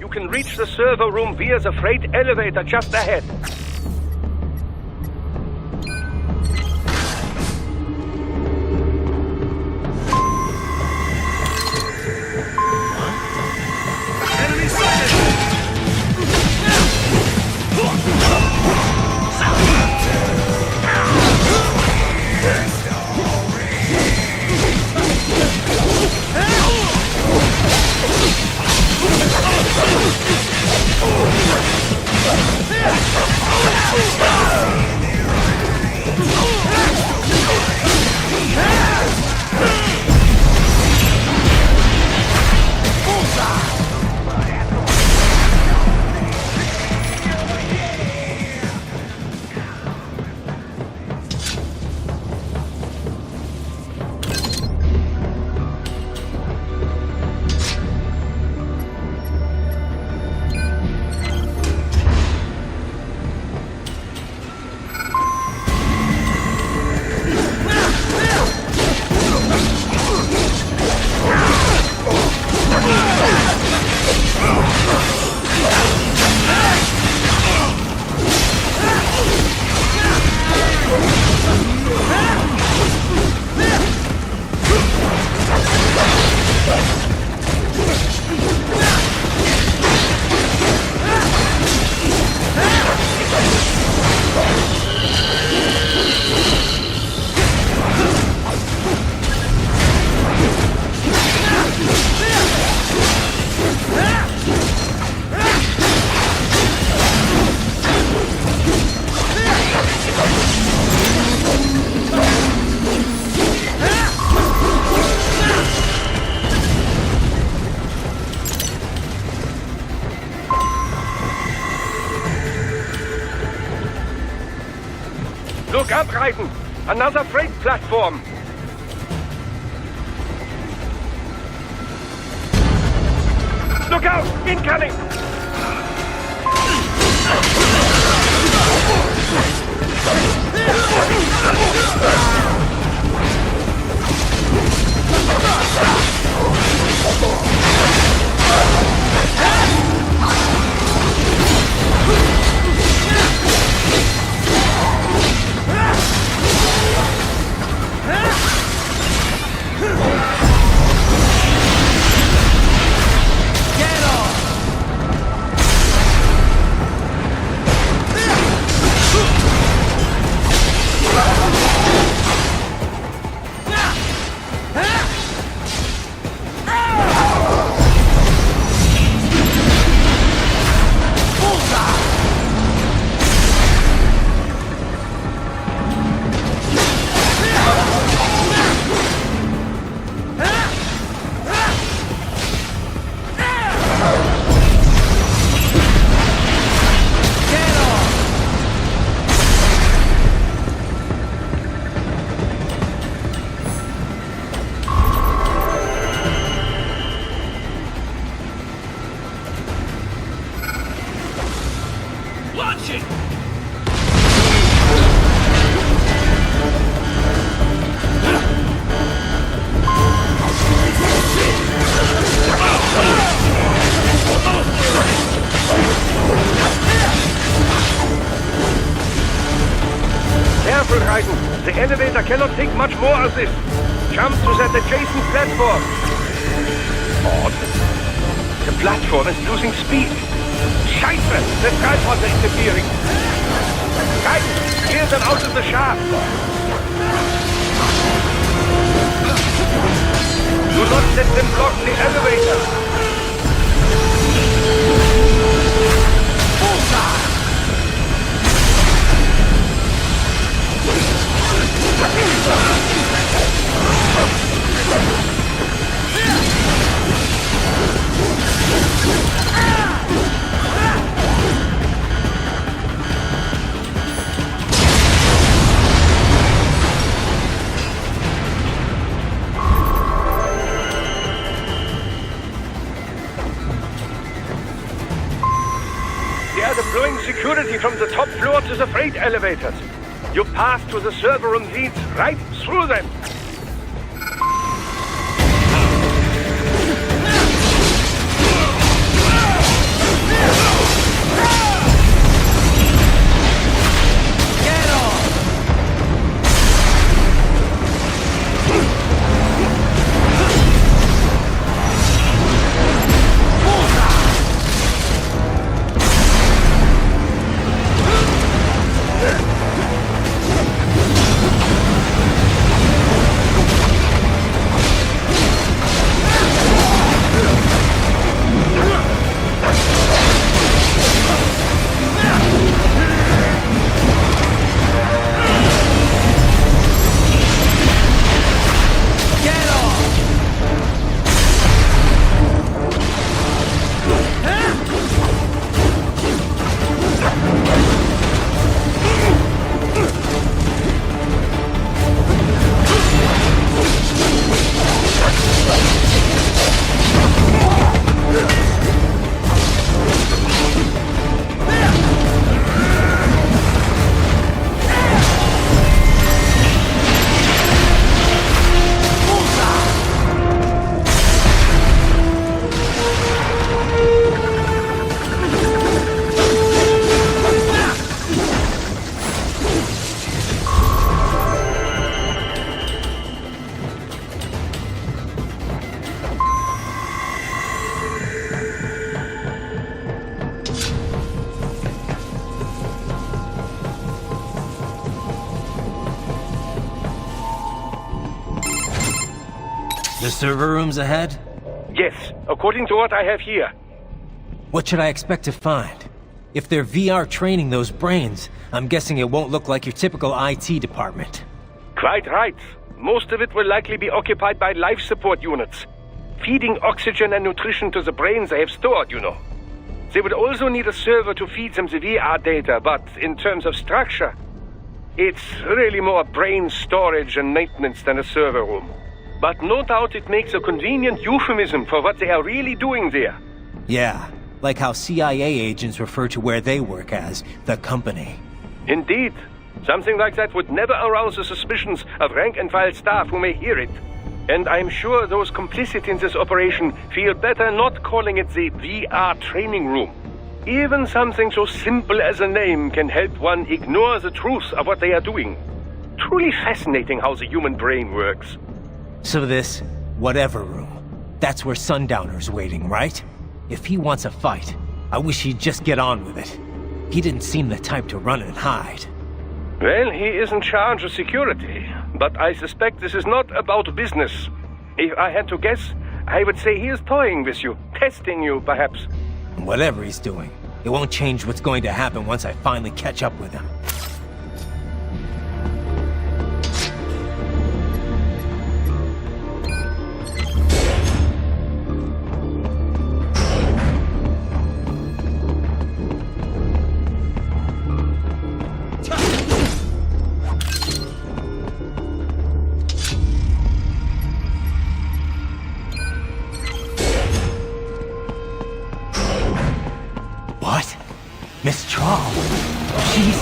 You can reach the server room via the freight elevator just ahead. Look up, Raiden! Another freight platform! Look out! Incoming! cannot take much more of this. Jump to that adjacent platform. Odd. The platform is losing speed. Scheiße! The tripods are interfering. Guys, clear them out of the shaft. Do not let them block the elevator. They are deploying security from the top floor to the freight elevators. Your path to the server room leads right through them. The server room's ahead? Yes, according to what I have here. What should I expect to find? If they're VR training those brains, I'm guessing it won't look like your typical IT department. Quite right. Most of it will likely be occupied by life support units, feeding oxygen and nutrition to the brains they have stored, you know. They will also need a server to feed them the VR data, but in terms of structure, it's really more brain storage and maintenance than a server room. But no doubt it makes a convenient euphemism for what they are really doing there. Yeah, like how CIA agents refer to where they work as the company. Indeed. Something like that would never arouse the suspicions of rank-and-file staff who may hear it. And I'm sure those complicit in this operation feel better not calling it the VR training room. Even something so simple as a name can help one ignore the truth of what they are doing. Truly fascinating how the human brain works. So this, whatever room, that's where Sundowner's waiting, right? If he wants a fight, I wish he'd just get on with it. He didn't seem the type to run and hide. Well, he is in charge of security, but I suspect this is not about business. If I had to guess, I would say he is toying with you, testing you, perhaps. Whatever he's doing, it won't change what's going to happen once I finally catch up with him. Miss Trawl. She's...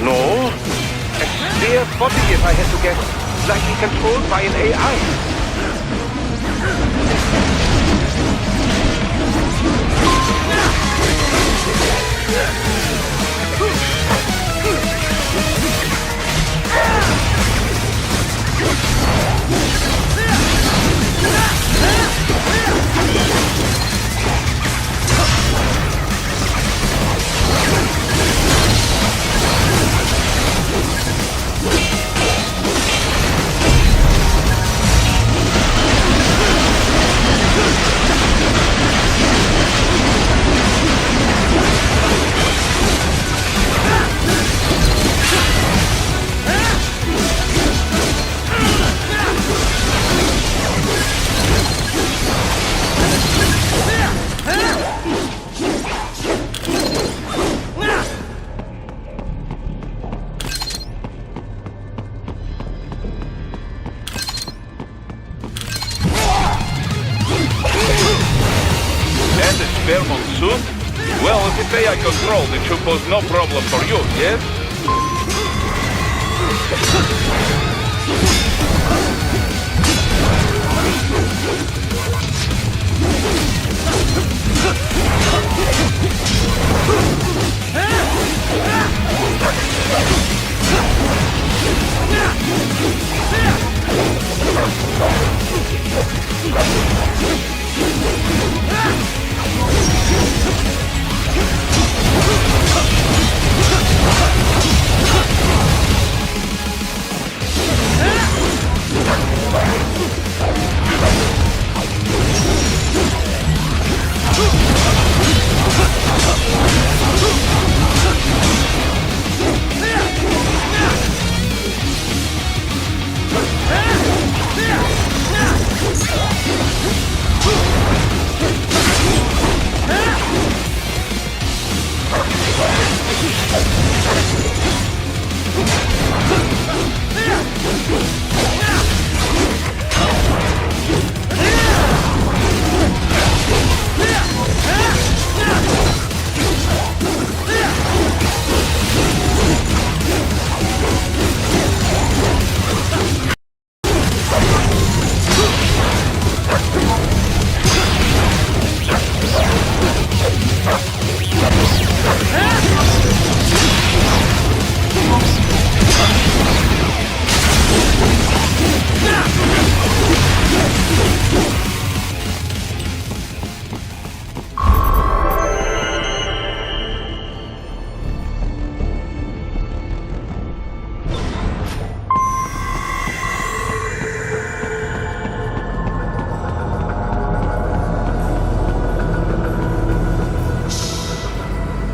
No. A spare body, if I had to guess. Likely controlled by an AI. Monsoon? Well, if it's AI controlled, it should pose no problem for you, yes?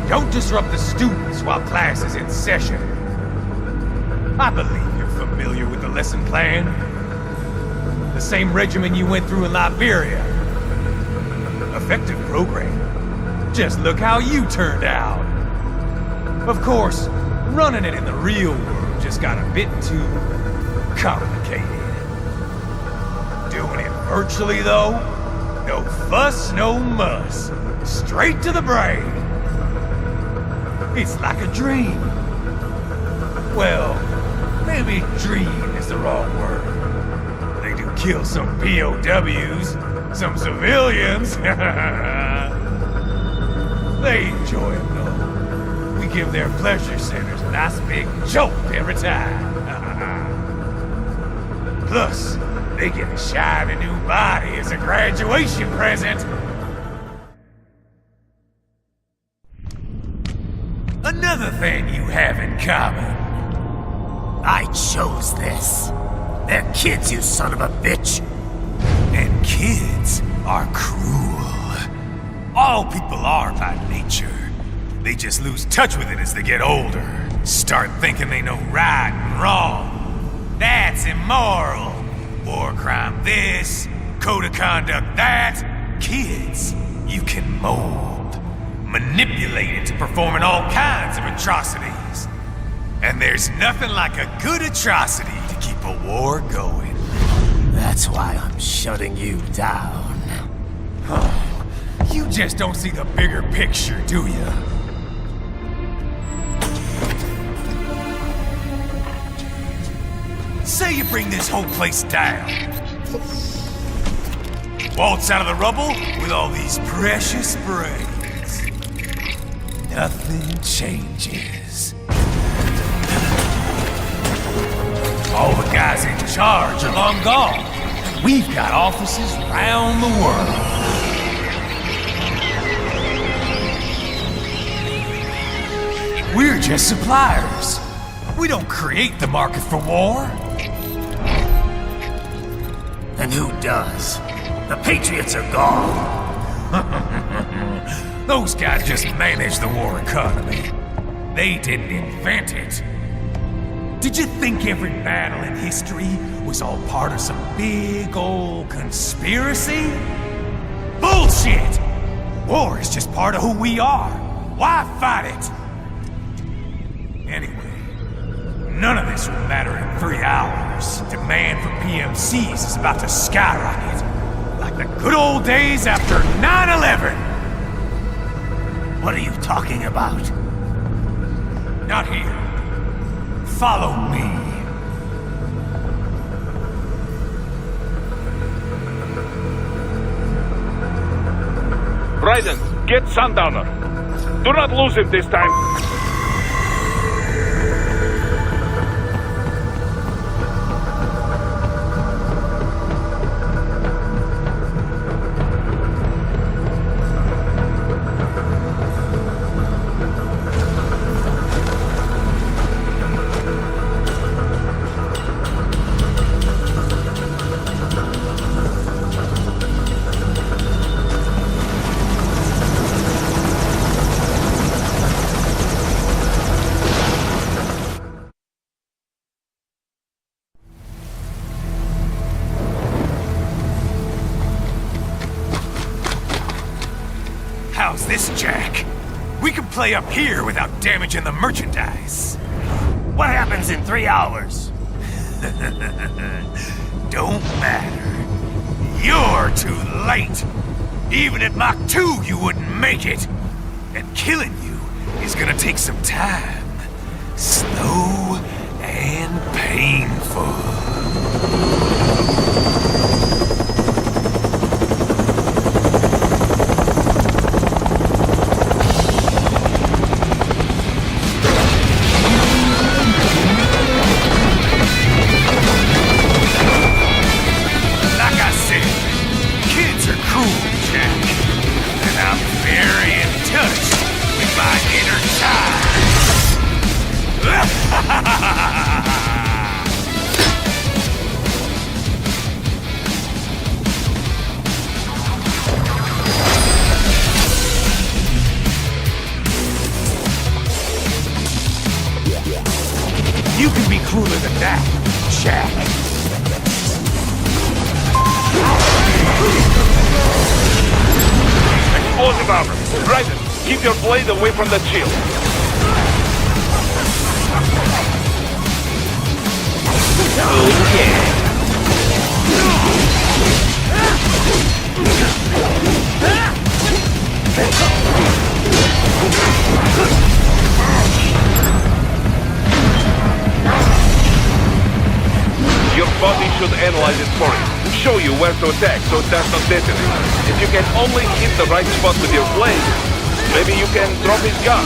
Don't disrupt the students while class is in session. I believe you're familiar with the lesson plan. The same regimen you went through in Liberia. Effective program. Just look how you turned out. Of course, running it in the real world just got a bit too complicated. Doing it virtually, though? No fuss, no muss. Straight to the brain. It's like a dream. Well, maybe dream is the wrong word. They do kill some POWs, some civilians. They enjoy it though. We give their pleasure centers a nice big jolt every time. Plus, they get a shiny new body as a graduation present. Another thing you have in common. I chose this. They're kids, you son of a bitch. And kids are cruel. All people are by nature. They just lose touch with it as they get older. Start thinking they know right and wrong. That's immoral. War crime this, code of conduct that. Kids, you can mold. Manipulate into performing all kinds of atrocities. And there's nothing like a good atrocity to keep a war going. That's why I'm shutting you down. You just don't see the bigger picture, do you? Say you bring this whole place down. Waltz out of the rubble with all these precious brains. Nothing changes. All the guys in charge are long gone. We've got offices around the world. We're just suppliers. We don't create the market for war. And who does? The Patriots are gone. Those guys just manage the war economy. They didn't invent it. Did you think every battle in history was all part of some big old conspiracy? Bullshit! War is just part of who we are. Why fight it? Anyway, none of this will matter in 3 hours. Demand for PMCs is about to skyrocket. Like the good old days after 9/11. What are you talking about? Not here. Follow me. Raiden, get Sundowner. Do not lose him this time. How's this, Jack? We can play up here without damaging the merchandise. What happens in 3 hours? Don't matter. You're too late. Even at Mach 2, you wouldn't make it. And killing you is gonna take some time. Slow and painful. You can be crueler than that, Jack. Explosive armor. Raiden, keep your blade away from the shield. Oh yeah. Your body should analyze it for you. Show you where to attack so it does not detonate. If you can only hit the right spot with your blade, maybe you can drop his gun.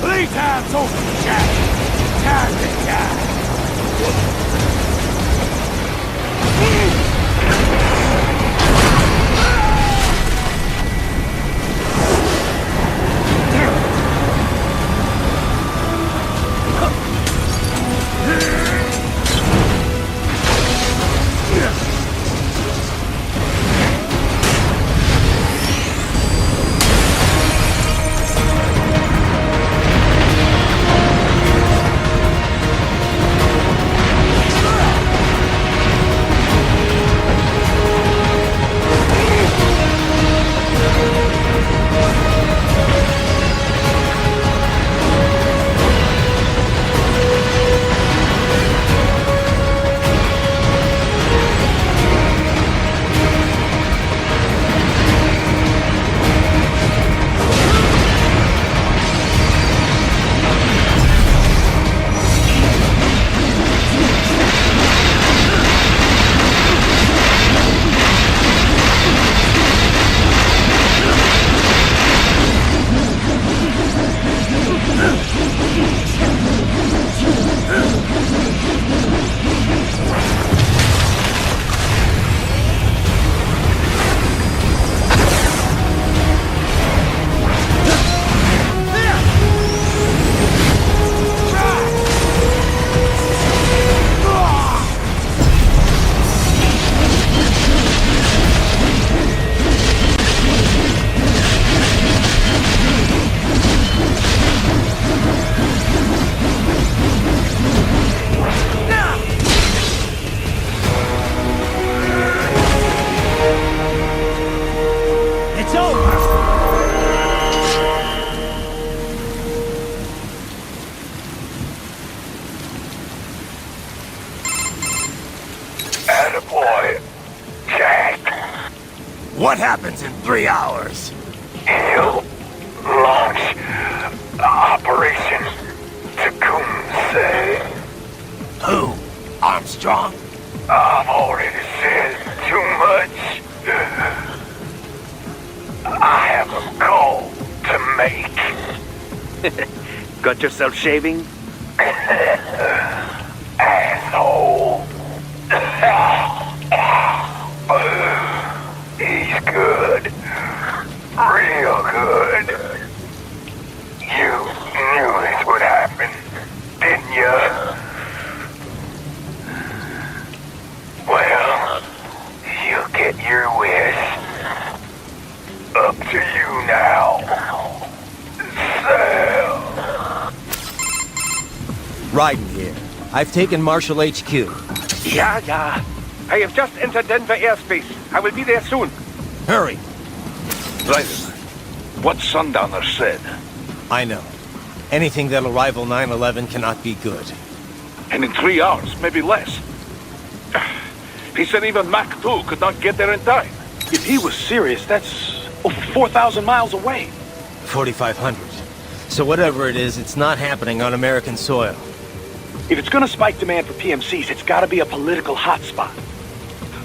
Playtime's over, Jack. Time to die. Attaboy, Jack. What happens in 3 hours? He'll launch Operation Tecumseh. Who? Armstrong? I've already said too much. I have a call to make. Got yourself shaving? Asshole. He's good. Real good. You knew this would happen, didn't you? Well, you'll get your wish. Up to you now. Sam. Raiden here. I've taken Marshall HQ. Yeah. I have just entered Denver airspace. I will be there soon. Hurry. Raiden, what Sundowner said. I know. Anything that'll rival 9/11 cannot be good. And in 3 hours, maybe less. He said even Mach 2 could not get there in time. If he was serious, that's over 4,000 miles away. 4,500. So whatever it is, it's not happening on American soil. If it's gonna spike demand for PMCs, it's gotta be a political hotspot.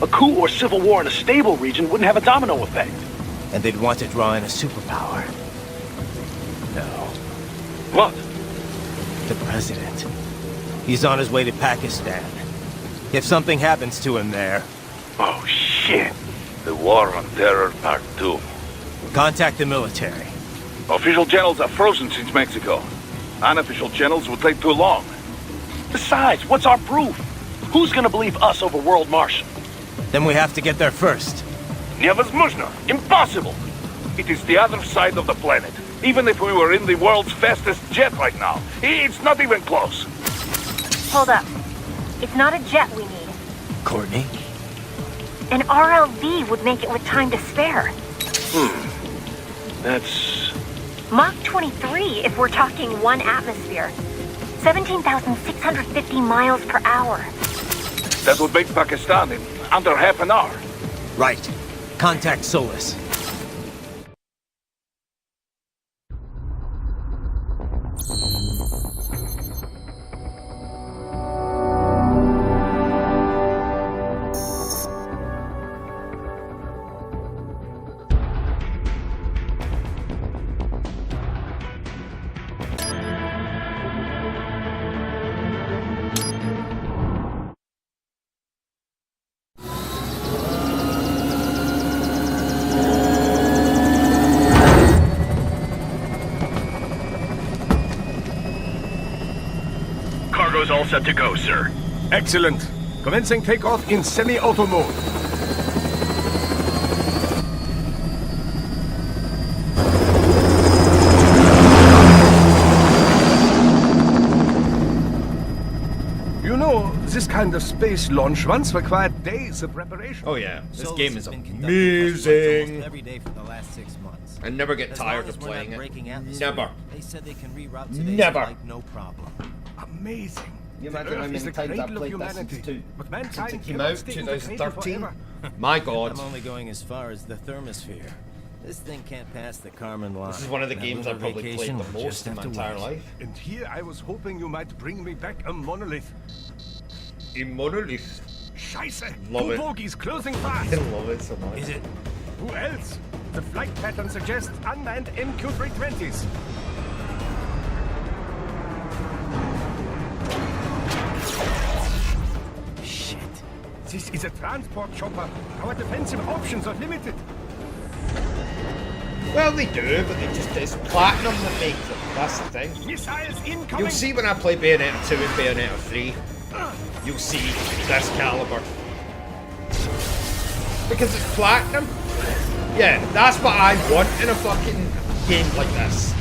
A coup or civil war in a stable region wouldn't have a domino effect. And they'd want to draw in a superpower. No. What? The president. He's on his way to Pakistan. If something happens to him there... Oh, shit. The War on Terror Part 2. Contact the military. Official channels are frozen since Mexico. Unofficial channels would take too long. Besides, what's our proof? Who's gonna believe us over World Marshal? Then we have to get there first. Невозможно. Impossible. It is the other side of the planet. Even if we were in the world's fastest jet right now, it's not even close. Hold up. It's not a jet we need. Courtney? An RLV would make it with time to spare. That's... Mach 23 if we're talking 1 atmosphere. 17,650 miles per hour. That would make Pakistan in under half an hour. Right. Contact Solus. Cargo's all set to go, sir. Excellent. Commencing takeoff in semi-auto mode. You know, this kind of space launch once required days of preparation. Oh yeah, this game is amazing. Every day for the last 6 months. I never get As tired long as of we're not playing breaking it. atmosphere, Never. They said they can reroute today's Never. flight, no problem. Amazing. You The imagine how Earth is many the times I've cradle of played this humanity, since but mankind it came cannot out, stay in the cradle 2013. forever. My god. I'm only going as far as the thermosphere. This thing can't pass the Kármán line. This is one of the That games I've lunar probably vacation played the will most just in have my to entire wait. life. And here I was hoping you might bring me back a monolith. A monolith. Scheiße! Love Two it. bogies closing fast! I love it so much. Is it? Who else? The flight pattern suggests unmanned MQ-320s. Shit. This is a transport chopper. Our defensive options are limited. Well, they do, but it's platinum that makes it. That's the thing. Missiles incoming! You'll see when I play Bayonetta 2 and Bayonetta 3. You'll see this caliber. Because it's platinum. Yeah, that's what I want in a fucking game like this.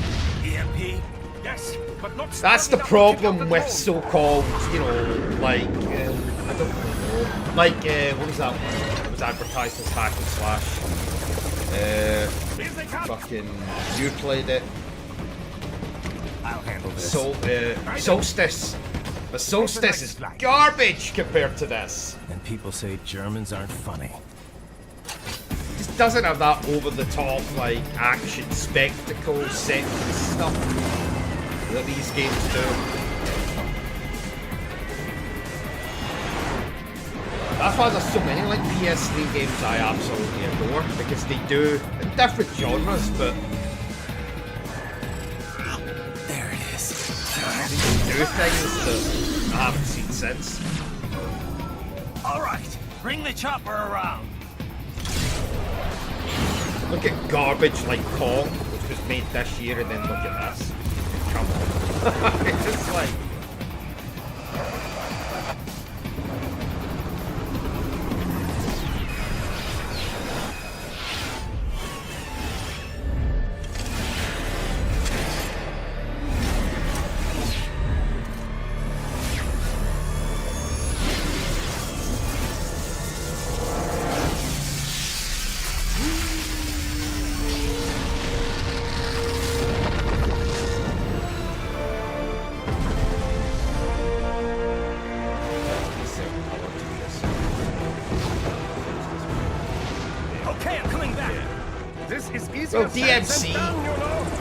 EMP? Yes, but not. That's the problem with so-called, you know, like, I don't know, like, what was that one? It was advertised as hack and slash. Fucking, you played it. I'll handle this. So, Solstice. But Solstice is garbage compared to this. And people say Germans aren't funny. Just doesn't have that over-the-top, like, action, spectacle, set stuff that these games do. That's why there's so many, like, PS3 games I absolutely adore, because they do, in different genres, but There it is. they do things that I haven't seen since. All right, bring the chopper around. Look at garbage like Kong, which was made this year, and then look at this. Come on. It's just like... Okay, I'm coming back. This is easier Well, DMC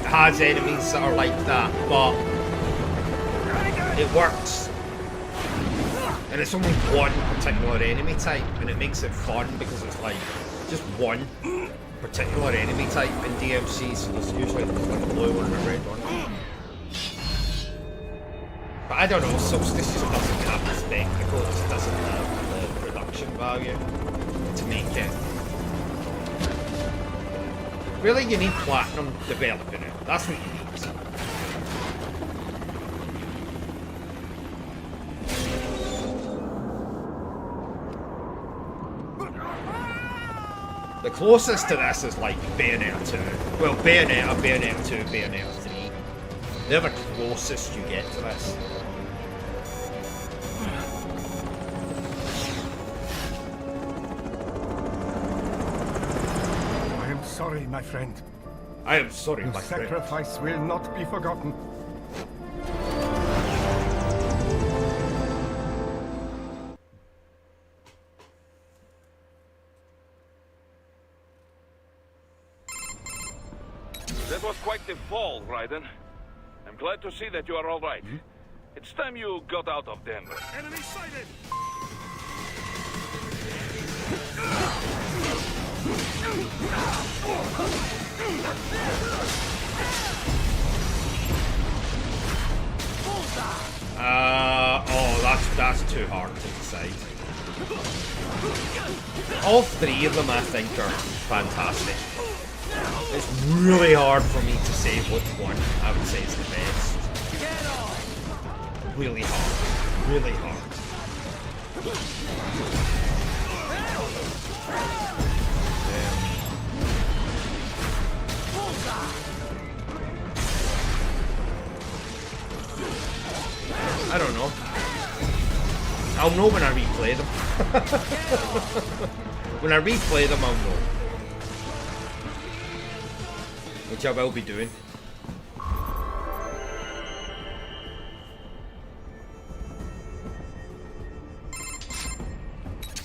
has enemies that are like that, but it works. And it's only one particular enemy type, and it makes it fun because it's like just one particular enemy type in DMC, so there's usually like a blue one and a red one. But I don't know, Solstice just doesn't have the spectacle, it just doesn't have the production value to make it. Really, you need Platinum developing it. That's what you need. The closest to this is like Bayonetta 2. Well, Bayonetta 2, Bayonetta 3. They're the closest you get to this. I am sorry, my friend. I am sorry, Your my friend. sacrifice will not be forgotten. That was quite the fall, Raiden. I'm glad to see that you are all right. It's time you got out of Denver. Enemy sighted! Oh, that's too hard to decide. All three of them, I think, are fantastic. It's really hard for me to say which one I would say is the best. really hard. Really hard. I don't know. I'll know when I replay them. When I replay them, I'll know. Which I will be doing.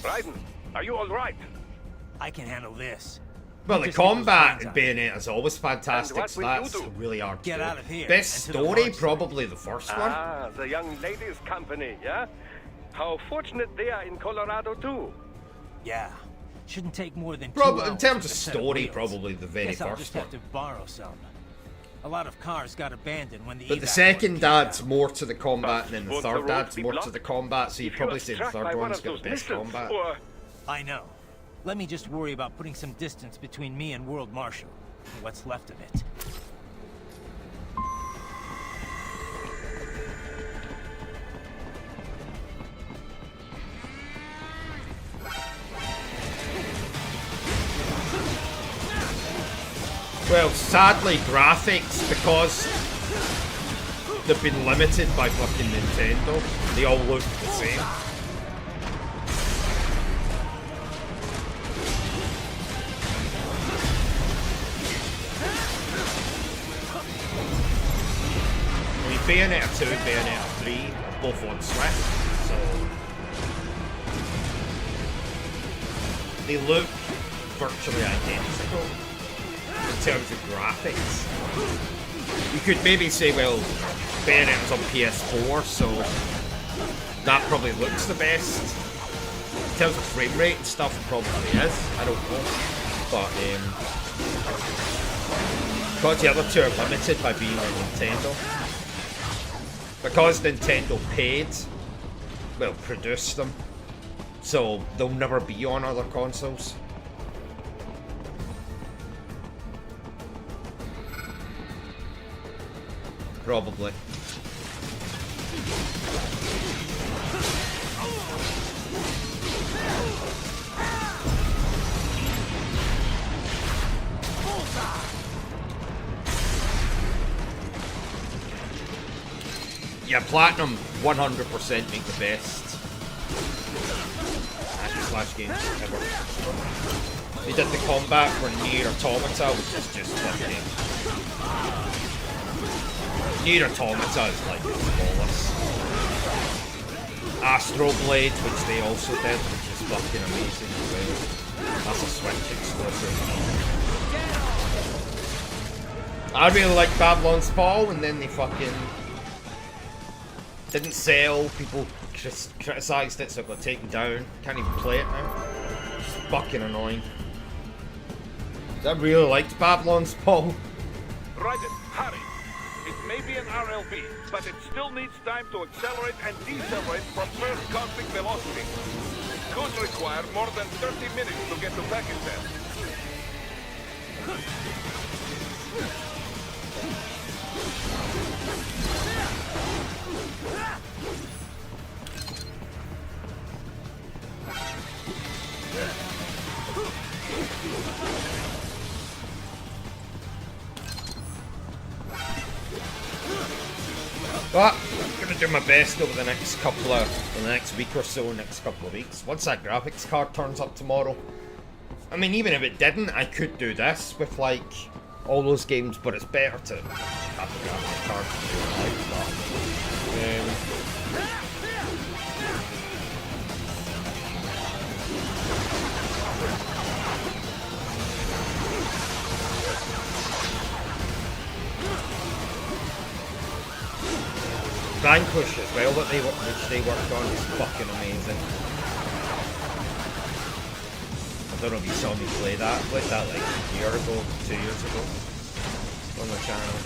Raiden, are you alright? I can handle this. Well, the Just get those combat in guns out. Bayonetta is always fantastic, And what so will you that's do? really hard to Get do. out of here Best and to the story, launch probably the first one. Ah, the young ladies' company, yeah? How fortunate they are in Colorado, too. Yeah. Shouldn't take more than 2 Probably, hours in terms with of a set story, wheels. probably the very Guess I'll first just one. have to borrow some. A lot of cars got abandoned when the But the evac second work came adds down. more to the combat, and then the Won't the third roads adds be more to blocked? the combat, so you'd If probably are say the struck by third one one's of got those the best missiles, combat. or- I know. Let me just worry about putting some distance between me and World Marshal. What's left of it. Well, sadly, graphics, because they've been limited by fucking Nintendo, they all look the same. I mean, Bayonetta 2 and Bayonetta 3 are both on Switch, so they look virtually identical in terms of graphics. You could maybe say, well, Bayonetta's on PS4, so that probably looks the best. In terms of frame rate and stuff, it probably is. I don't know. But, because the other two are limited by being on Nintendo. Because Nintendo paid, well, produced them, so they'll never be on other consoles. Probably. Yeah, Platinum 100% make the best slash games ever. They did the combat for Nier Automata, which is just fucking... Nier Automata is like flawless. Astro Blade, which they also did, which is fucking amazing as well. That's a Switch exclusive. I really like Babylon's Fall, and then they fucking didn't sell. People just criticised it, so it got taken down. Can't even play it now. It's fucking annoying. I really liked Babylon's Fall. Raiden, hurry. It may be an RLB, but it still needs time to accelerate and decelerate from first cosmic velocity. Could require more than 30 minutes to get to Pakistan. But I'm gonna do my best over the next week or so, next couple of weeks. Once that graphics card turns up tomorrow. I mean, even if it didn't, I could do this with like all those games, but it's better to have the graphics card to do it like that. Vanquish as well, which they worked on, is fucking amazing. I don't know if you saw me play that. I played that like a year ago, 2 years ago on the channel.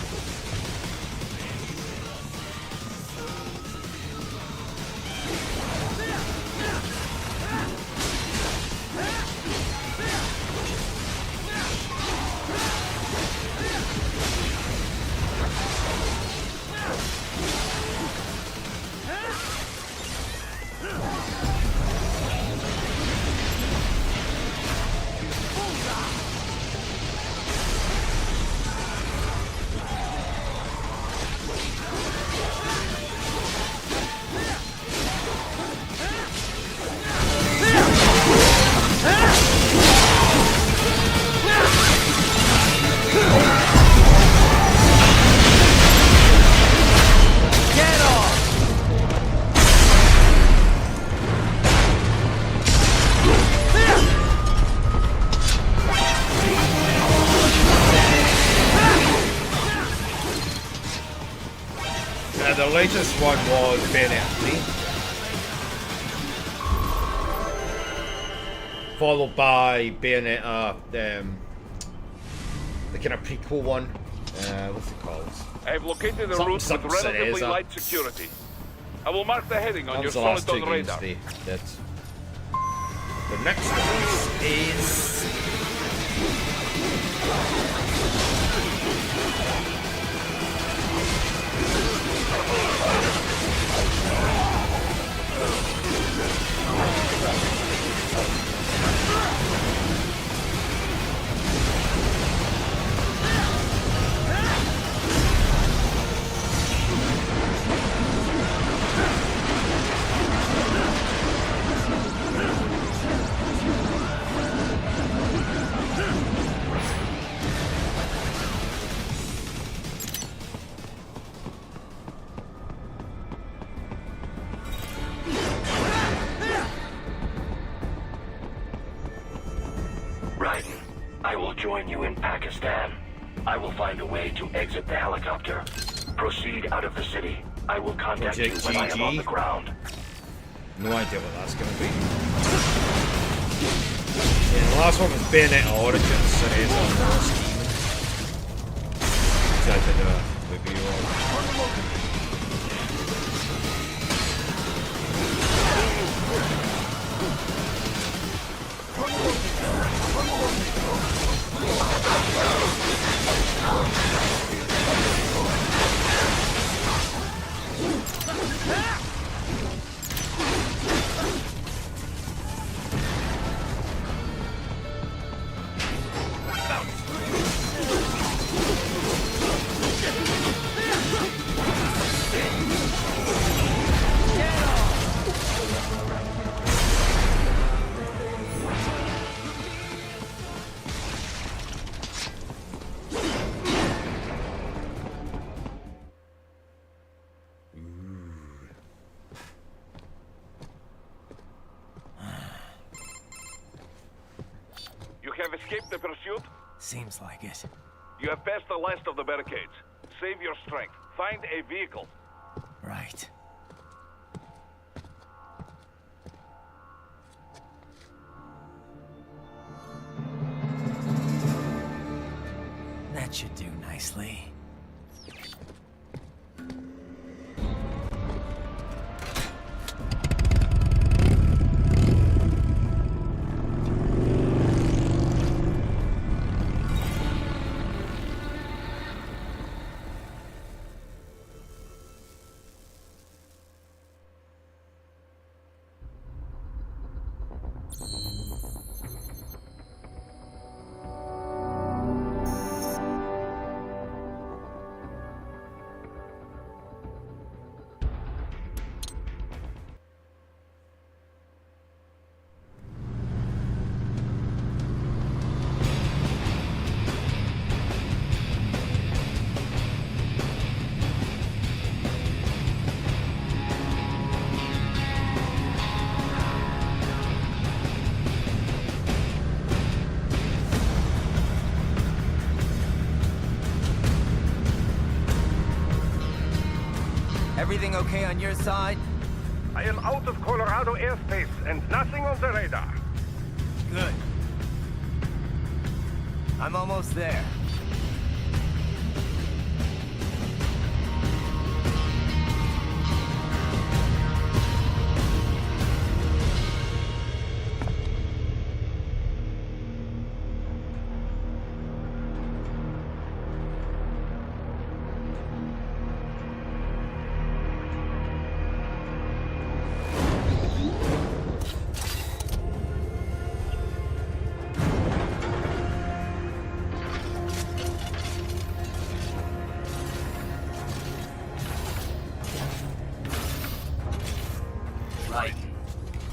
The latest one was Bayonetta 3. Followed by Bayonetta, the kind of prequel one. What's it called? I've located a route with relatively light security. I will mark the heading on your Soliton radar. The next release is... Join you in Pakistan. I will find a way to exit the helicopter. Proceed out of the city. I will contact you when I am on the ground. No idea what that's going to be. Yeah, the last one was Bayonetta Origins, so it is on the Steam. So I did a review on. Escape the pursuit? Seems like it. You have passed the last of the barricades. Save your strength. Find a vehicle. Right. That should do nicely. Everything okay on your side? I am out of Colorado airspace and nothing on the radar. Good. I'm almost there.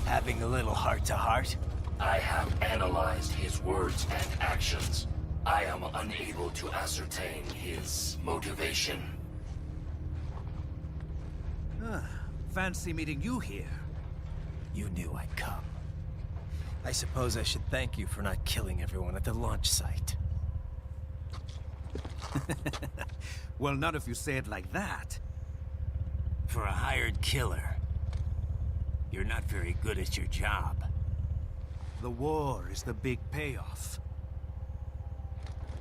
Having a little heart-to-heart? I have analyzed his words and actions. I am unable to ascertain his motivation. Fancy meeting you here. You knew I'd come. I suppose I should thank you for not killing everyone at the launch site. Well, not if you say it like that. for a hired killer. You're not very good at your job. The war is the big payoff.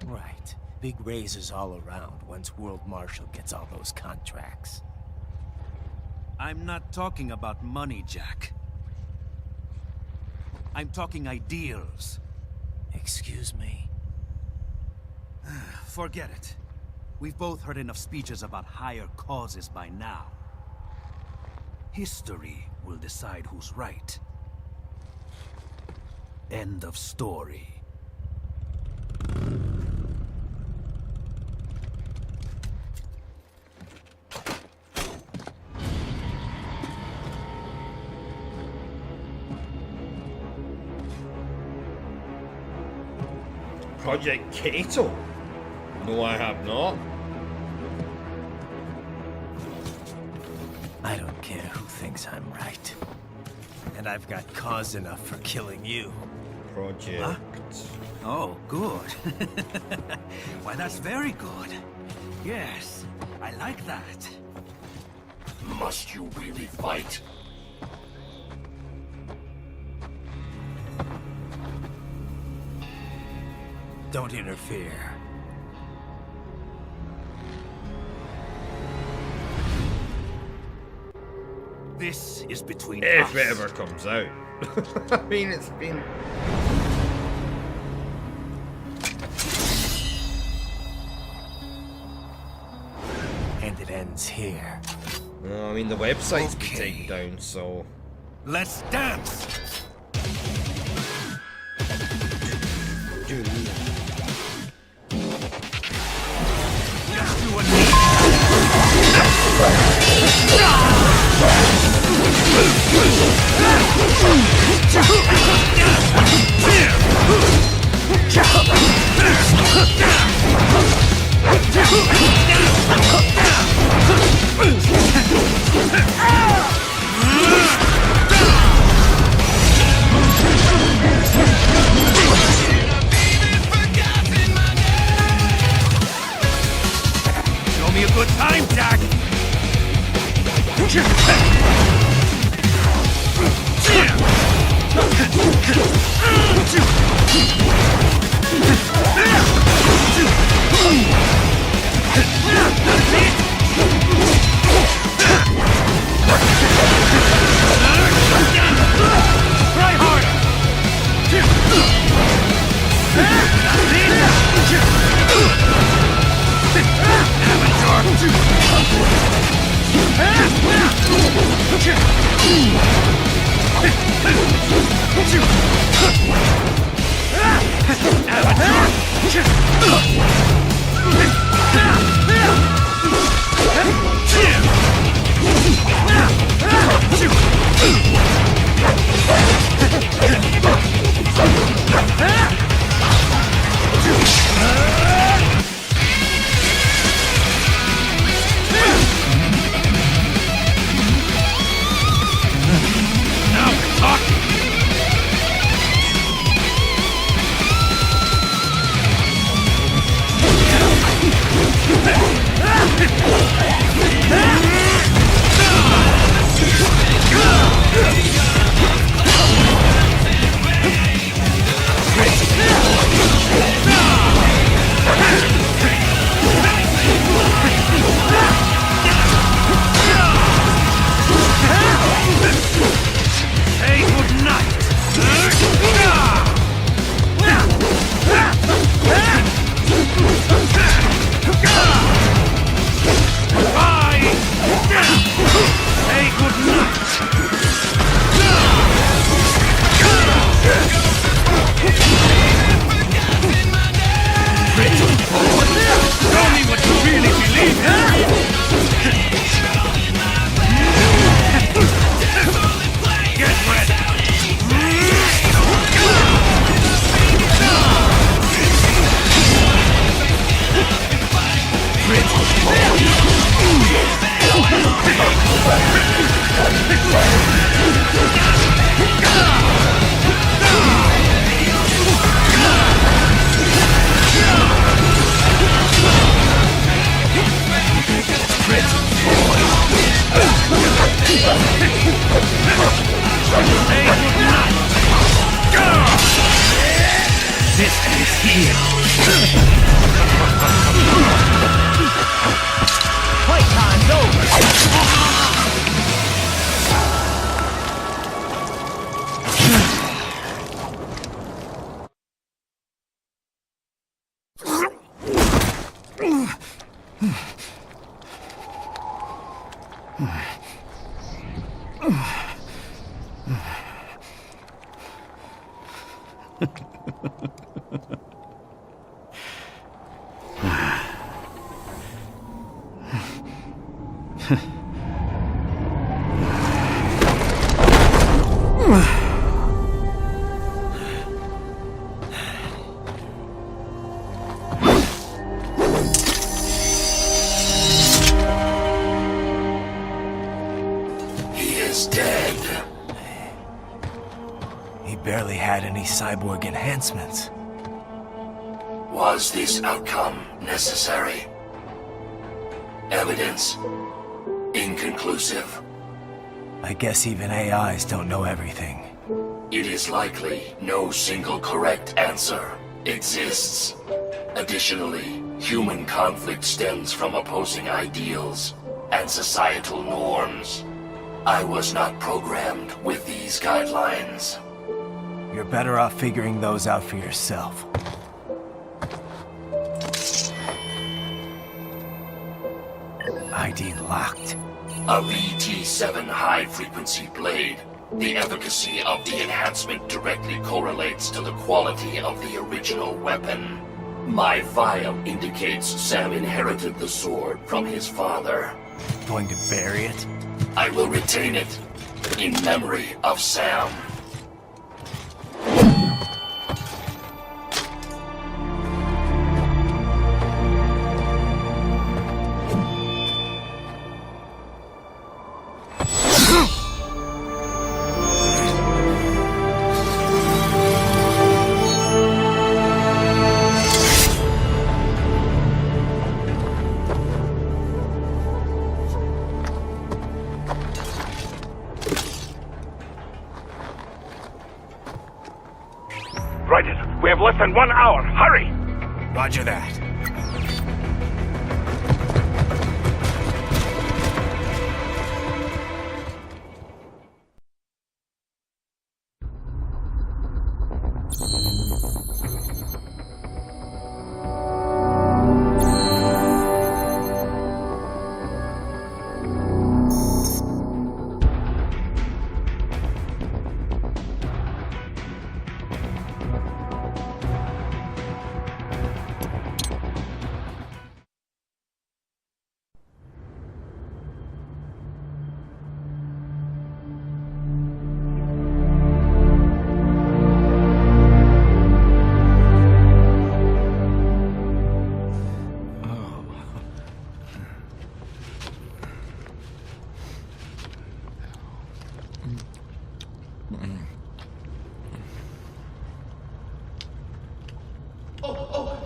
Right. Big raises all around once World Marshal gets all those contracts. I'm not talking about money, Jack. I'm talking ideals. Excuse me? Forget it. We've both heard enough speeches about higher causes by now. History will decide who's right. End of story. Project Cato? No, I have not. I don't care who thinks I'm right. And I've got cause enough for killing you. Project... Huh? Oh, good. Why, that's very good. Yes, I like that. Must you really fight? Don't interfere. This is between if us. it ever comes out. I mean, it's been... And it ends here. No, I mean, the website's been taken down, so... Let's dance! Show me a good time, Jack! Try harder! This is here. Playtime's over. Barely had any cyborg enhancements. Was this outcome necessary? Evidence inconclusive. I guess even AIs don't know everything. It is likely no single correct answer exists. Additionally, human conflict stems from opposing ideals and societal norms. I was not programmed with these guidelines. You're better off figuring those out for yourself. ID locked. A VT-7 high-frequency blade. The efficacy of the enhancement directly correlates to the quality of the original weapon. My file indicates Sam inherited the sword from his father. Going to bury it? I will retain it in memory of Sam. We have less than 1 hour. Hurry! Roger that.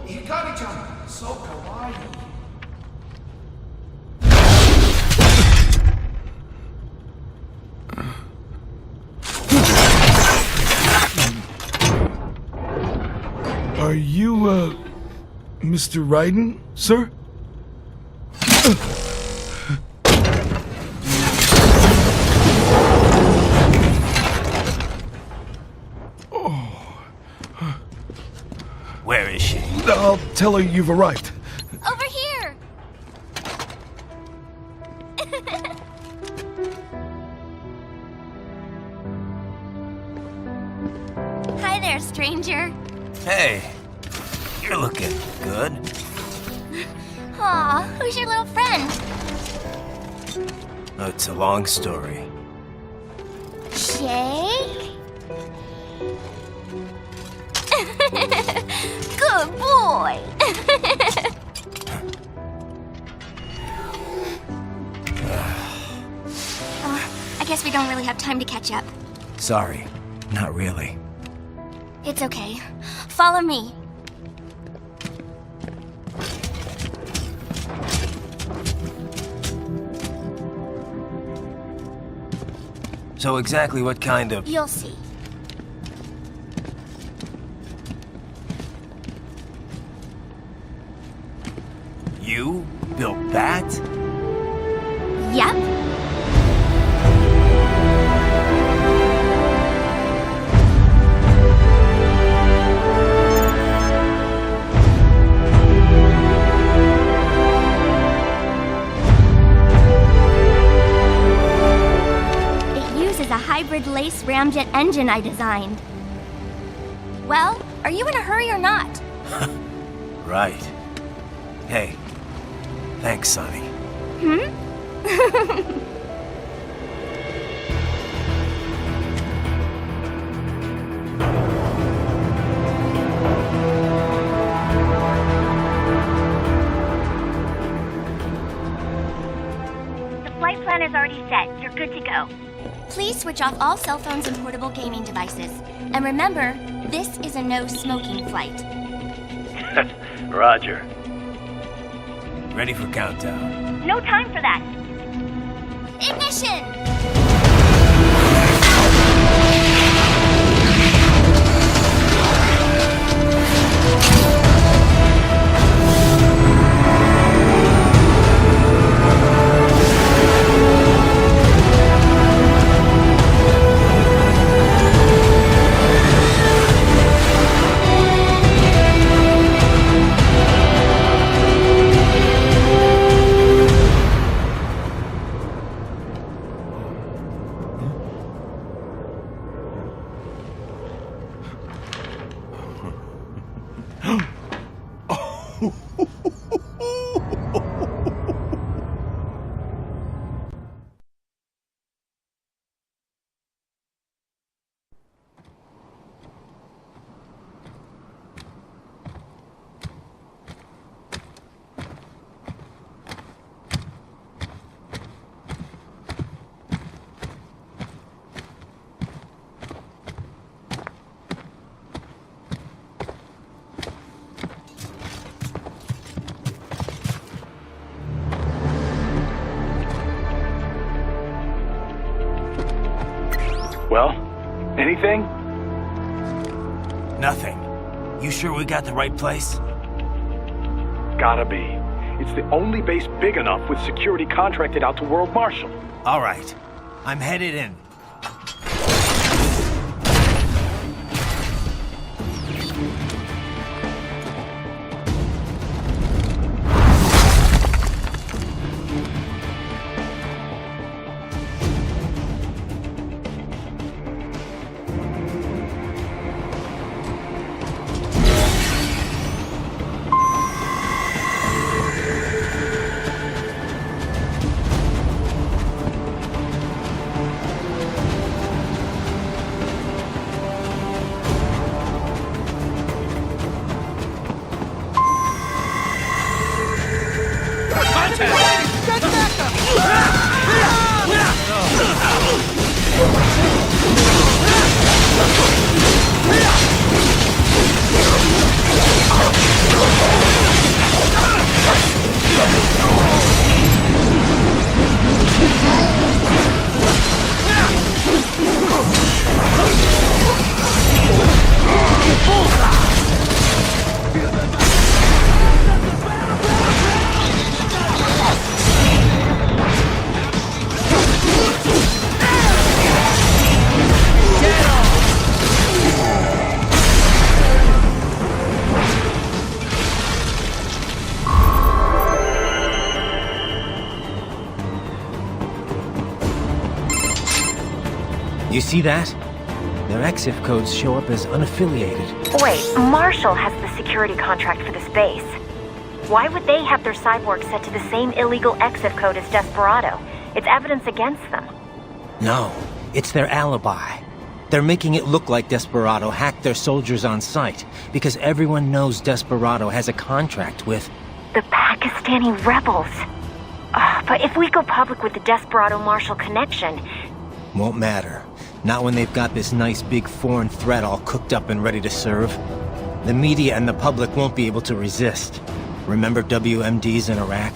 Hikari-chan, so kawaii. Are you, Mr. Raiden, sir? Where is she? I'll tell her you've arrived. Over here! Hi there, stranger. Hey, you're looking good. Aw, who's your little friend? Oh, it's a long story. Shake? Good boy! I guess we don't really have time to catch up. Sorry, not really. It's okay. Follow me. So exactly what kind of... You'll see. You built that? Yep. It uses a hybrid lace ramjet engine I designed. Well, are you in a hurry or not? Right. Hey, thanks, Sonny. Hmm? The flight plan is already set. You're good to go. Please switch off all cell phones and portable gaming devices. And remember, this is a no-smoking flight. Roger. Ready for countdown. No time for that. Ignition! Well, anything? Nothing. You sure we got the right place? Gotta be. It's the only base big enough with security contracted out to World Marshal. All right. I'm headed in. You see that? Their EXIF codes show up as unaffiliated. Wait, Marshall has the security contract for this base. Why would they have their cyborg set to the same illegal EXIF code as Desperado? It's evidence against them. No, it's their alibi. They're making it look like Desperado hacked their soldiers on sight, because everyone knows Desperado has a contract with... the Pakistani rebels. But if we go public with the Desperado-Marshall connection... Won't matter. Not when they've got this nice big foreign threat all cooked up and ready to serve. The media and the public won't be able to resist. Remember WMDs in Iraq?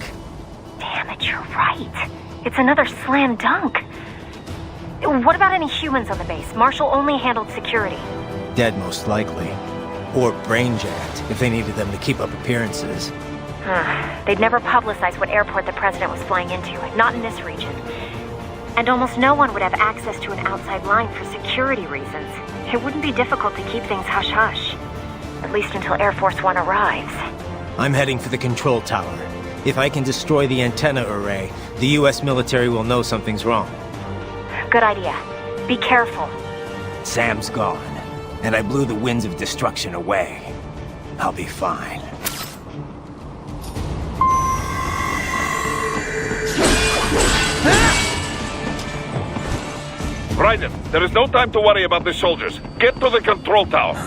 Damn it, you're right. It's another slam dunk. What about any humans on the base? Marshall only handled security. Dead, most likely. Or brain-jacked, if they needed them to keep up appearances. They'd never publicize what airport the president was flying into, not in this region. And almost no one would have access to an outside line for security reasons. It wouldn't be difficult to keep things hush-hush. At least until Air Force One arrives. I'm heading for the control tower. If I can destroy the antenna array, the US military will know something's wrong. Good idea. Be careful. Sam's gone, and I blew the winds of destruction away. I'll be fine. Raiden, there is no time to worry about the soldiers. Get to the control tower.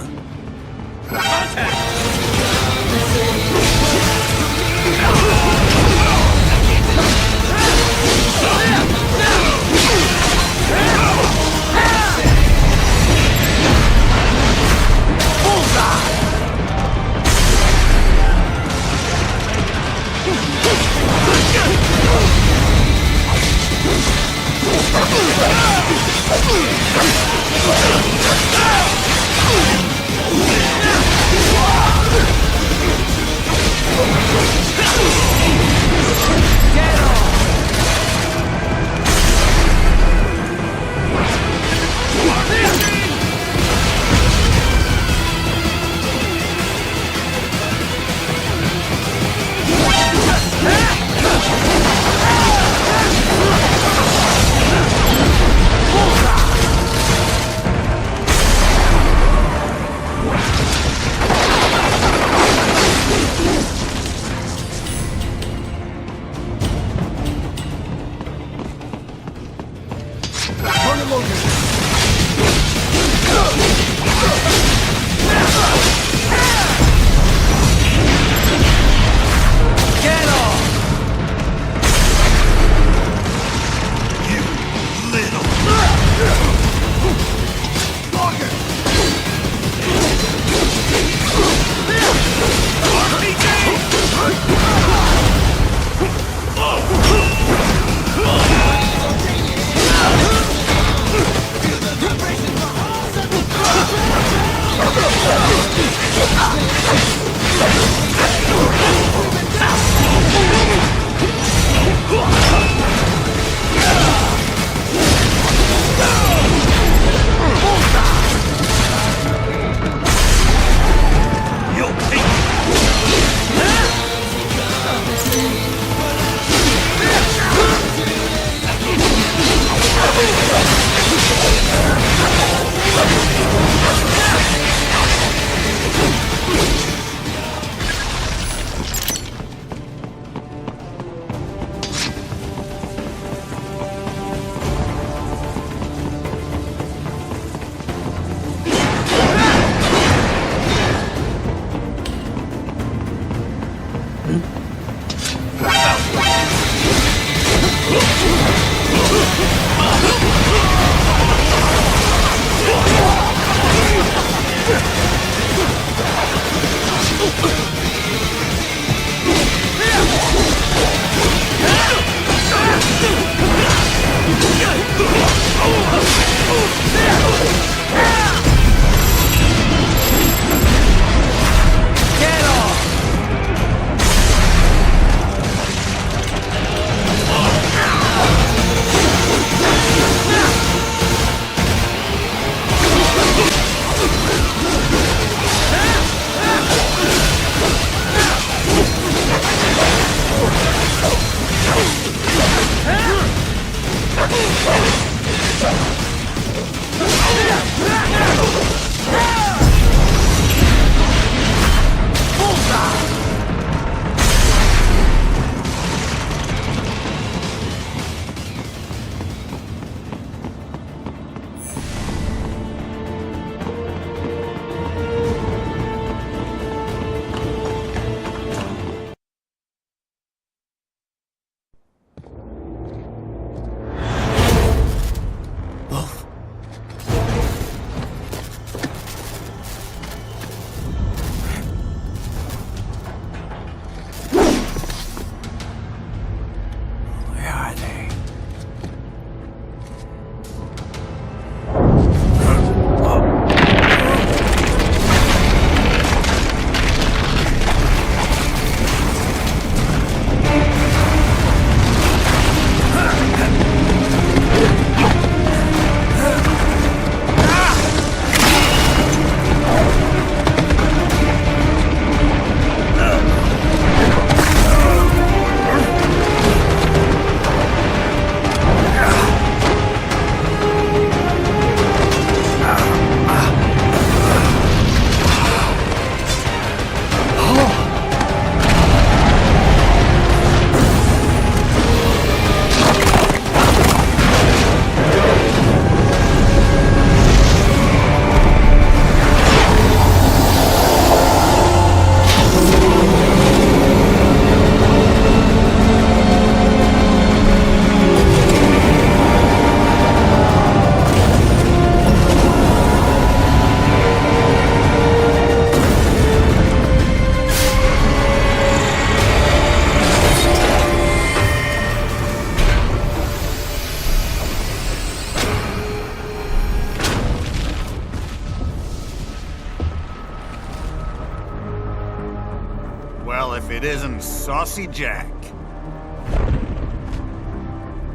it isn't Saucy Jack.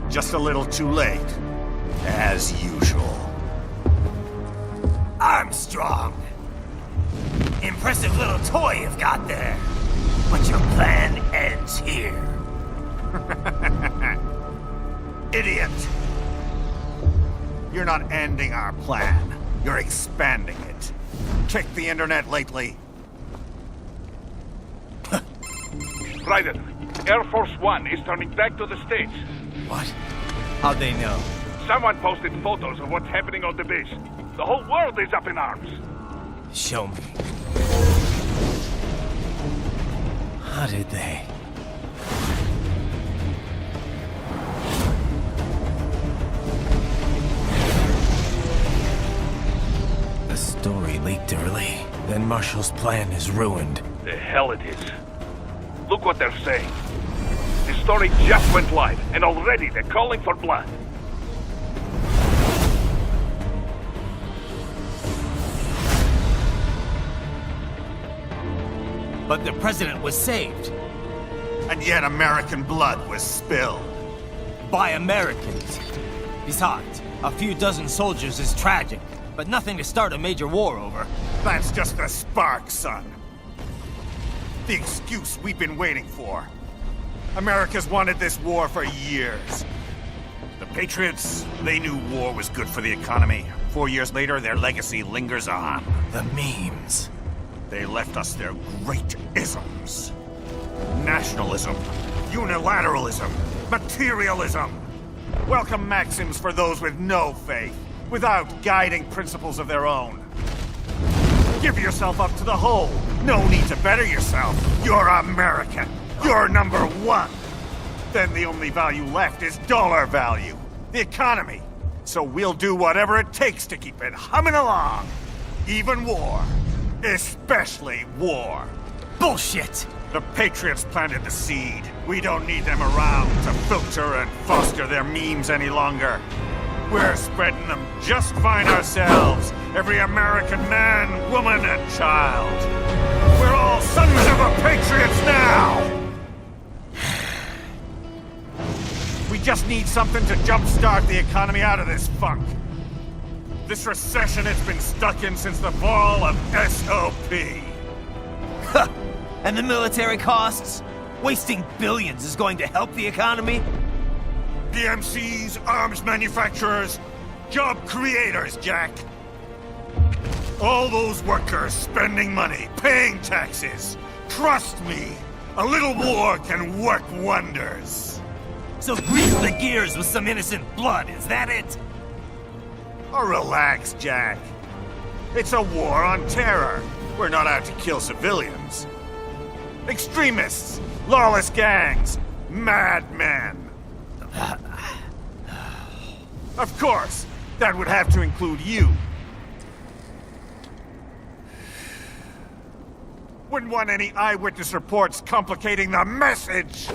Just a little too late, as usual. Armstrong. Impressive little toy you've got there. But your plan ends here. Idiot! You're not ending our plan. You're expanding it. Check the internet lately. Raiden, Air Force One is turning back to the States. What? How'd they know? Someone posted photos of what's happening on the base. The whole world is up in arms. Show me. How did they? The story leaked early. Then Marshall's plan is ruined. The hell it is. Look what they're saying. The story just went live, and already they're calling for blood. But the president was saved. And yet American blood was spilled. By Americans. Besides, a few dozen soldiers is tragic, but nothing to start a major war over. That's just a spark, son. The excuse we've been waiting for. America's wanted this war for years. The Patriots, they knew war was good for the economy. 4 years later, their legacy lingers on. The memes. They left us their great isms. Nationalism, unilateralism, materialism. Welcome maxims for those with no faith, without guiding principles of their own. Give yourself up to the whole. No need to better yourself. You're American. You're number one. Then the only value left is dollar value. The economy. So we'll do whatever it takes to keep it humming along. Even war. Especially war. Bullshit! The Patriots planted the seed. We don't need them around to filter and foster their memes any longer. We're spreading them just fine ourselves. Every American man, woman, and child. We're all sons of the Patriots now! We just need something to jumpstart the economy out of this funk. This recession it's been stuck in since the fall of SOP. And the military costs? Wasting billions is going to help the economy? PMCs, arms manufacturers, job creators, Jack. All those workers spending money, paying taxes. Trust me, a little war can work wonders. So grease the gears with some innocent blood, is that it? Oh, relax, Jack. It's a war on terror. We're not out to kill civilians. Extremists, lawless gangs, madmen. Of course, that would have to include you. Wouldn't want any eyewitness reports complicating the message.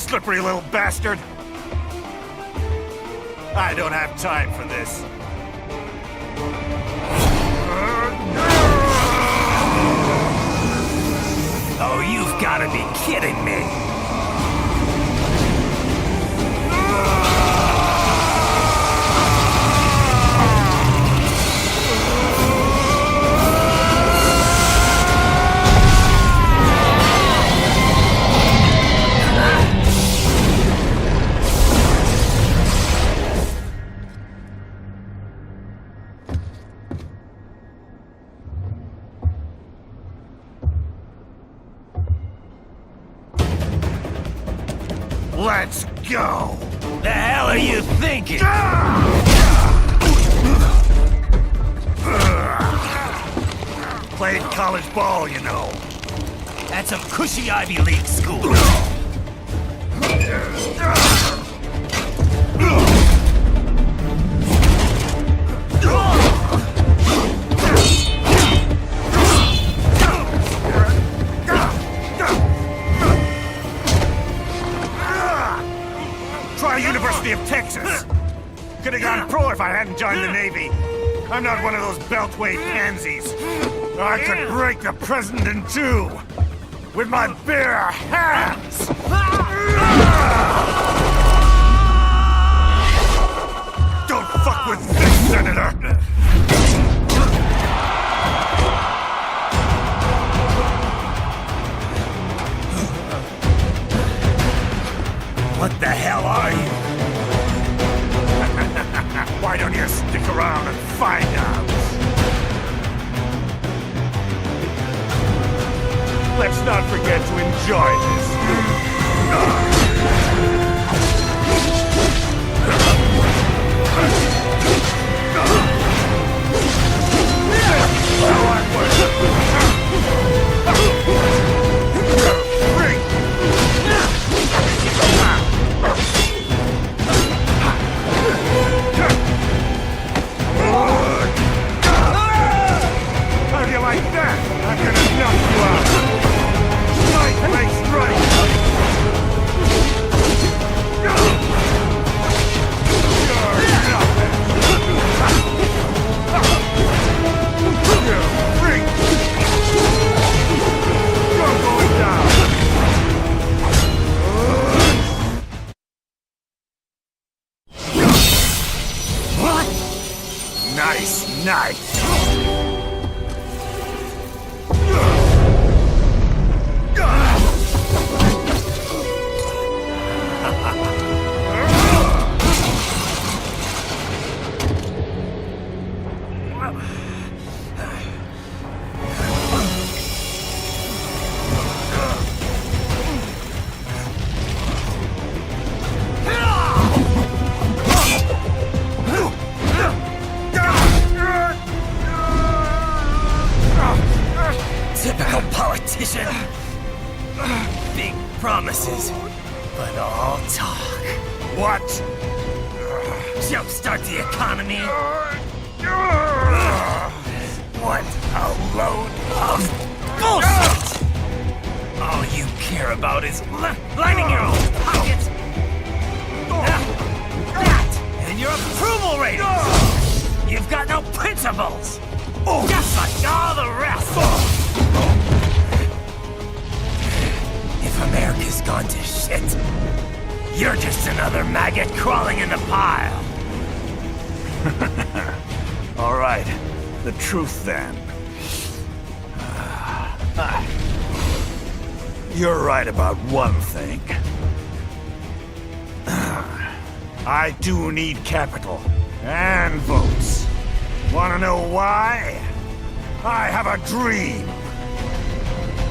slippery little bastard! I don't have time for this. Oh, you've got to be kidding me! Let's go! The hell are you thinking? Played college ball, you know. That's a cushy Ivy League school. Try University of Texas. Could have gone pro if I hadn't joined the Navy. I'm not one of those beltway pansies. I could break the president in two with my bare hands. Don't fuck with this, Senator. What the hell are you? Why don't you stick around and find out? Let's not forget to enjoy this. How do you like that? I'm gonna knock you out. Right place, right. You're freak. You're going down. What? Nice, nice. Typical politician. Big promises, but all talk. What? Jumpstart the economy. What a load of bullshit! All you care about is lining your own pockets. That and your approval ratings. You've got no principles. Just like all the rest. If America's gone to shit, you're just another maggot crawling in the pile. All right, the truth then. You're right about one thing. I do need capital and votes. Wanna know why? I have a dream.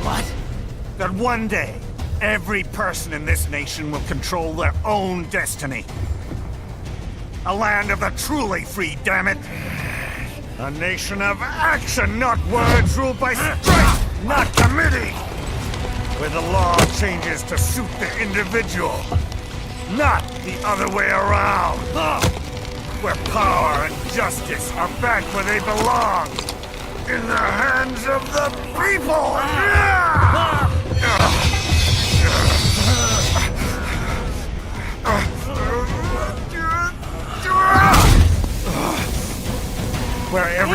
What? That one day, every person in this nation will control their own destiny. A land of the truly free, damn it. A nation of action, not words, ruled by strength, not committee. Where the law changes to suit the individual, not the other way around. Where power and justice are back where they belong. In the hands of the people!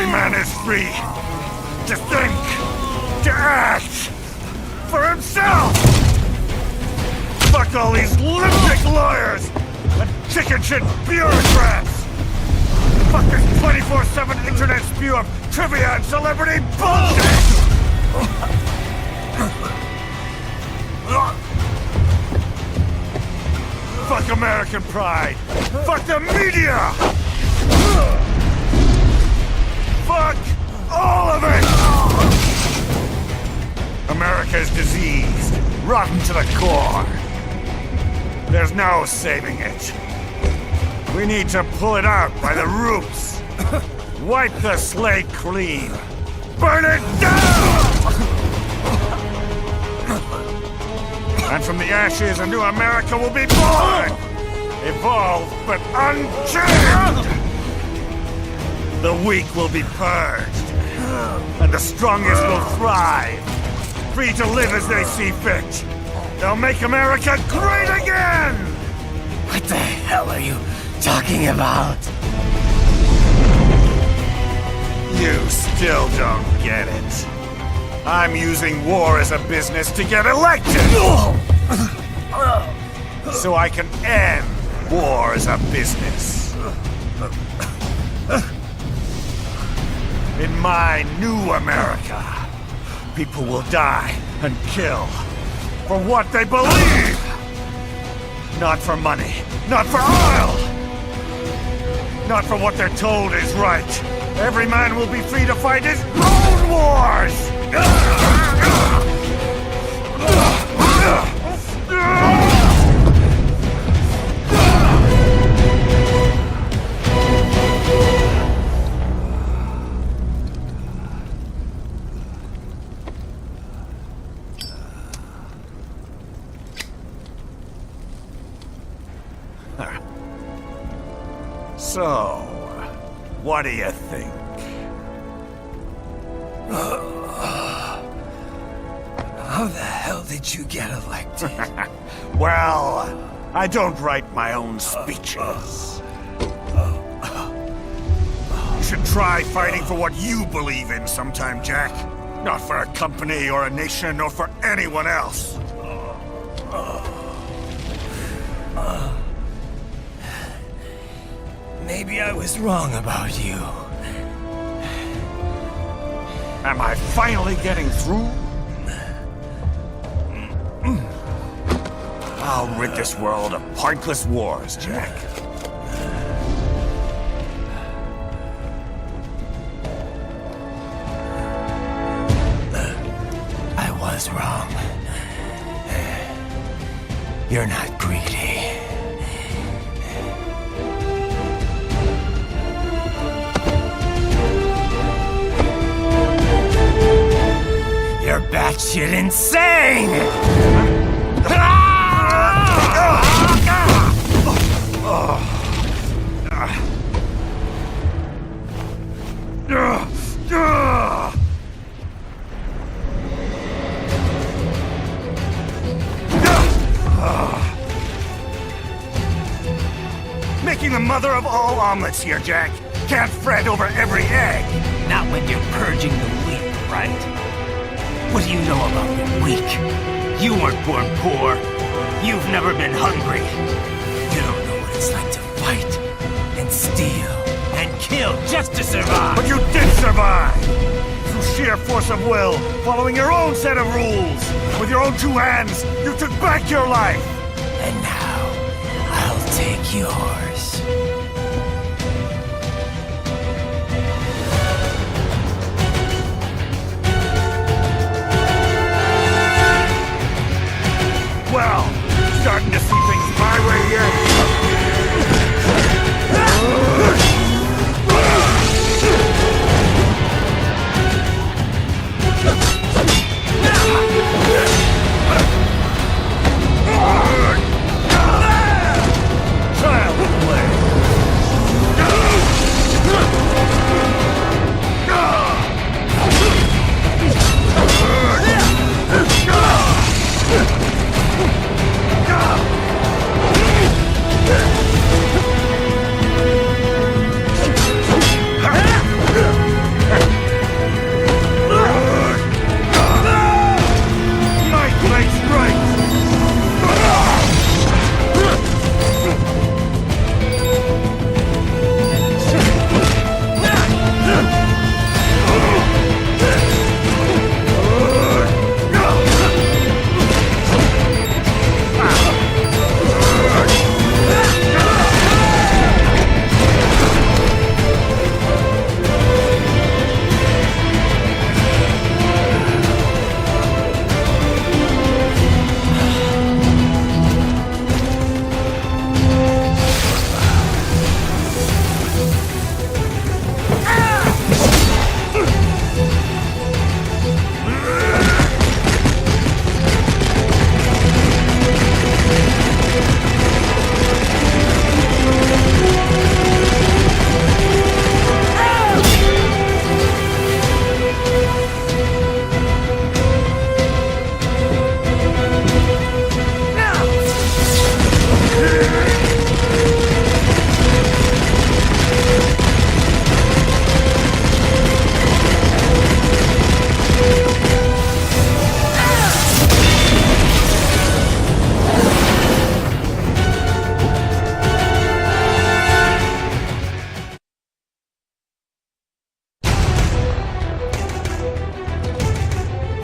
Every man is free to think, to act for himself! Fuck all these lunatic lawyers and chicken shit bureaucrats! Fuck this 24/7 internet spew of trivia and celebrity bullshit! Fuck American pride! Fuck the media! Fuck all of it! America is diseased, rotten to the core. There's no saving it. We need to pull it out by the roots. Wipe the slate clean. Burn it down! And from the ashes, a new America will be born! Evolved, but unchained! The weak will be purged, and the strongest will thrive, free to live as they see fit. They'll make America great again! What the hell are you talking about? You still don't get it. I'm using war as a business to get elected! So I can end war as a business. In my new America, people will die and kill for what they believe! Not for money, not for oil! Not for what they're told is right. Every man will be free to fight his own wars! So, what do you think? How the hell did you get elected? Well, I don't write my own speeches. You should try fighting for what you believe in sometime, Jack. Not for a company or a nation or for anyone else. Maybe I was wrong about you. Am I finally getting through? I'll rid this world of pointless wars, Jack. I was wrong. You're not greedy. You're batshit insane! Making the mother of all omelets here, Jack. Can't fret over every egg. Not when you're purging the weak, right? What do you know about the weak? You weren't born poor. You've never been hungry. You don't know what it's like to fight and steal and kill just to survive. But you did survive! Through sheer force of will, following your own set of rules. With your own two hands, you took back your life. And now, I'll take yours. Well, starting to see things my way here. Child's play.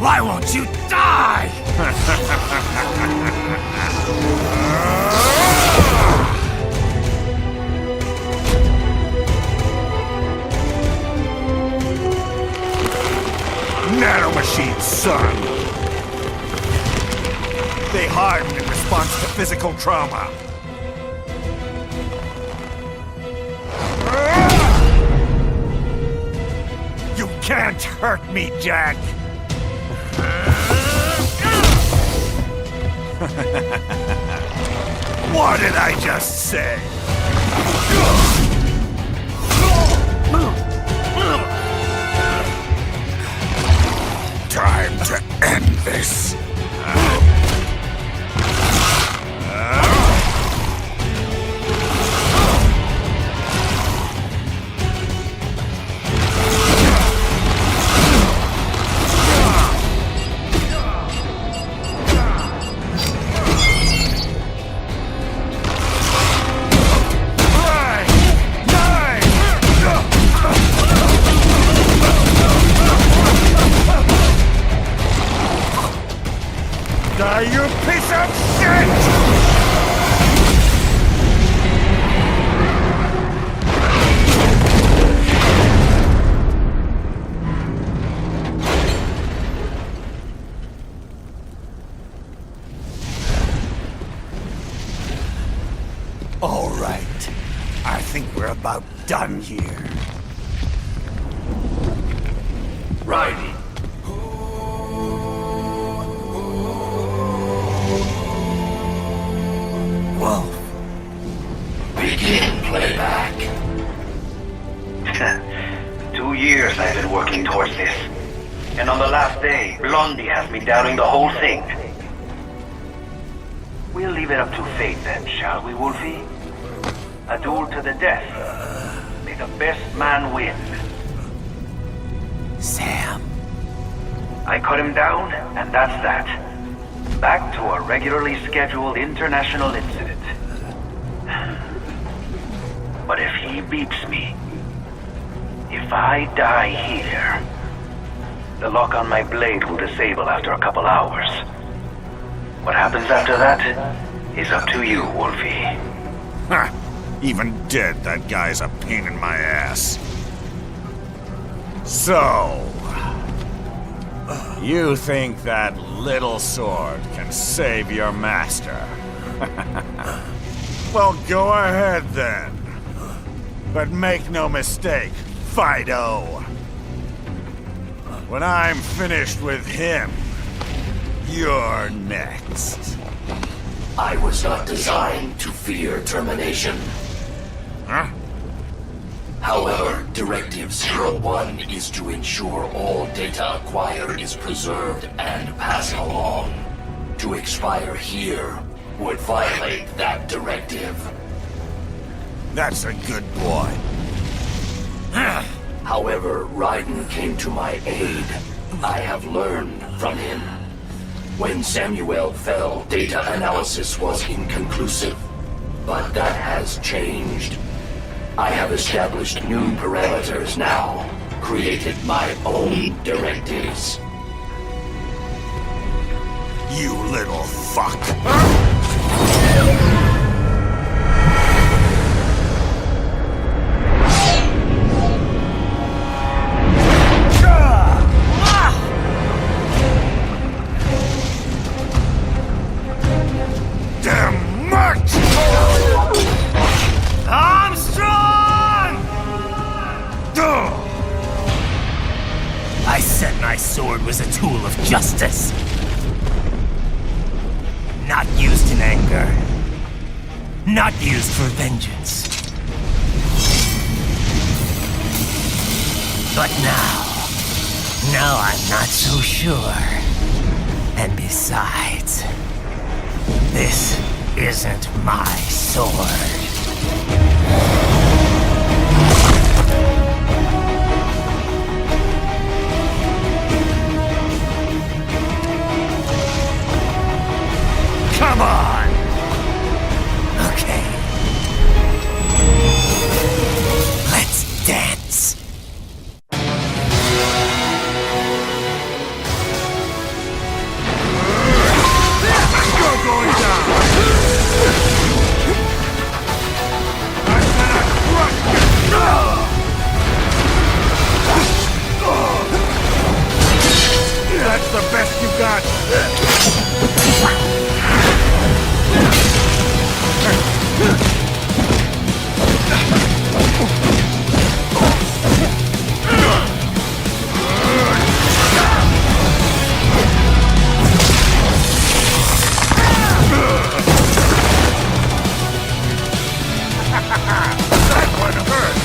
Why won't you die? Nanomachines, son! They harden in response to physical trauma. You can't hurt me, Jack! What did I just say? Time to end this. Die, you piece of shit! All right. I think we're about done here. Right. Wolf. Begin playback. 2 years I've been working towards this. And on the last day, Blondie has me doubting the whole thing. We'll leave it up to fate then, shall we, Wolfie? A duel to the death. May the best man win. Sam. I cut him down, and that's that. Back to a regularly scheduled international incident. But if he beeps me, if I die here, the lock on my blade will disable after a couple hours. What happens after that is up to you, Wolfie. Ha! Even dead, that guy's a pain in my ass. So... you think that little sword can save your master? Well, go ahead then. But make no mistake, Fido. When I'm finished with him, you're next. I was not designed to fear termination. Huh? However, Directive 01 is to ensure all data acquired is preserved and passed along. To expire here would violate that directive. That's a good boy. However, Raiden came to my aid. I have learned from him. When Samuel fell, data analysis was inconclusive. But that has changed. I have established new parameters now, created my own directives. You little fuck. Damn much! Armstrong! I said my sword was a tool of justice. Not used in anger. Not used for vengeance. But now I'm not so sure. And besides, this isn't my sword. Come on! Okay. Let's dance. the best you got. That one hurt.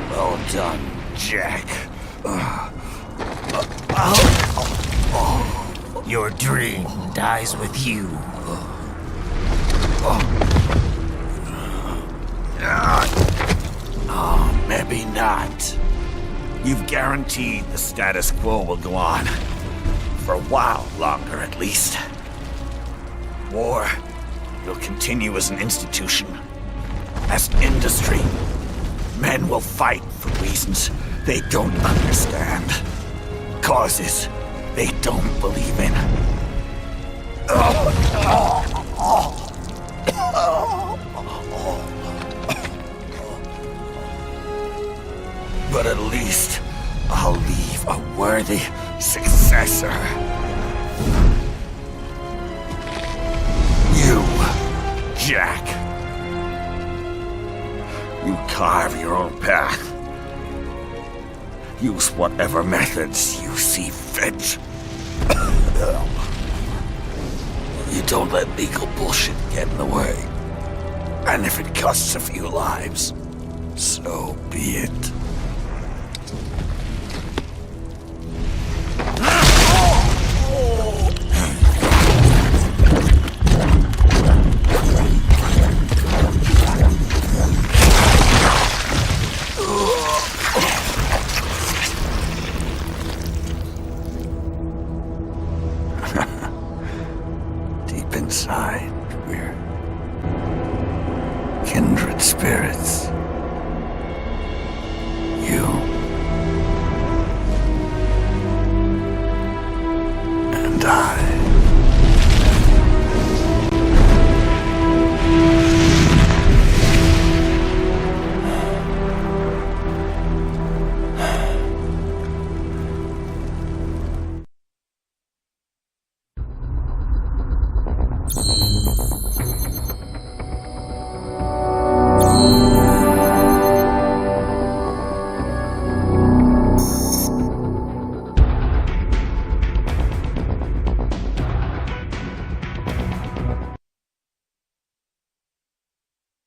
Well done, Jack. Your dream dies with you. Oh, maybe not. You've guaranteed the status quo will go on. For a while longer, at least. War will continue as an institution, as an industry. Men will fight for reasons they don't understand. Causes they don't believe in. But at least I'll leave a worthy successor. You, Jack. You carve your own path. Use whatever methods you see fit. You don't let legal bullshit get in the way. And if it costs a few lives, so be it. Deep inside, we're kindred spirits. You and I.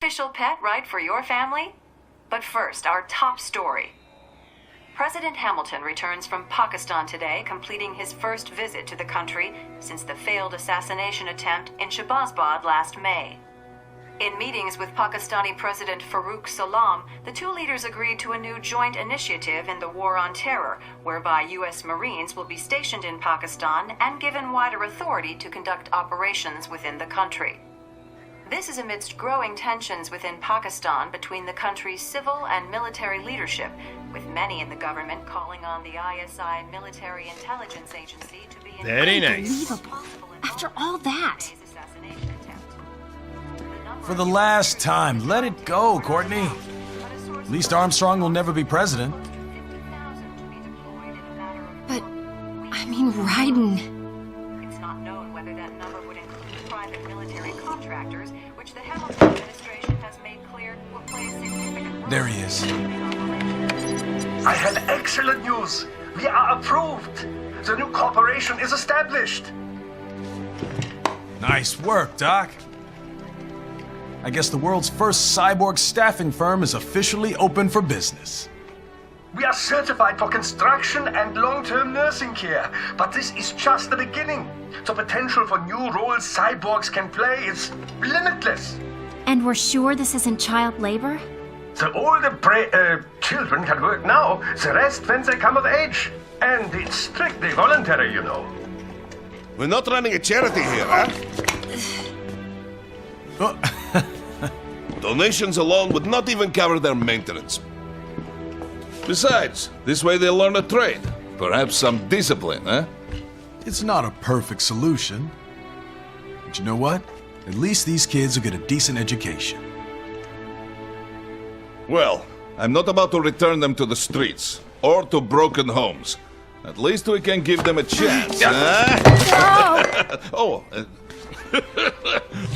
Official pet right for your family? But first, our top story. President Hamilton returns from Pakistan today, completing his first visit to the country since the failed assassination attempt in Shahbazbad last May. In meetings with Pakistani President Farooq Salam, the two leaders agreed to a new joint initiative in the war on terror, whereby U.S. Marines will be stationed in Pakistan and given wider authority to conduct operations within the country. This is amidst growing tensions within Pakistan between the country's civil and military leadership, with many in the government calling on the ISI military intelligence agency to be Very nice. Unbelievable. After all that. For the last time, let it go, Courtney. At least Armstrong will never be president. But, I mean, Raiden. It's not known whether that number would include private military contractors, which the Hamilton administration has made clear will play a significant role. There he is. I have excellent news. We are approved. The new corporation is established. Nice work, Doc. I guess the world's first cyborg staffing firm is officially open for business. We are certified for construction and long-term nursing care, but this is just the beginning. The potential for new roles cyborgs can play is limitless. And we're sure this isn't child labor? The older children can work now, the rest when they come of age. And it's strictly voluntary, you know. We're not running a charity here, huh? Donations alone would not even cover their maintenance. Besides, this way they'll learn a trade. Perhaps some discipline, huh? It's not a perfect solution. But you know what? At least these kids will get a decent education. Well, I'm not about to return them to the streets or to broken homes. At least we can give them a chance, huh? Oh,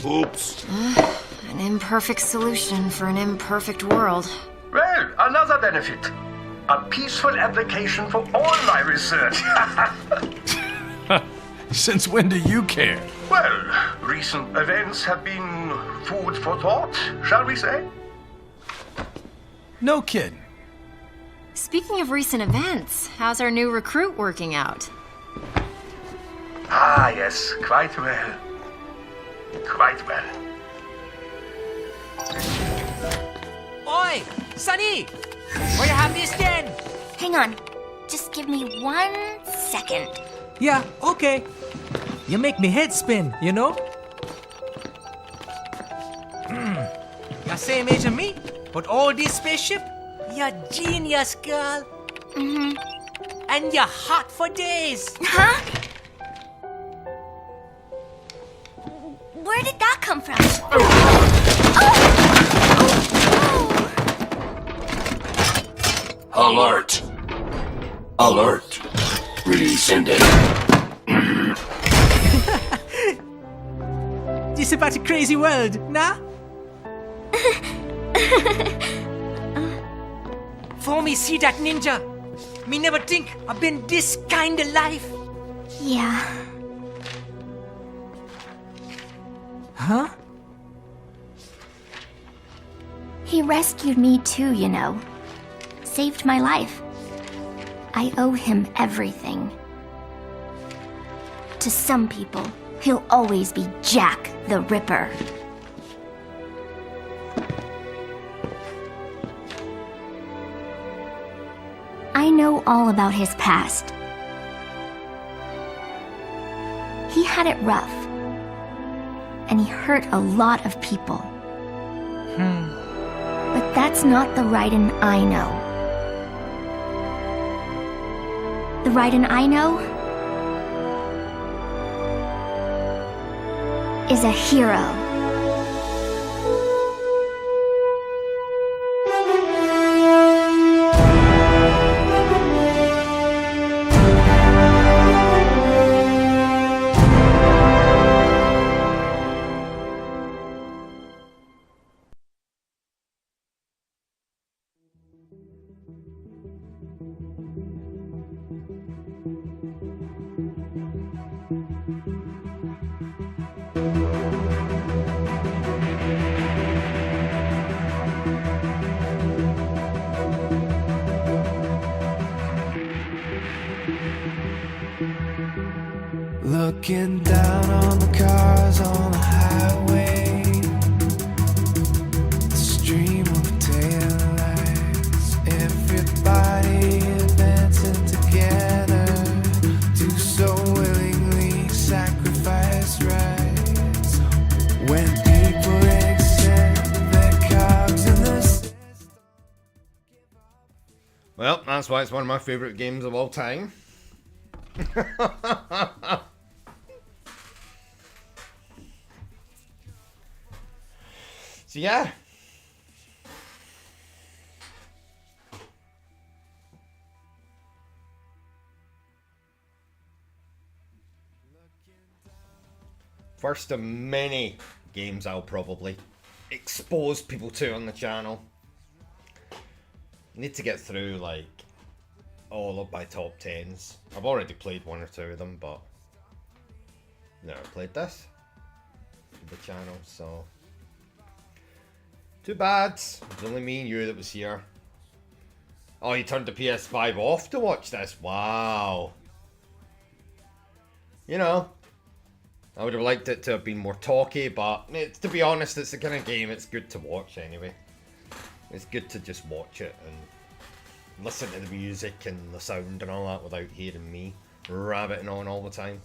oops. An imperfect solution for an imperfect world. Well, another benefit. A peaceful application for all my research. Since when do you care? Well, recent events have been food for thought, shall we say? No kidding. Speaking of recent events, how's our new recruit working out? Ah, yes, quite well. Quite well. Oi, Sonny! Where you have this then? Hang on. Just give me 1 second. Yeah, okay. You make me head spin, you know? You same age as me, but all this spaceship? You're genius, girl. Mm-hmm. And you're hot for days. Huh? Where did that come from? Alert! Alert! Rescinding. This about a crazy world, nah? For me see that ninja, me never think I've been this kind of life. Yeah. Huh? He rescued me too, you know. Saved my life. I owe him everything. To some people, he'll always be Jack the Ripper. I know all about his past. He had it rough, and he hurt a lot of people. But that's not the Raiden I know. The Raiden I know is a hero. Looking down on the cars on the highway, the stream of taillights, everybody advancing together, do so willingly sacrifice rights. When people accept their cogs in the... Well, that's why it's one of my favourite games of all time. So yeah. First of many games I'll probably expose people to on the channel. Need to get through like all of my top 10s. I've already played one or two of them, but never played this for the channel, so too bad. It was only me and you that was here. Oh, you turned the PS5 off to watch this? Wow. You know, I would have liked it to have been more talky, but to be honest, it's the kind of game it's good to watch anyway. It's good to just watch it and listen to the music and the sound and all that without hearing me rabbiting on all the time.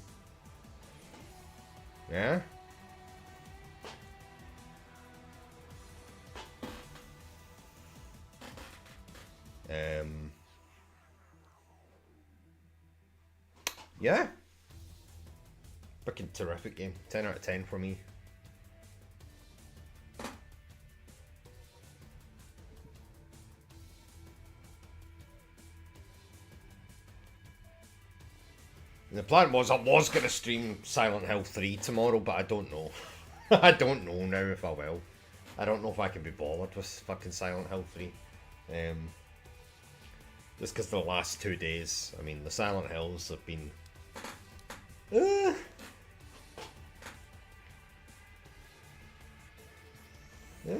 Yeah? Yeah. Fucking terrific game. 10 out of 10 for me. And the plan was I was going to stream Silent Hill 3 tomorrow, but I don't know. I don't know now if I will. I don't know if I can be bothered with fucking Silent Hill 3. Just because the last 2 days, I mean, the Silent Hills have been... Yeah. Not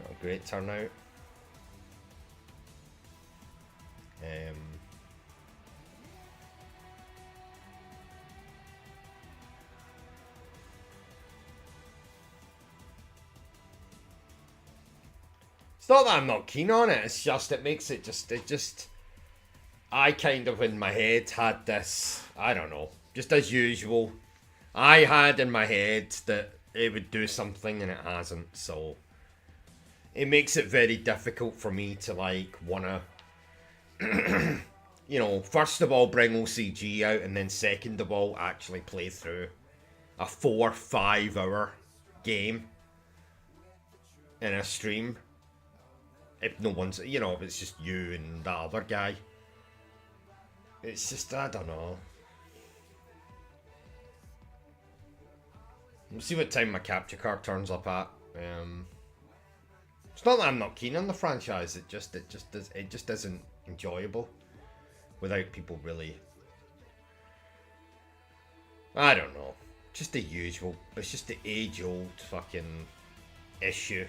a great turnout. It's not that I'm not keen on it, it's just, it makes it just, I kind of in my head had this, I don't know, just as usual, I had in my head that it would do something and it hasn't, so it makes it very difficult for me to like wanna, you know, first of all bring OCG out and then second of all actually play through a 4-5 hour game in a stream. If no one's, you know, if it's just you and that other guy. It's just, I don't know. We'll see what time my capture card turns up at. It's not that I'm not keen on the franchise, it just isn't enjoyable without people really, I don't know, just the usual. It's just the age-old fucking issue.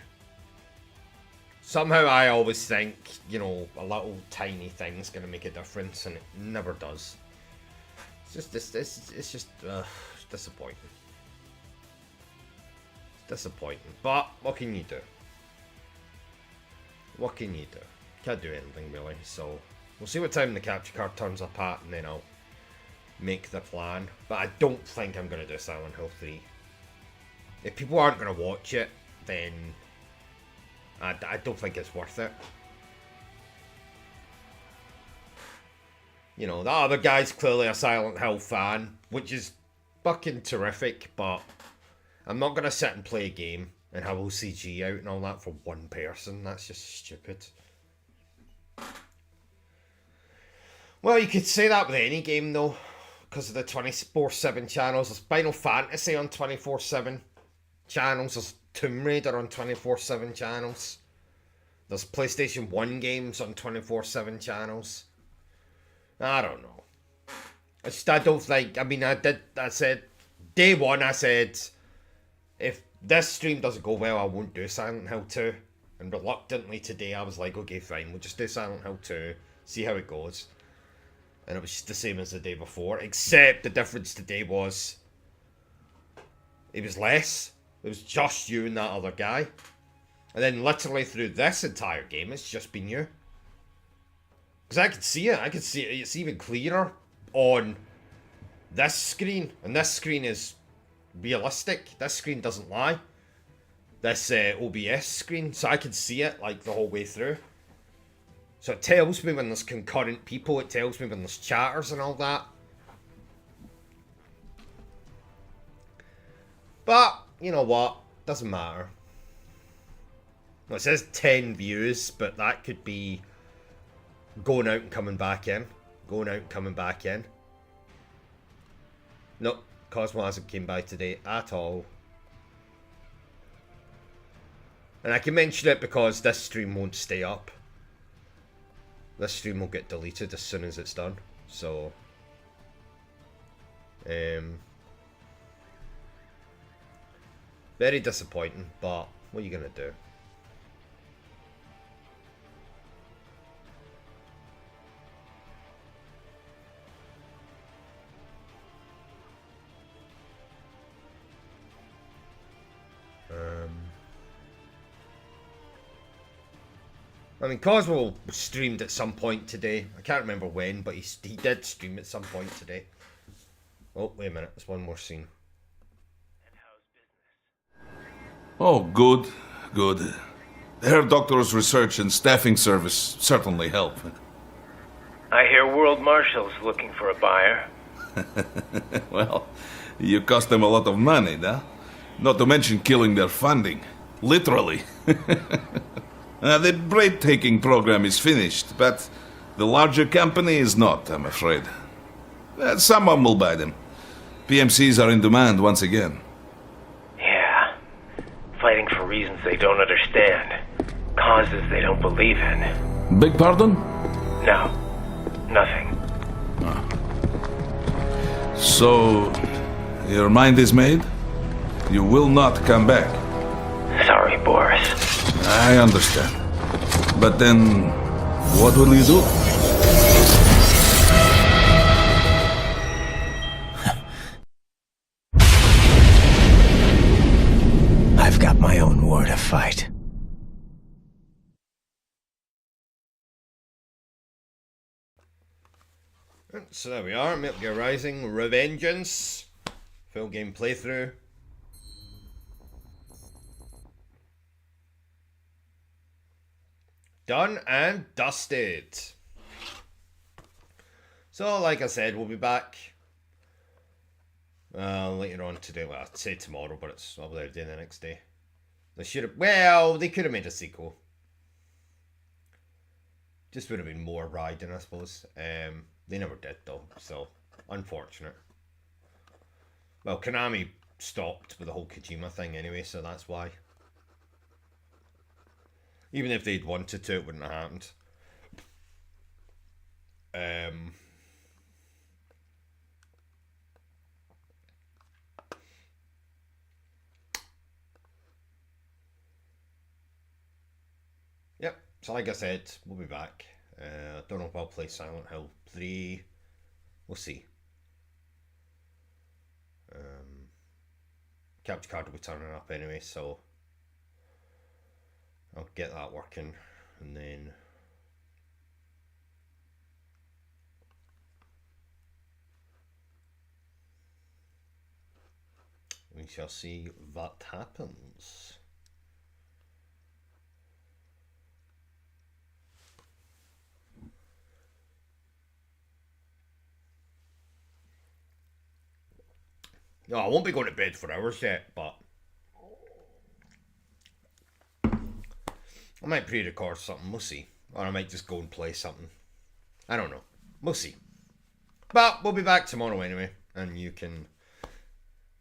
Somehow I always think, you know, a little tiny thing's gonna make a difference, and it never does. It's just disappointing. It's disappointing. But what can you do? What can you do? Can't do anything really. So we'll see what time the capture card turns up at, and then I'll make the plan. But I don't think I'm gonna do Silent Hill 3. If people aren't gonna watch it, then I don't think it's worth it. You know, the other guy's clearly a Silent Hill fan, which is fucking terrific, but I'm not going to sit and play a game and have OCG out and all that for one person. That's just stupid. Well, you could say that with any game, though, because of the 24/7 channels. There's Final Fantasy on 24/7 channels. There's Tomb Raider on 24/7 channels. There's PlayStation 1 games on 24/7 channels. I don't know. I don't think, I mean, I said, day one I said, if this stream doesn't go well, I won't do Silent Hill 2. And reluctantly today I was like, okay, fine, we'll just do Silent Hill 2, see how it goes. And it was just the same as the day before, except the difference today was, it was less. It was just you and that other guy. And then literally through this entire game, it's just been you. Because I could see it. I could see it. It's even clearer on this screen. And this screen is realistic. This screen doesn't lie. This OBS screen. So I could see it like the whole way through. So it tells me when there's concurrent people. It tells me when there's chatters and all that. But, you know what? Doesn't matter. Well, it says 10 views, but that could be going out and coming back in. Going out and coming back in. Nope. Cosmo hasn't came by today at all. And I can mention it because this stream won't stay up. This stream will get deleted as soon as it's done. So, very disappointing, but what are you gonna do? I mean, Cosmo streamed at some point today. I can't remember when, but he did stream at some point today. Oh, wait a minute. There's one more scene. Oh, good, good. The Herr Doctor's research and staffing service certainly help. I hear World Marshal's looking for a buyer. Well, you cost them a lot of money, huh? Not to mention killing their funding. Literally. The breathtaking program is finished, but the larger company is not, I'm afraid. Someone will buy them. PMCs are in demand once again. Yeah. Fighting for reasons they don't understand. Causes they don't believe in. Beg pardon? No. Nothing. So, your mind is made? You will not come back? Sorry, Boris. I understand. But then, what will you do? I've got my own war to fight. So there we are, Metal Gear Rising, Revengeance. Full game playthrough. Done and dusted. So, like I said, we'll be back later on today. Well, I'd say tomorrow, but it's up there the next day. They should have. Well, they could have made a sequel. Just would have been more riding, I suppose. They never did, though, so unfortunate. Well, Konami stopped with the whole Kojima thing anyway, so that's why. Even if they'd wanted to, it wouldn't have happened. So like I said, we'll be back. Don't know if I'll play Silent Hill 3. We'll see. Capture card will be turning up anyway, so I'll get that working, and then we shall see what happens. No, I won't be going to bed for hours yet, but I might pre-record something, we'll see. Or I might just go and play something. I don't know. We'll see. But we'll be back tomorrow anyway, and you can...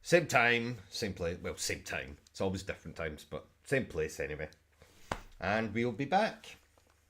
Same time, same place. Well, same time. It's always different times, but same place anyway. And we'll be back.